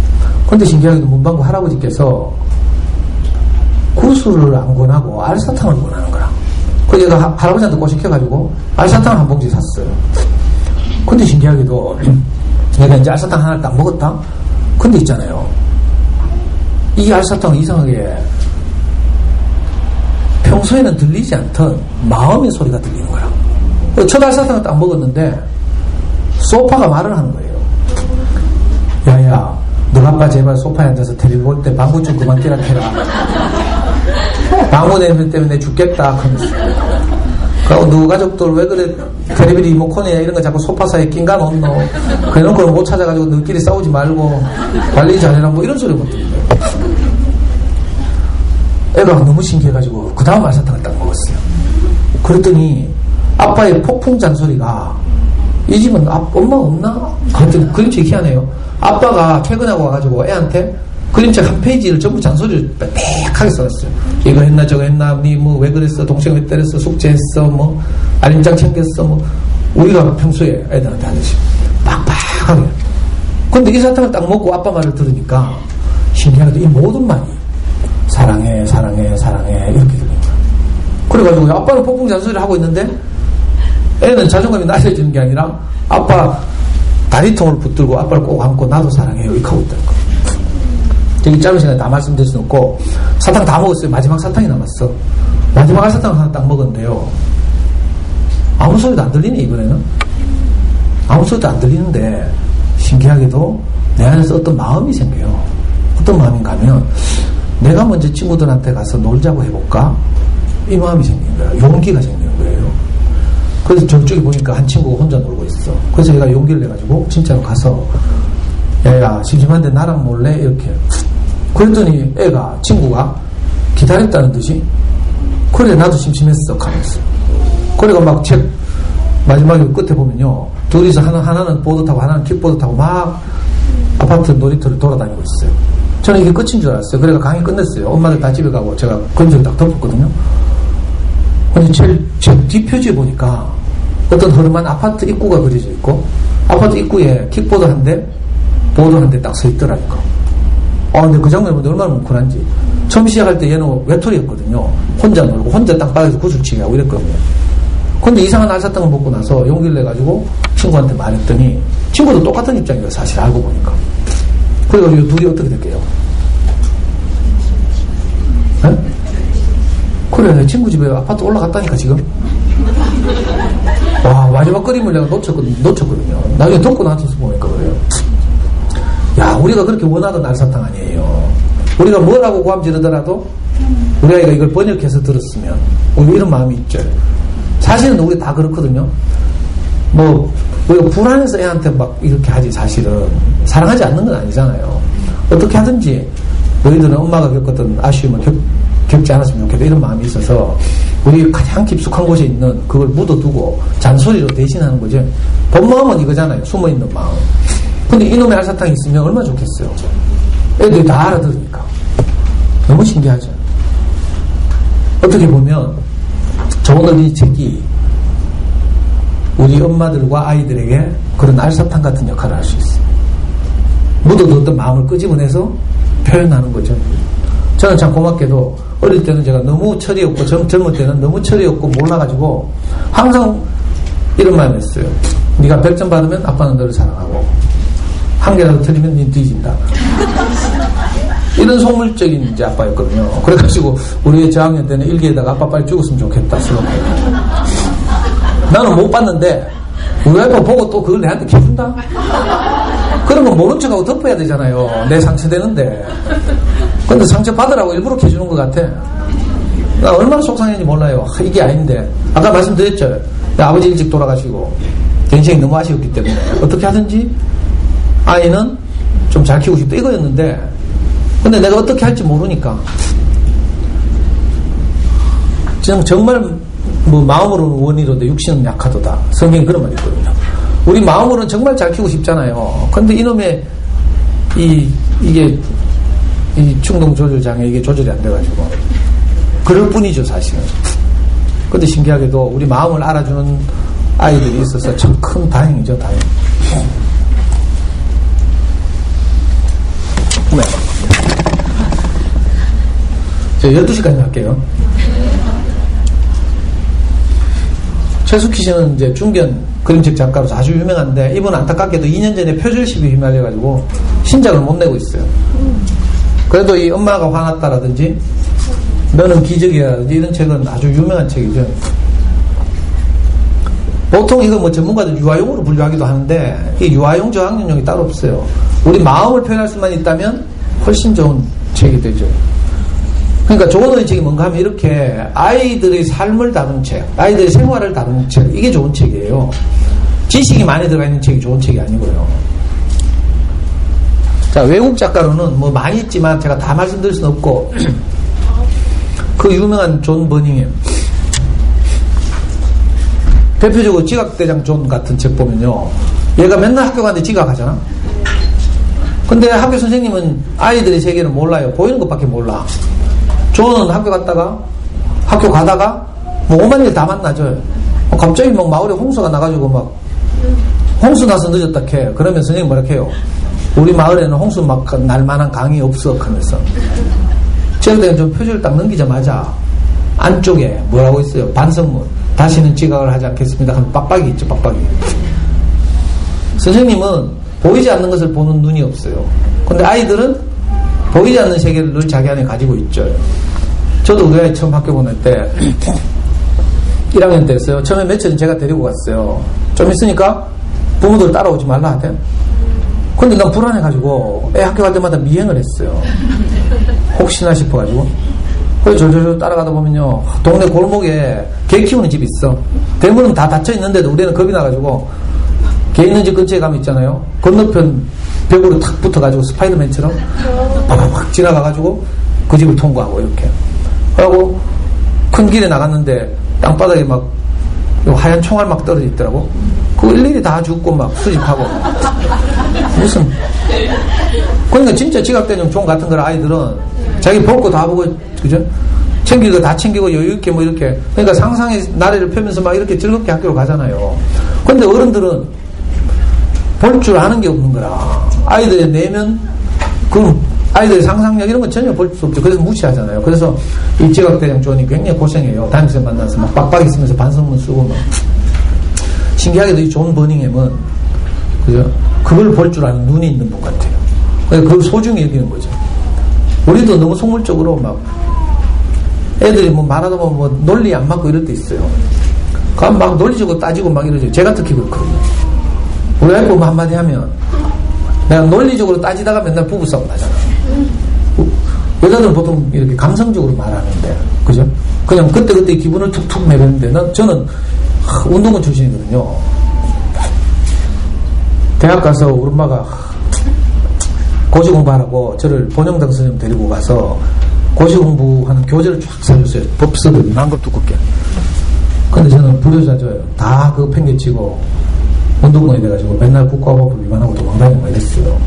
Speaker 1: 근데 신기하게도 문방구 할아버지께서 구슬을 안 권하고 알사탕을 권하는 거야. 그래서 얘가 할아버지한테 꼬시켜가지고 알사탕 한 봉지 샀어요. 근데 신기하게도 얘가 이제 알사탕 하나를 딱 먹었다? 근데 있잖아요. 이 알사탕은 이상하게 평소에는 들리지 않던 마음의 소리가 들리는 거야. 첫 알사탕을 딱 먹었는데 소파가 말을 하는 거예요. 야야, 너 아빠 제발 소파에 앉아서 텔레비 볼 때 방구 좀 그만 끼라 해라. 방구 냄새 때문에 죽겠다 하면서. 그리고 너 가족들 왜 그래 텔레비 리모컨이야 이런 거 자꾸 소파 사이에 낀가 놓노. 그래놓고 못 찾아가지고 너끼리 싸우지 말고 관리 잘해라 뭐 이런 소리 못 듣는데. 애가 너무 신기해가지고 그 다음 알사탕을 딱 먹었어요. 그랬더니 아빠의 폭풍 잔소리가, 이 집은 엄마 없나? 그랬더니 그림책이 희한해요. 아빠가 퇴근하고 와가지고 애한테 그림책 한 페이지를 전부 잔소리를 빽빽하게 써놨어요. 이거 했나 저거 했나, 니 뭐 왜 그랬어, 동생 왜 때렸어, 숙제했어, 뭐 알림장 챙겼어, 뭐 우리가 평소에 애들한테 하듯이 빡빡하게. 근데 이 사탕을 딱 먹고 아빠 말을 들으니까 신기하게도 이 모든 말이 사랑해 사랑해 사랑해 이렇게 들리는 거야. 그래가지고 아빠는 폭풍 잔소리를 하고 있는데 애는 자존감이 낮아지는 게 아니라 아빠 다리통을 붙들고 아빠를 꼭 안고 나도 사랑해요 이렇게 하고 있다는 거야. 되게 짧은 시간에 다 말씀드릴 수는 없고 사탕 다 먹었어요. 마지막 사탕이 남았어. 마지막 사탕 하나 딱 먹었는데요. 아무 소리도 안 들리네. 이번에는 아무 소리도 안 들리는데 신기하게도 내 안에서 어떤 마음이 생겨요. 어떤 마음인가 하면 내가 먼저 친구들한테 가서 놀자고 해볼까? 이 마음이 생기는 거야. 용기가 생기는 거예요. 그래서 저쪽에 보니까 한 친구가 혼자 놀고 있어. 그래서 얘가 용기를 내가지고 진짜로 가서 야야 심심한데 나랑 놀래? 이렇게. 그랬더니 애가 친구가 기다렸다는 듯이 그래 나도 심심했어 하면서. 그래가 막 책 마지막에 끝에 보면요. 둘이서 하나는 보드 타고 하나는 킥보드 타고 막 아파트 놀이터를 돌아다니고 있어요. 저는 이게 끝인 줄 알았어요. 그래가 강의 끝냈어요. 엄마들 다 집에 가고 제가 건조를 딱 덮었거든요. 근데 제 뒷표지에 보니까 어떤 허름한 아파트 입구가 그려져 있고 아파트 입구에 킥보드 한 대, 보드 한 대 딱 서 있더라니까. 근데 그 장면을 보는데 얼마나 뭉클한지. 처음 시작할 때 얘는 외톨이였거든요. 혼자 놀고 혼자 땅바닥에서 구슬치기 하고 이랬거든요. 근데 이상한 알사탕을 먹고 나서 용기를 내가지고 친구한테 말했더니 친구도 똑같은 입장이에요. 사실 알고 보니까. 그래가지고 이 둘이 어떻게 될게요? 네? 그래 친구 집에 아파트 올라갔다니까 지금. 와 마지막 그림을 내가 놓쳤거든요. 나중에 덮고 나한테서 보니까 그래요. 야 우리가 그렇게 원하던 알사탕 아니에요. 우리가 뭐라고 고함지르더라도 우리 아이가 이걸 번역해서 들었으면 우리 이런 마음이 있죠. 사실은 우리 다 그렇거든요. 뭐 우리가 불안해서 애한테 막 이렇게 하지 사실은 사랑하지 않는 건 아니잖아요. 어떻게 하든지 너희들은 엄마가 겪었던 아쉬움을 겪지 않았으면 좋겠다 이런 마음이 있어서 우리 가장 깊숙한 곳에 있는 그걸 묻어두고 잔소리로 대신하는 거죠. 본 마음은 이거잖아요. 숨어있는 마음. 근데 이놈의 알사탕이 있으면 얼마나 좋겠어요. 애들이 다 알아들으니까. 너무 신기하죠. 어떻게 보면 오늘 이 책이 우리 엄마들과 아이들에게 그런 알사탕 같은 역할을 할 수 있어요. 묻어두었던 마음을 끄집어내서 표현하는 거죠. 저는 참 고맙게도 어릴 때는 제가 너무 철이 없고 젊을 때는 너무 철이 없고 몰라가지고 항상 이런 말을 했어요. 네가 100점 받으면 아빠는 너를 사랑하고 한 개라도 틀리면 니 뒤진다. 이런 속물적인 이제 아빠였거든요. 그래가지고 우리 저학년 때는 일기에다가 아빠 빨리 죽었으면 좋겠다 써놓고 나는 못 봤는데 우리 아빠 보고 또 그걸 내한테 해준다? 그러면 모른 척하고 덮어야 되잖아요. 내 상처되는데. 근데 상처 받으라고 일부러 해주는 것 같아. 나 얼마나 속상했는지 몰라요. 이게 아닌데. 아까 말씀드렸죠. 아버지 일찍 돌아가시고 인생이 너무 아쉬웠기 때문에 어떻게 하든지 아이는 좀 잘 키우고 싶다 이거였는데 근데 내가 어떻게 할지 모르니까 정말 뭐 마음으로는 원이로다 육신은 약하도다 성경에 그런 말이 있거든요. 우리 마음으로는 정말 잘 키우고 싶잖아요. 근데 이놈의 이게 이 충동 조절 장애 이게 조절이 안 돼가지고 그럴 뿐이죠 사실은. 근데 신기하게도 우리 마음을 알아주는 아이들이 있어서 참 큰 다행이죠. 다행. 네. 저 12시까지 할게요. 최숙희 씨는 이제 중견 그림책 작가로서 아주 유명한데 이분 안타깝게도 2년 전에 표절십이 휘말려가지고 신작을 못 내고 있어요. 그래도 이 엄마가 화났다라든지 너는 기적이야라든지 이런 책은 아주 유명한 책이죠. 보통 이거 뭐 전문가들 유아용으로 분류하기도 하는데 이 유아용 저학년용이 따로 없어요. 우리 마음을 표현할 수만 있다면 훨씬 좋은 책이 되죠. 그러니까 좋은 책이 뭔가 하면 이렇게 아이들의 삶을 다룬 책, 아이들의 생활을 다룬 책, 이게 좋은 책이에요. 지식이 많이 들어가 있는 책이 좋은 책이 아니고요. 자, 외국 작가로는 뭐 많이 있지만 제가 다 말씀드릴 수는 없고 그 유명한 존 버닝엄 대표적으로 지각대장 존 같은 책 보면요. 얘가 맨날 학교 가는데 지각하잖아. 근데 학교 선생님은 아이들의 세계를 몰라요. 보이는 것밖에 몰라. 존은 학교 갔다가 학교 가다가 뭐 오만 일 다 만나죠. 갑자기 막 마을에 홍수가 나가지고 막 홍수 나서 늦었다 캐. 그러면 선생님 뭐라 해요? 우리 마을에는 홍수 막 날 만한 강이 없어 하면서 지각대장 좀 표지를 딱 넘기자마자 안쪽에 뭐라고 있어요? 반성문. 다시는 지각을 하지 않겠습니다. 하면 빡빡이 있죠, 빡빡이. 선생님은 보이지 않는 것을 보는 눈이 없어요. 근데 아이들은 보이지 않는 세계를 늘 자기 안에 가지고 있죠. 저도 우리 아이 처음 학교 보낼 때 1학년 때였어요. 처음에 며칠은 제가 데리고 갔어요. 좀 있으니까 부모들 따라오지 말라 하대. 근데 난 불안해가지고 애 학교 갈 때마다 미행을 했어요. 혹시나 싶어가지고. 그래서 졸졸졸 따라가다 보면요. 동네 골목에 개 키우는 집이 있어. 대문은 다 닫혀 있는데도 우리는 겁이 나가지고 개 있는 집 근처에 가면 있잖아요. 건너편 벽으로 탁 붙어가지고 스파이더맨처럼 팍팍 지나가가지고 그 집을 통과하고 이렇게. 하고 큰 길에 나갔는데 땅바닥에 막 하얀 총알 막 떨어져 있더라고. 그거 일일이 다 죽고 막 수집하고. 무슨. 그러니까 진짜 지각대장 종 같은 걸 아이들은 자기 볼 거 다 보고, 그죠? 챙길 거 다 챙기고 여유있게 뭐 이렇게. 그러니까 상상의 나래를 펴면서 막 이렇게 즐겁게 학교로 가잖아요. 근데 어른들은 볼 줄 아는 게 없는 거라. 아이들의 내면, 그럼 아이들의 상상력 이런 건 전혀 볼 수 없죠. 그래서 무시하잖아요. 그래서 이 지각대장 존이 굉장히 고생해요. 담임쌤 만나서 막 빡빡이 쓰면서 반성문 쓰고 막. 신기하게도 이 존 버닝엄은, 그죠? 그걸 볼 줄 아는 눈이 있는 분 같아요. 그래서 그걸 소중히 여기는 거죠. 우리도 너무 속물적으로 막 애들이 뭐 말하다 보면 뭐 논리 안 맞고 이럴 때 있어요. 그럼 막 논리적으로 따지고 막 이러죠. 제가 특히 그렇거든요. 우리 와이프 뭐 한마디 하면 내가 논리적으로 따지다가 맨날 부부싸움 나잖아. 여자들은 보통 이렇게 감성적으로 말하는데, 그죠? 그냥 그때그때 기분을 툭툭 내렸는데 저는 운동권 출신이거든요. 대학 가서 우리 엄마가 고시 공부하라고 저를 본영당 선생님 데리고 가서 고시 공부하는 교재를 쫙 사줬어요. 법서들 만급 두껍게. 근데 저는 불효자죠. 다 그거 팽개치고 운동권이 돼가지고 맨날 국가법을 위반하고 도망다니고 이랬어요.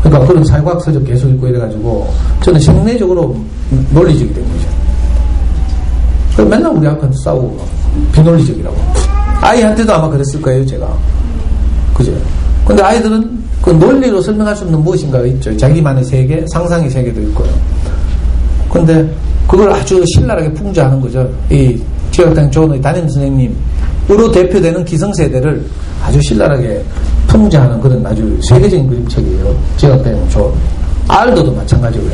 Speaker 1: 그러니까 그런 사회과학 서적 계속 읽고 이래가지고 저는 생리적으로 논리적이 된 거죠. 그래서 맨날 우리 아빠한테 싸우고 비논리적이라고. 아이한테도 아마 그랬을 거예요, 제가. 그죠? 근데 아이들은 그 논리로 설명할 수 없는 무엇인가가 있죠. 자기만의 세계, 상상의 세계도 있고요. 근데 그걸 아주 신랄하게 풍자하는 거죠. 이 지각당 조원의 담임 선생님으로 대표되는 기성세대를 아주 신랄하게 풍자하는 그런 아주 세계적인 그림책이에요. 지각당 조원. 알도도 마찬가지고요.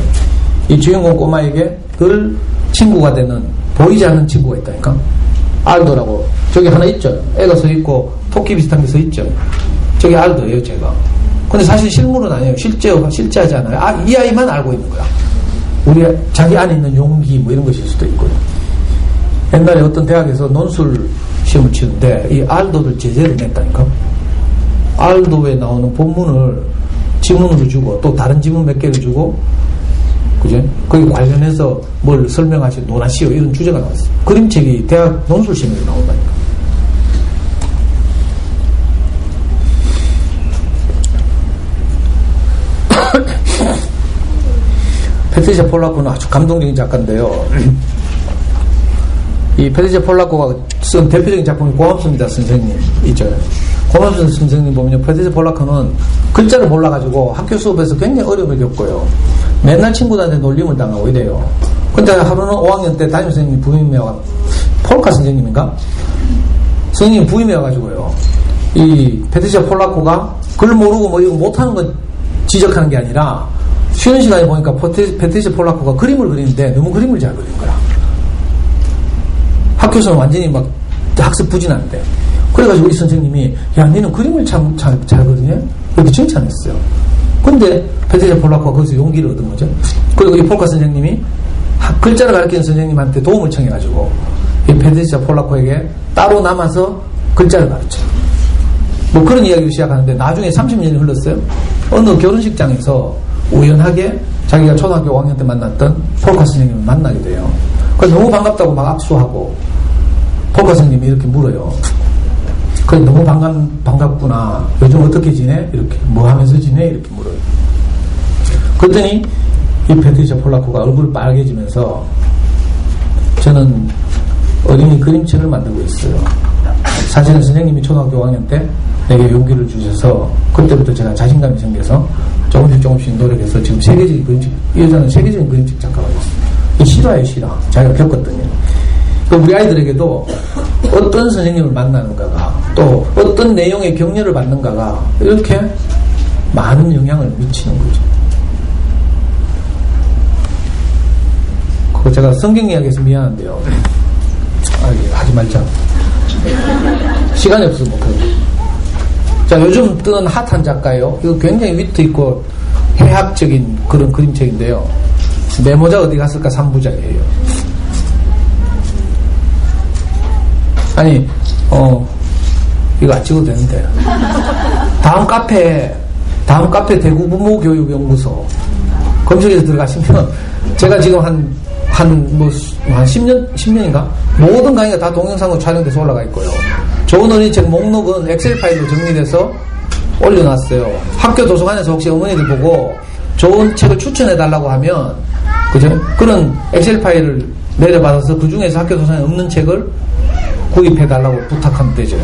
Speaker 1: 이 주인공 꼬마에게 늘 친구가 되는 보이지 않는 친구가 있다니까. 알도라고 저기 하나 있죠. 애가 서 있고 토끼 비슷한 게 서 있죠. 저게 알도예요, 제가. 근데 사실 실물은 아니에요. 실제하지 않아요. 이 아이만 알고 있는 거야. 우리 자기 안에 있는 용기 뭐 이런 것일 수도 있고요. 옛날에 어떤 대학에서 논술 시험을 치는데 이 알도를 제재를 냈다니까. 알도에 나오는 본문을 지문으로 주고 또 다른 지문 몇 개를 주고, 그죠? 거기 관련해서 뭘 설명하시 논하시오 이런 주제가 나왔어요. 그림책이 대학 논술 시험에서 나온다니까. 페트리샤 폴라코는 아주 감동적인 작가인데요. 이 페트리샤 폴라코가 쓴 대표적인 작품이 고맙습니다 선생님 있죠. 고맙습니다 선생님 보면요, 페트리샤 폴라코는 글자를 몰라가지고 학교 수업에서 굉장히 어려움을 겪고요. 맨날 친구들한테 놀림을 당하고 이래요. 근데 하루는 5학년 때 담임 선생님이 부임해 와, 폴카 선생님인가? 선생님이 부임해 와가지고요, 이 페트리샤 폴라코가 글 모르고 뭐 이거 못하는 거 지적하는 게 아니라 쉬는 시간에 보니까 페트리샤 폴라코가 그림을 그리는데 너무 그림을 잘 그리는 거야. 학교에서는 완전히 막 학습 부진한데. 그래가지고 이 선생님이, 야, 너는 그림을 참 잘 그리네? 이렇게 칭찬했어요. 근데 페트리샤 폴라코가 거기서 용기를 얻은 거죠. 그리고 이 폴카 선생님이 글자를 가르치는 선생님한테 도움을 청해가지고 이 페트리샤 폴라코에게 따로 남아서 글자를 가르쳐요. 뭐 그런 이야기를 시작하는데 나중에 30년이 흘렀어요. 어느 결혼식장에서 우연하게 자기가 초등학교 5학년 때 만났던 폴카 선생님을 만나게 돼요. 그래서 너무 반갑다고 막 압수하고 폴카 선생님이 이렇게 물어요. 그래서 너무 반갑구나. 요즘 어떻게 지내? 이렇게 뭐 하면서 지내? 이렇게 물어요. 그랬더니 이 페트리샤 폴라코가 얼굴이 빨개지면서 저는 어린이 그림책을 만들고 있어요. 사실은 선생님이 초등학교 5학년 때 내게 용기를 주셔서 그때부터 제가 자신감이 생겨서 조금씩 노력해서 지금 세계적인 그림책, 이 여자는 세계적인 그림책 작가가 됐어요. 이 실화예요, 실화. 자기가 겪었더니. 우리 아이들에게도 어떤 선생님을 만나는가가, 또 어떤 내용의 격려를 받는가가 이렇게 많은 영향을 미치는 거죠. 그거 제가 성경 이야기해서 미안한데요. 하지 말자. 시간이 없어서 못하고. 자, 요즘 뜨는 핫한 작가예요. 이거 굉장히 위트 있고 해학적인 그런 그림책인데요. 내 모자 어디 갔을까 3부작이에요. 아니, 이거 안 찍어도 되는데. 다음 카페 대구 부모교육연구소 검색해서 들어가시면 제가 지금 한 10년인가? 모든 강의가 다 동영상으로 촬영돼서 올라가 있고요. 좋은 어린이책 목록은 엑셀 파일로 정리돼서 올려놨어요. 학교 도서관에서 혹시 어머니들 보고 좋은 책을 추천해달라고 하면, 그죠? 그런 엑셀 파일을 내려받아서 그 중에서 학교 도서관에 없는 책을 구입해달라고 부탁하면 되죠.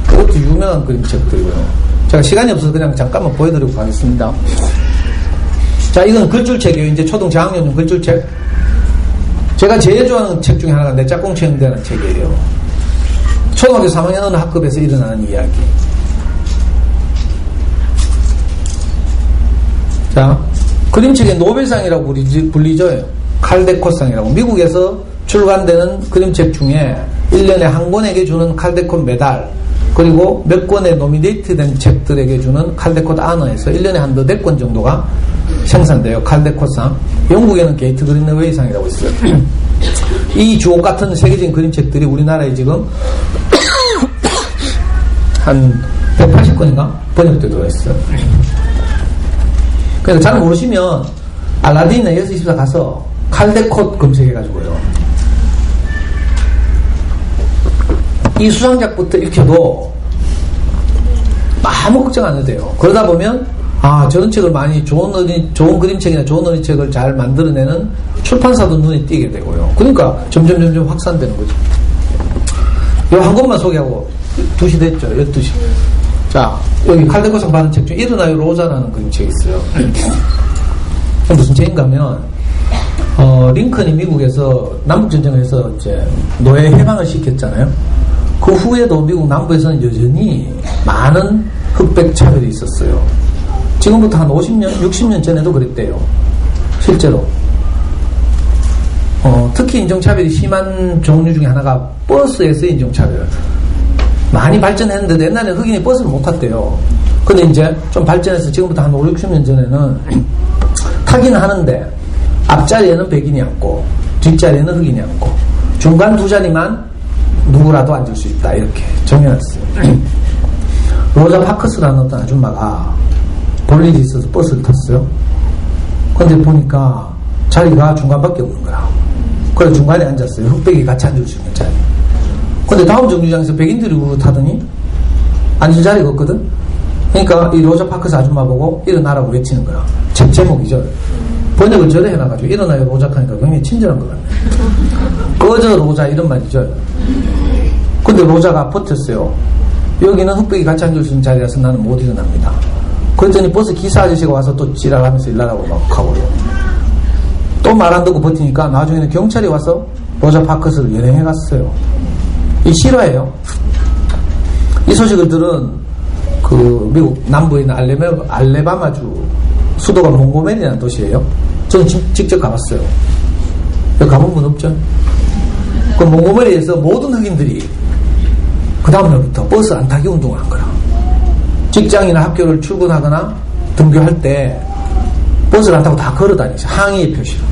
Speaker 1: 그것도 유명한 그림책들이고요. 제가 시간이 없어서 그냥 잠깐만 보여드리고 가겠습니다. 자, 이건 글줄책이에요. 이제 초등 저학년용 글줄책. 제가 제일 좋아하는 책 중에 하나가 내 짝꿍 체험대라는 책이에요. 초등학교 3학년 어느 학급에서 일어나는 이야기. 자, 그림책의 노벨상이라고 불리죠. 칼데콧상이라고. 미국에서 출간되는 그림책 중에 1년에 한 권에게 주는 칼데콧 메달, 그리고 몇 권의 노미네이트된 책들에게 주는 칼데콧 아너에서 1년에 한 4권 정도가 생산돼요. 칼데콧상. 영국에는 게이트 그린웨이상이라고 있어요. 이 주옥 같은 세계적인 그림책들이 우리나라에 지금 한 180권인가 번역돼 들어있어요. 그래서 잘 모르시면 알라딘이나 예스24 가서 칼데콧 검색해가지고요, 이 수상작부터 읽혀도 아무 걱정 안 해도 돼요. 그러다 보면 저런 책을 많이 좋은 그림책이나 좋은 어린이책을 잘 만들어내는 출판사도 눈에 띄게 되고요. 그러니까 점점 확산되는 거죠. 요 한 권만 소개하고 2시 됐죠. 12시. 자, 여기 칼데코상 받은 책 중에 일어나요 로자라는 그림책이 있어요. 무슨 책인가 하면, 링컨이 미국에서 남북전쟁을 해서 이제 노예 해방을 시켰잖아요. 그 후에도 미국 남부에서는 여전히 많은 흑백 차별이 있었어요. 지금부터 한 50년, 60년 전에도 그랬대요. 실제로. 특히 인종차별이 심한 종류 중에 하나가 버스에서의 인종차별. 많이 발전했는데도 옛날에 흑인이 버스를 못 탔대요. 근데 이제 좀 발전해서 지금부터 한 5, 60년 전에는 타기는 하는데 앞자리에는 백인이 앉고 뒷자리에는 흑인이 앉고 중간 두 자리만 누구라도 앉을 수 있다 이렇게 정해놨어요. 로자 파커스라는 어떤 아줌마가 볼 일이 있어서 버스를 탔어요. 근데 보니까 자리가 중간밖에 없는 거야. 그래서 중간에 앉았어요. 흑백이 같이 앉을 수 있는 자리. 근데 다음 정류장에서 백인들이 우르르 타더니 앉을 자리가 없거든. 그러니까 이 로자 파커스 아줌마 보고 일어나라고 외치는 거야. 책 제목이죠. 번역을 저래 해놔가지고 일어나요 로자 하니까 굉장히 친절한 것 같네. 꺼져 로자 이런 말이죠. 근데 로자가 버텼어요. 여기는 흑백이 같이 앉을 수 있는 자리라서 나는 못 일어납니다. 그랬더니 버스 기사 아저씨가 와서 또 지랄하면서 일나라고 막 하고요. 또 말 안 듣고 버티니까 나중에는 경찰이 와서 로자 파커스를 연행해 갔어요. 이 실화예요. 이 소식을 들은 그 미국 남부에 있는 알레바마주 수도가 몽고메리라는 도시예요. 저는 직접 가봤어요. 여기 가본 분 없죠? 그 몽고메리에서 모든 흑인들이 그 다음날부터 버스 안 타기 운동을 한 거라. 직장이나 학교를 출근하거나 등교할 때 버스를 안 타고 다 걸어 다니죠. 항의의 표시로.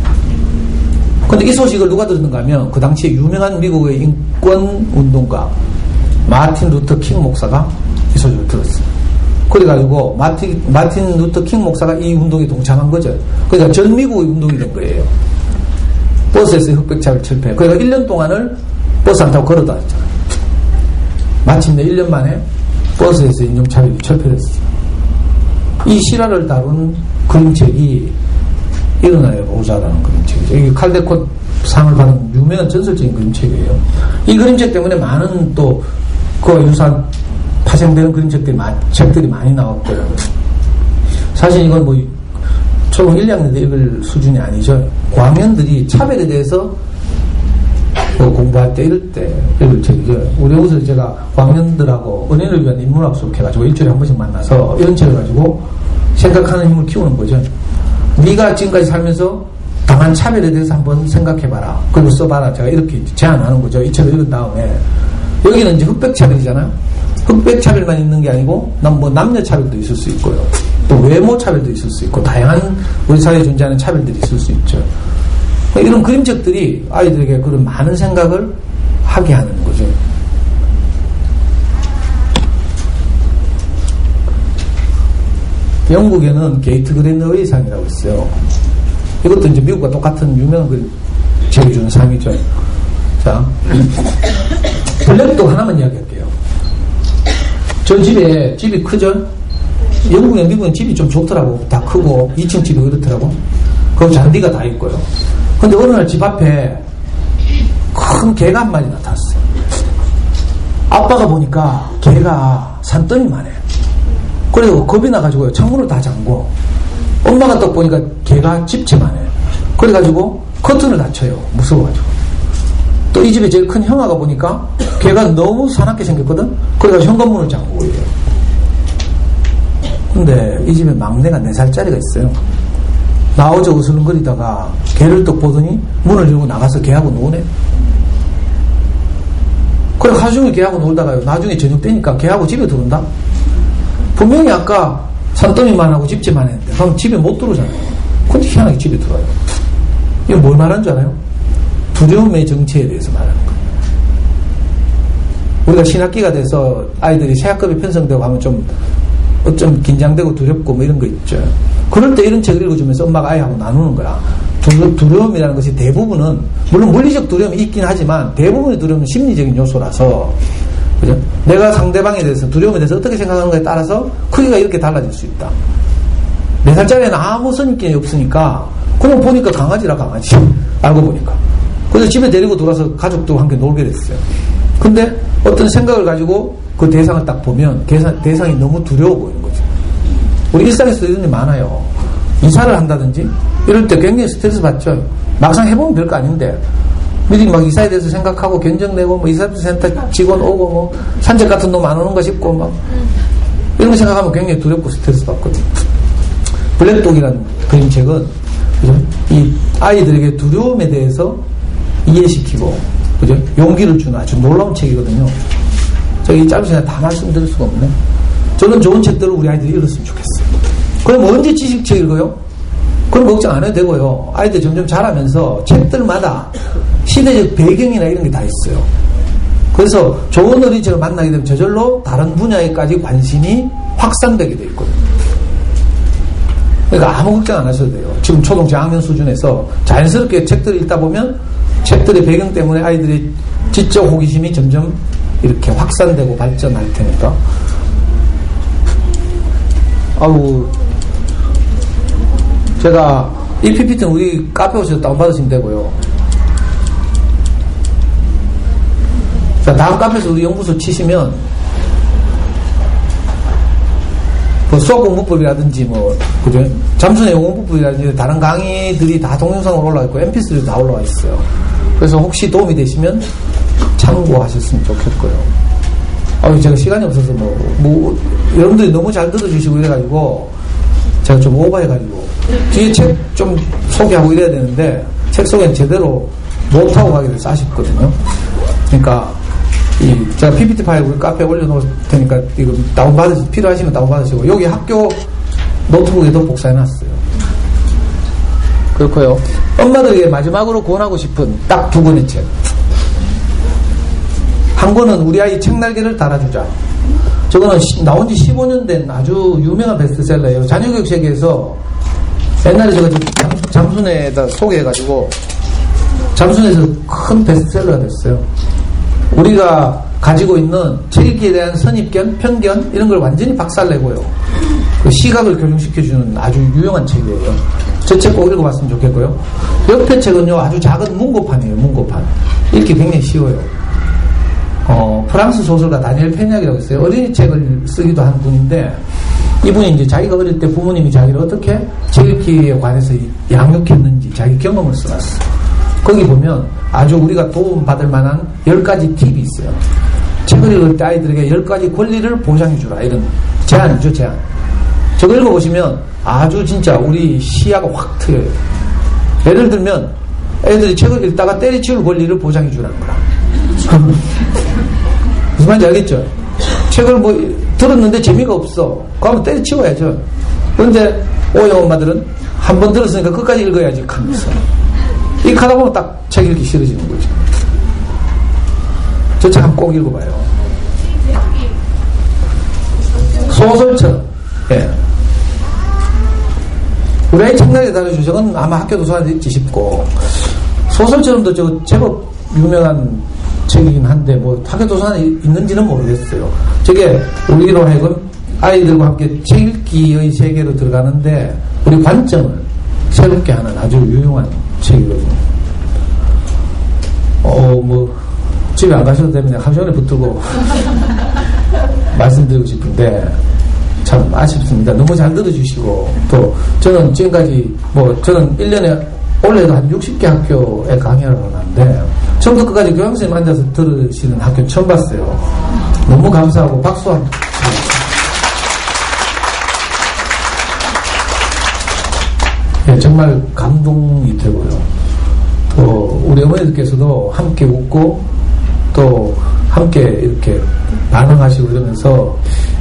Speaker 1: 근데 이 소식을 누가 들었는가 하면 그 당시에 유명한 미국의 인권운동가 마틴 루터 킹 목사가 이 소식을 들었어요. 그래가지고 마틴 루터 킹 목사가 이 운동에 동참한 거죠. 그러니까 전 미국의 운동이 된 거예요. 버스에서 흑백차별 철폐. 그러니까 1년 동안을 버스 안 타고 걸어 다녔잖아요. 마침내 1년 만에 버스에서 인종차별이 철폐됐어요. 이 실화를 다룬 그림책이 일어나요 로자라는 그림책이죠. 이게 칼데코 상을 받은 유명한 전설적인 그림책이에요. 이 그림책 때문에 많은 또 그와 유사한 파생되는 책들이 많이 나왔고요. 사실 이건 뭐 초등 1, 2학년 때 읽을 수준이 아니죠. 고학년들이 차별에 대해서 공부할 때 이럴 때 읽을 책이죠. 우리 여기서 제가 고학년들하고 은혜를 위한 인문학 수업 해가지고 일주일에 한 번씩 만나서 이런 책을 가지고 생각하는 힘을 키우는 거죠. 네가 지금까지 살면서 당한 차별에 대해서 한번 생각해봐라. 그리고 써봐라. 제가 이렇게 제안하는 거죠. 이 책을 읽은 다음에 여기는 이제 흑백 차별이잖아요. 흑백 차별만 있는 게 아니고 뭐 남녀 차별도 있을 수 있고요. 또 외모 차별도 있을 수 있고 다양한 우리 사회에 존재하는 차별들이 있을 수 있죠. 이런 그림책들이 아이들에게 그런 많은 생각을 하게 하는 거죠. 영국에는 게이트 그랜더웨이 상이라고 있어요. 이것도 이제 미국과 똑같은 유명한 그 제일 주는 상이죠. 자, 블랙도 하나만 이야기할게요. 저 집이 크죠? 영국에 미국엔 집이 좀 좋더라고. 다 크고 2층 집이 그렇더라고. 그리고 잔디가 다 있고요. 근데 어느 날 집 앞에 큰 개가 한 마리 나타났어요. 아빠가 보니까 개가 산더미만 해. 그리고 겁이 나가지고요. 창문을 다 잠고 엄마가 딱 보니까 개가 집채만 해. 그래가지고 커튼을 닫혀요. 무서워가지고. 또 이 집에 제일 큰 형아가 보니까 개가 너무 사납게 생겼거든. 그래가지고 현관문을 잠그고 이래요. 근데 이 집에 막내가 4살짜리가 있어요. 나오자 으슬렁거리다가 개를 딱 보더니 문을 열고 나가서 개하고 노네. 그래 하루 종일 개하고 놀다가요. 나중에 저녁 때니까 개하고 집에 들어온다. 분명히 아까 산더미만 하고 집채만 했는데 그럼 집에 못 들어오잖아요. 근데 희한하게 집에 들어와요. 이거 뭘 말하는 줄 알아요? 두려움의 정체에 대해서 말하는 거예요. 우리가 신학기가 돼서 아이들이 새학급에 편성되고 하면 좀 긴장되고 두렵고 뭐 이런 거 있죠. 그럴 때 이런 책을 읽어주면서 엄마가 아이하고 나누는 거야. 두려움이라는 것이 대부분은 물론 물리적 두려움이 있긴 하지만 대부분의 두려움은 심리적인 요소라서 그죠? 내가 상대방에 대해서 두려움에 대해서 어떻게 생각하는가에 따라서 크기가 이렇게 달라질 수 있다. 4살짜리는 아무 선입견이 없으니까 그냥 보니까 강아지라 강아지 알고 보니까 그래서 집에 데리고 들어와서 가족도 함께 놀게 됐어요. 근데 어떤 생각을 가지고 그 대상을 딱 보면 대상이 너무 두려워 보이는 거죠. 우리 일상에서 이런 일이 많아요. 이사를 한다든지 이럴 때 굉장히 스트레스 받죠. 막상 해보면 별거 아닌데 미리 막 이사에 대해서 생각하고 견적내고 뭐 이사센터 직원 오고 뭐 산책 같은 놈 안 오는 거 싶고 막 이런 거 생각하면 굉장히 두렵고 스트레스 받거든요. 블랙독이라는 그림책은 그죠? 이 아이들에게 두려움에 대해서 이해시키고 그죠? 용기를 주는 아주 놀라운 책이거든요. 제가 이 짧은 시간에 다 말씀드릴 수가 없네. 저는 좋은 책들을 우리 아이들이 읽었으면 좋겠어요. 그럼 언제 지식책 읽어요? 그럼 걱정 안 해도 되고요. 아이들 점점 자라면서 책들마다 시대적 배경이나 이런 게 다 있어요. 그래서 좋은 어린이책을 만나게 되면 저절로 다른 분야에까지 관심이 확산되게 돼 있거든요. 그러니까 아무 걱정 안 하셔도 돼요. 지금 초등 저학년 수준에서 자연스럽게 책들을 읽다 보면 책들의 배경 때문에 아이들의 지적 호기심이 점점 이렇게 확산되고 발전할 테니까. 아우, 제가 이 PPT는 우리 카페 오셔서 다운받으시면 되고요. 자, 다음 카페에서 우리 연구소 치시면 뭐 수학 공부법이라든지 뭐 그죠? 잠수의 영공부법이라든지 다른 강의들이 다 동영상으로 올라와 있고 mp3도 다 올라와 있어요. 그래서 혹시 도움이 되시면 참고하셨으면 좋겠고요. 제가 시간이 없어서 뭐 여러분들이 너무 잘 들어주시고 이래가지고 제가 좀 오버해가지고 뒤에 책 좀 소개하고 이래야 되는데 책 소개는 제대로 못하고 가게 돼서 아쉽거든요. 그러니까 제가 PPT 파일 우리 카페에 올려놓을 테니까 이거 필요하시면 다운받으시고 여기 학교 노트북에도 복사해놨어요. 그렇고요. 엄마들에게 마지막으로 권하고 싶은 딱 2권의 책. 한 권은 우리 아이 책날개를 달아주자. 저거는 나온 지 15년 된 아주 유명한 베스트셀러예요. 자녀교육 세계에서 옛날에 제가 잠순회에다 소개해가지고 잠순회에서 큰 베스트셀러가 됐어요. 우리가 가지고 있는 책 읽기에 대한 선입견, 편견 이런 걸 완전히 박살내고요. 그 시각을 교정시켜주는 아주 유용한 책이에요. 저 책 꼭 읽어봤으면 좋겠고요. 옆에 책은요 아주 작은 문고판이에요. 문고판. 읽기 굉장히 쉬워요. 프랑스 소설가 다니엘 페냐크라고 있어요. 어린이 책을 쓰기도 한 분인데 이분이 이제 자기가 어릴 때 부모님이 자기를 어떻게 책 읽기에 관해서 양육했는지 자기 경험을 써놨어요. 거기 보면 아주 우리가 도움받을 만한 10가지 팁이 있어요. 책을 읽을 때 아이들에게 10가지 권리를 보장해주라. 이런 제안이죠, 제안. 저거 읽어보시면 아주 진짜 우리 시야가 확 트여요. 예를 들면 애들이 책을 읽다가 때려치울 권리를 보장해주라는 거라. 무슨 말인지 알겠죠? 책을 들었는데 재미가 없어. 그러면 때려치워야죠. 그런데 오형 엄마들은 한 번 들었으니까 끝까지 읽어야지 하면서 이렇게 하다 보면 딱 책 읽기 싫어지는 거죠. 저 책 한번 꼭 읽어봐요. 소설처럼. 예. 우리 아이 책날개 달아주죠. 저건 아마 학교 도서관에 있지 싶고 소설처럼도 저 제법 유명한 책이긴 한데 학교 도서관에 있는지는 모르겠어요. 저게 우리로 하여금 아이들과 함께 책 읽기의 세계로 들어가는데 우리 관점을 새롭게 하는 아주 유용한 책이거든요. 집에 안 가셔도 됩니다. 하루 종일 붙들고 말씀드리고 싶은데 참 아쉽습니다. 너무 잘 들어주시고 또 저는 지금까지 저는 1년에 올해도 한 60개 학교에 강의를 하는데 처음부터 끝까지 교양선생님 앉아서 들으시는 학교는 처음 봤어요. 너무 감사하고 박수 한번. 네, 정말 감동이 되고요. 또 우리 어머니들께서도 함께 웃고 또 함께 이렇게 반응하시고 이러면서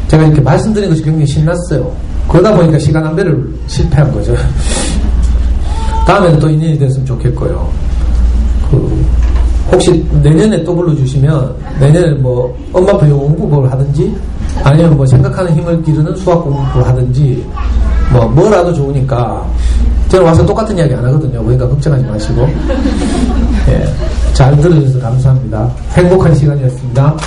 Speaker 1: 제가 이렇게 말씀드린 것이 굉장히 신났어요. 그러다 보니까 시간 안배를 실패한 거죠. 다음에는 또 인연이 됐으면 좋겠고요. 혹시 내년에 또 불러주시면 내년에 엄마표 영어 공부를 하든지 아니면 생각하는 힘을 기르는 수학 공부를 하든지 뭐라도 좋으니까 저는 와서 똑같은 이야기 안 하거든요. 그러니까 걱정하지 마시고 예, 잘 들어주셔서 감사합니다. 행복한 시간이었습니다.